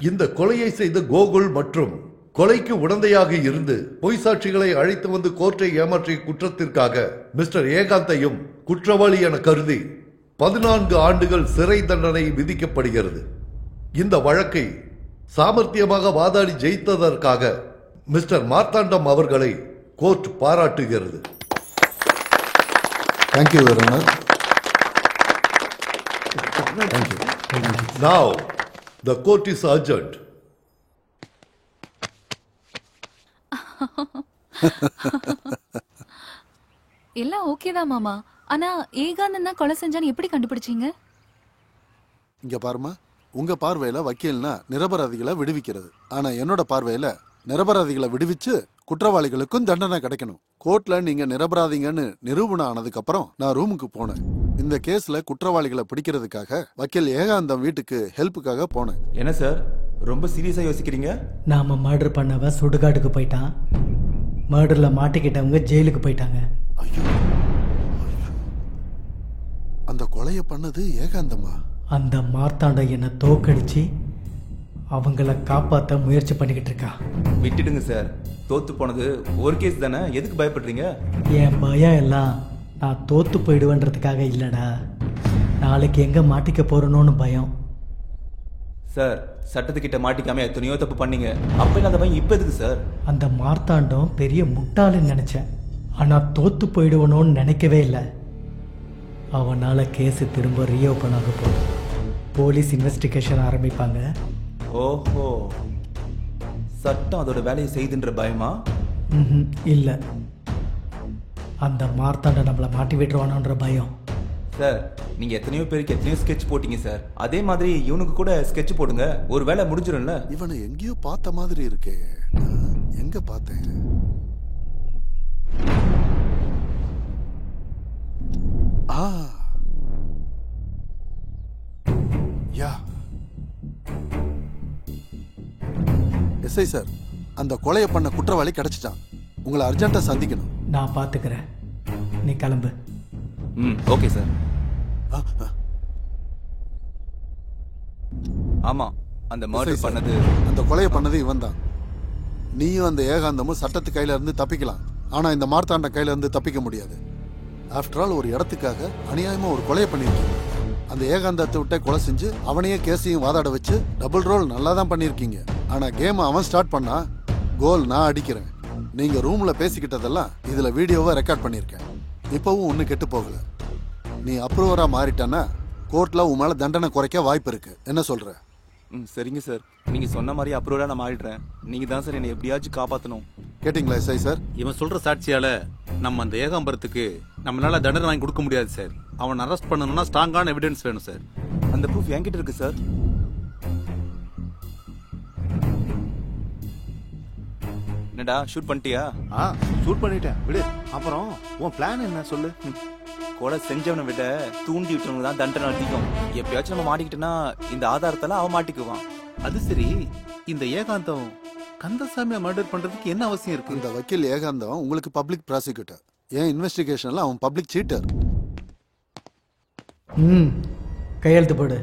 இந்த கொலையை செய்த கோகுல் மற்றும் கொலைக்கு உடந்தையாக இருந்து பொய் சாட்சிகளை அழைத்து வந்து கோர்ட்டை ஏமாற்றிய குற்றத்திற்காக மிஸ்டர் ஏகாந்தையும் குற்றவாளி என கருதி 14 ஆண்டுகள் சிறை தண்டனை விதிக்கப்படுகிறது. இந்த வழக்கை சாமர்த்தியமாக வாதாடி ஜெயித்ததற்காக மிஸ்டர் மார்த்தாண்டம் அவர்களை கோர்ட் பாராட்டுகிறது. Thank you your honour. Now the court is adjourned. எல்லாம் ஓகே தான் மாமா. ஆனா ஏகாந்தன் தான் கொலை செஞ்சான்னு எப்படி கண்டுபிடிச்சீங்க? இங்க பாருமா, உங்க பார்வையில வக்கீல்னா நிரபராதிகளை விடுவிக்கிறது. ஆனா என்னோட பார்வையில நிரபராதிகளை விடுவிச்சு குற்றவாளிகளுக்கும் தண்டனை கிடைக்கணும். கோர்ட்ல நீங்க நிரபராதிங்கன்னு நிரூபணம் ஆனதுக்கு அப்புறம் நான் ரூமுக்கு போனேன். இந்த கேஸ்ல குற்றவாளிகளை பிடிக்கிறதுக்காக வக்கீல் ஏகாந்தம் வீட்டுக்கு ஹெல்ப்புக்காக போனேன். என்ன சார் ரொம்ப சீரியஸா யோசிக்கிறீங்க? நாம மர்டர் பண்ணவ சுடுகாட்டுக்கு போயிட்டான். மர்டர்ல மாட்டிக்கிட்டவங்க ஜெயிலுக்கு போயிட்டாங்க. அந்த கொலையை பண்ணது ஏகாந்தமா? அந்த மார்த்தாண்டம் என்ன தோக்கடிச்சு அவங்கள காப்பாற்ற முயற்சி பண்ணிக்கிட்டு இருக்கா. விட்டுடுங்க சார். தோத்து போனது ஒரு கேஸ் தானே, எதுக்கு பயப்படுறீங்க? என் பயம் எல்லாம் நான் தோத்து போயிடுவேன்றதுக்காக இல்லடா, நாளைக்கு எங்க மாட்டிக்க போறணும்னு பயம். சார் சட்டத்துக்கிட்ட மாட்டிக்காம எத்தனையோ தப்பு பண்ணீங்க. அப்ப இல்லாத பயம் இப்ப எதுக்கு சார்? அந்த மார்த்தாண்டம் பெரிய முட்டாளுன்னு நினைச்சேன். ஆனா தோத்து போயிடுவனோன்னு நினைக்கவே இல்லை. அவனால கேஸ் திரும்ப ரீஓபன் ஆக போகுது. போலீஸ் இன்வெஸ்டிகேஷன் ஆரம்பிப்பாங்க. ஓஹோ, சட்டம் அதோட வேலையை செய்துன்ற பயமா? இல்ல, அந்த மார்த்தாண்ட நம்மளை மாட்டி விட்டுருவானோன்ற பயம். சார் நீங்க எத்தனையோ பேருக்கு எத்தனையோ ஸ்கெட்ச் போட்டீங்க சார். அதே மாதிரி இவனுக்கு கூட ஸ்கெட்ச் போடுங்க, ஒரு வேலை முடிஞ்சிடும்ல. இவனை எங்கேயோ பார்த்த மாதிரி இருக்கே. எங்க பார்த்தேன்? எஸ்ஐ சார், அந்த கொலையை பண்ண குற்றவாளி கிடைச்சிட்டான். உங்களை அர்ஜென்ட்டா சந்திக்கணும். நான் பாத்துக்கிறேன், நீ கிளம்பு. Okay sir. ஆமா, அந்த மர்டர் பண்ணது, அந்த கொலையை பண்ணது இவன் தான். நீயும் அந்த ஏகாந்தமும் சட்டத்து கையில இருந்து தப்பிக்கலாம், ஆனா இந்த மார்த்தாண்ட கையில இருந்து தப்பிக்க முடியாது. ஆஃப்டர் ஆல் ஒரு இடத்துக்காக அநியாயமா ஒரு கொலையை பண்ணிருக்கீங்க. அந்த ஏகாந்தத்தை விட்டே கொலை செஞ்சு அவனையே கேஸையும் வாதாட வச்சு டபுள் ரோல் நல்லா தான் பண்ணிருக்கீங்க. ஆனா கேம் அவன் ஸ்டார்ட் பண்ணா கோல் நான் அடிக்கிறேன். நீங்க ரூம்ல பேசிக்கிட்டதெல்லாம் இதுல வீடியோவா ரெக்கார்ட் பண்ணிருக்கேன். இப்பவும் ஒண்ணு கெட்டு போகல. நீ அப்ரூவரா மாறிட்டானா கோர்ட்ல உன் மேல தண்டனை குறைக்க வாய்ப்பு இருக்கு. என்ன சொல்ற? சரிங்க சார், நீங்க சொன்ன மாதிரி அப்ரூவரா நான் மாறிடுறேன். நீங்க தான் சார் என்னை எப்படியாச்சும் காப்பாத்தணும். கேட்டிங்களா எஸ்ஐ சார்? இவன் சொல்ற சாட்சியால நம்ம அந்த ஏகாம்பரத்துக்கு நம்மளால தண்டனை வாங்கி கொடுக்க முடியாது சார். அவன் அரெஸ்ட் பண்ணணும்னா ஸ்ட்ராங்கான எவிடன்ஸ் வேணும் சார். அந்த ப்ரூஃப் என்கிட்ட இருக்கு சார். என்னடா ஷூட் பண்ணிட்டியா? ஷூட் பண்ணிட்டேன், விடு. அப்புறம் உன் பிளான் என்ன சொல்லு? கொலை செஞ்சவனை விட தூண்டி விட்டவனுக்கு தான் தண்டனை அதிகம். எப்பயாச்சும் நம்ம மாட்டிக்கிட்டோம்னா இந்த ஆதாரத்தெல்லாம் அவன் மாட்டிக்குவான். அது சரி, இந்த ஏகாந்தம் கந்தசாமியை மர்டர் பண்றதுக்கு என்ன அவசியம் இருக்கு? இந்த வக்கீல் ஏகாந்தம் உங்களுக்கு பப்ளிக் ப்ராசிக்யூட்டர். ஏன் இன்வெஸ்டிகேஷன்ல அவன் பப்ளிக் சீட்டர். கையெழுத்து போடு.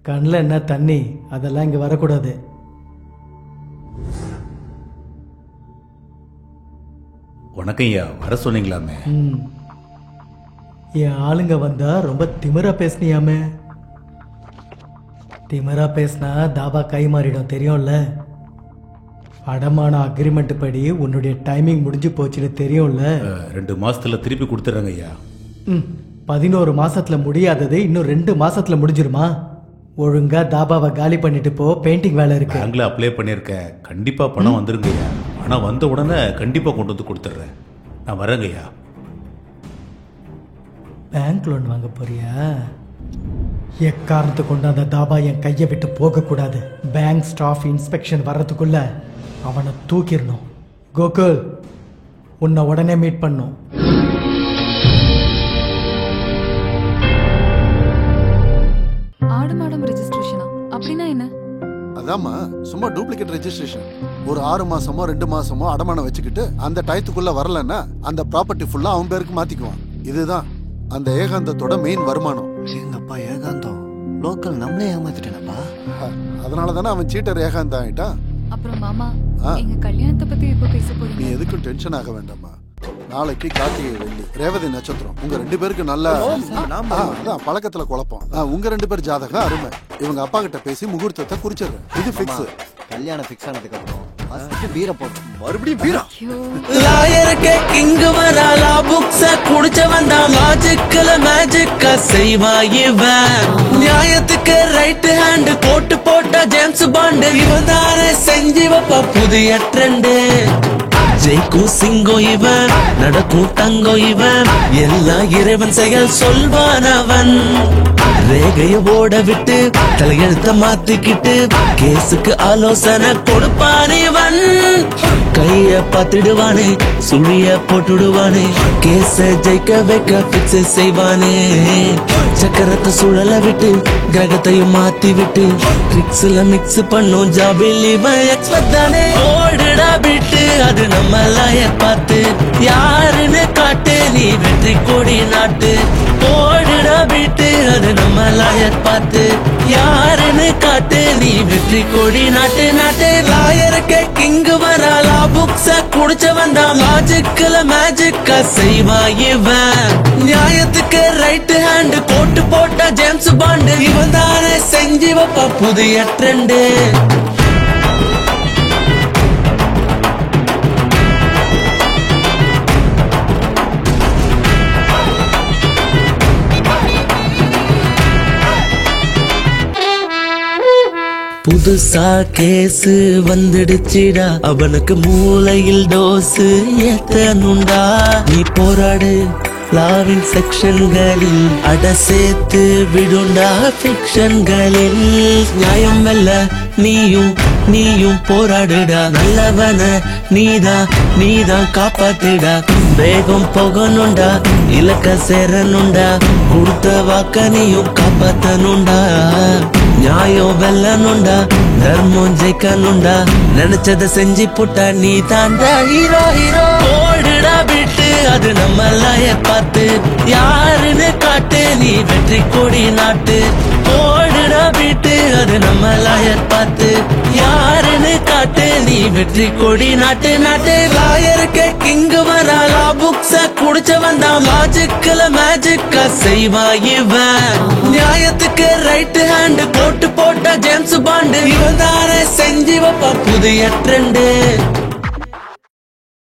கண்ணில் என்ன தண்ணி, அதெல்லாம் இங்க வரக்கூடாது. வணக்கம் ஐயா, வர சொன்னீங்களாமே. என் ஆளுங்க வந்தா ரொம்ப திமிரா பேசுனியாமே. திமிரா பேசினா தாபா கை மாறிடும், தெரியும்ல. அடமான அக்ரிமெண்ட் படி உன்னுடைய டைமிங் முடிஞ்சு போச்சுன்னு தெரியும்ல. 2 மாசத்துல திருப்பி கொடுத்துறாங்க ஐயா. 11 மாசத்துல முடியாதது இன்னும் 2 மாசத்துல முடிஞ்சிருமா? ஒழுங்கா தாபாவை காலி பண்ணிட்டு போ, பெயிண்டிங் வேலை இருக்கு. பேங்க்ல அப்ளை பண்ணிருக்கேன், கண்டிப்பா பணம் வந்துருங்க ஐயா. பணம் வந்த உடனே கண்டிப்பா கொண்டு வந்து கொடுத்துட்றேன். நான் வரேங்க ஐயா. பேங்க் லோன் வாங்க போறியா? எக்காரணத்தை கொண்டு அந்த தாபா என் கையை விட்டு போக கூடாது. பேங்க் ஸ்டாஃப் இன்ஸ்பெக்ஷன் வர்றதுக்குள்ள அவனை தூக்கிடணும். கோகுல், உன்னை உடனே மீட் பண்ணும். ஆடுமாடம் ரெஜிஸ்ட்ரேஷனா? அப்படின்னா என்ன? அதாம்மா, சும்மா டூப்ளிகேட் ரெஜிஸ்ட்ரேஷன். ஒரு 6 மாசமோ 2 மாசமோ அடமானம் வச்சுக்கிட்டு அந்த டயத்துக்குள்ள வரலன்னா அந்த ப்ராப்பர்ட்டி ஃபுல்லா அவன் பேருக்கு மாத்திக்குவான். இதுதான் அந்த ஏகாந்தத்தோட மெயின் வருமானம். எங்கப்பா ஏகாந்தம் லோக்கல் நம்மளே ஏமாத்திட்டேனப்பா. அதனால தானே அவன் சீட்டர் ஏகாந்தம் ஆயிட்டான். அப்புறம் மாமா, எங்க கல்யாணத்தை பத்தி எப்ப பேச போறீங்க? நீ எதுக்கும் டென்ஷன் ஆக வேண்டாமா. நாளைக்கு கார்த்திகை வெள்ளி, ரேவதி நட்சத்திரம். உங்க 2 பேருக்கு நல்ல பழக்கத்துல குழப்பம். உங்க 2 பேர் ஜாதகம் அருமை. இவங்க அப்பா கிட்ட பேசி முகூர்த்தத்தை குறிச்சிடுறேன். இது பிக்ஸ். கல்யாணம் பிக்ஸ் ஆனதுக்கு அப்புறம் பீர போட்டு மறுபடியும் பீரா. லாயருக்கு கிங்கு வராலா புக்ஸ குடிச்ச வந்தா லாஜிக்கல மேஜிக்க செய்வா இவன். நியாயத்துக்கு ரைட் ஹேண்ட் போட்டு போட்டா ஜேம்ஸ் பாண்ட். இவன் தானே செஞ்சு வைப்பா புதிய ட்ரெண்டு. ஜெய்க்கும் சிங்கோ இவன், நடக்கும் தங்கோ இவன். எல்லா இறைவன் செயல் சொல்வான் அவன். ரேகைய ஓட விட்டு தலையெழுத்த மாத்திக்கிட்டு கேஸுக்கு ஆலோசனை கொடுப்பான் இவன். கைய பார்த்துடுவானே, சுழிய போட்டுடுவானே, கேஸ ஜெயிக்க வைக்க பிக்ஸ் செய்வானே. சக்கரத்தை சுழல விட்டு கிரகத்தையும் மாத்தி விட்டு ட்ரிக்ஸ்ல மிக்ஸ் பண்ணும் ஜாபில் இவன் எக்ஸ்பர்ட் தானே. ஓடுடா விட்டு அது நம்ம லாயர் பார்த்து, யாருன்னு காட்டு நீ வெற்றி கொடி நாட்டு. ஓடுடா விட்டு அது நம்ம லாயர் பார்த்து, யாருன்னு காட்டு நீ வெற்றி கொடி நாட்டு நாட்டு. லாயருக்கு கிங்கு வராலா புக்ஸ குடிச்ச வந்தா லாஜிக்கல மேஜிக்க செய்வா இவன். நியாயத்துக்கு ரைட் ஹேண்ட் போட்டு போட்டா ஜேம்ஸ் பாண்ட். இவன் தானே செஞ்சு வைப்பா புதிய ட்ரெண்டு. புதுசா கேஸ் வந்துடுச்சுடா, அவனுக்கு மூளையில் டோஸ் ஏத்தனுண்டா. நீ போராடு லாவின் செக்ஷன்களில் அட சேர்த்து விடுண்டா ஃபிக்ஷன்களில் நியாயம் வெல்ல நீயும் போராடுடா நல்லவன நீதான் காப்பாத்துடா வேகம் போகணுண்டா இலக்க சேரணுண்டா கொடுத்த வாக்க நீயும் காப்பாத்தணுண்டா நியாயம் வெல்லணுண்டா தர்மம் ஜெயிக்கணுண்டா நினைச்சத செஞ்சு புட்டா நீ தாண்டா ஹீரோ ஓடுடா விட்டு அது நம்ம லாய பார்த்து யாருன்னு காட்டு நீ வெற்றி கொடி நாட்டு ஓடுடா விட்டு அது நம்ம லாயர் பார்த்து யாருன்னு காட்டு நீ வெற்றி கொடி நாட்டு லாயருக்கு கிங்கு வராலா புக்ஸ குடிச்சவன் தான் லாஜிக்கல மேஜிக்கா செய்வா இவன் நியாயத்துக்கு ரைட் ஹேண்ட் போட்டு போட்ட ஜேம்ஸ் பாண்டு இவன் தானே செஞ்சு வைப்பா புதிய ட்ரெண்டு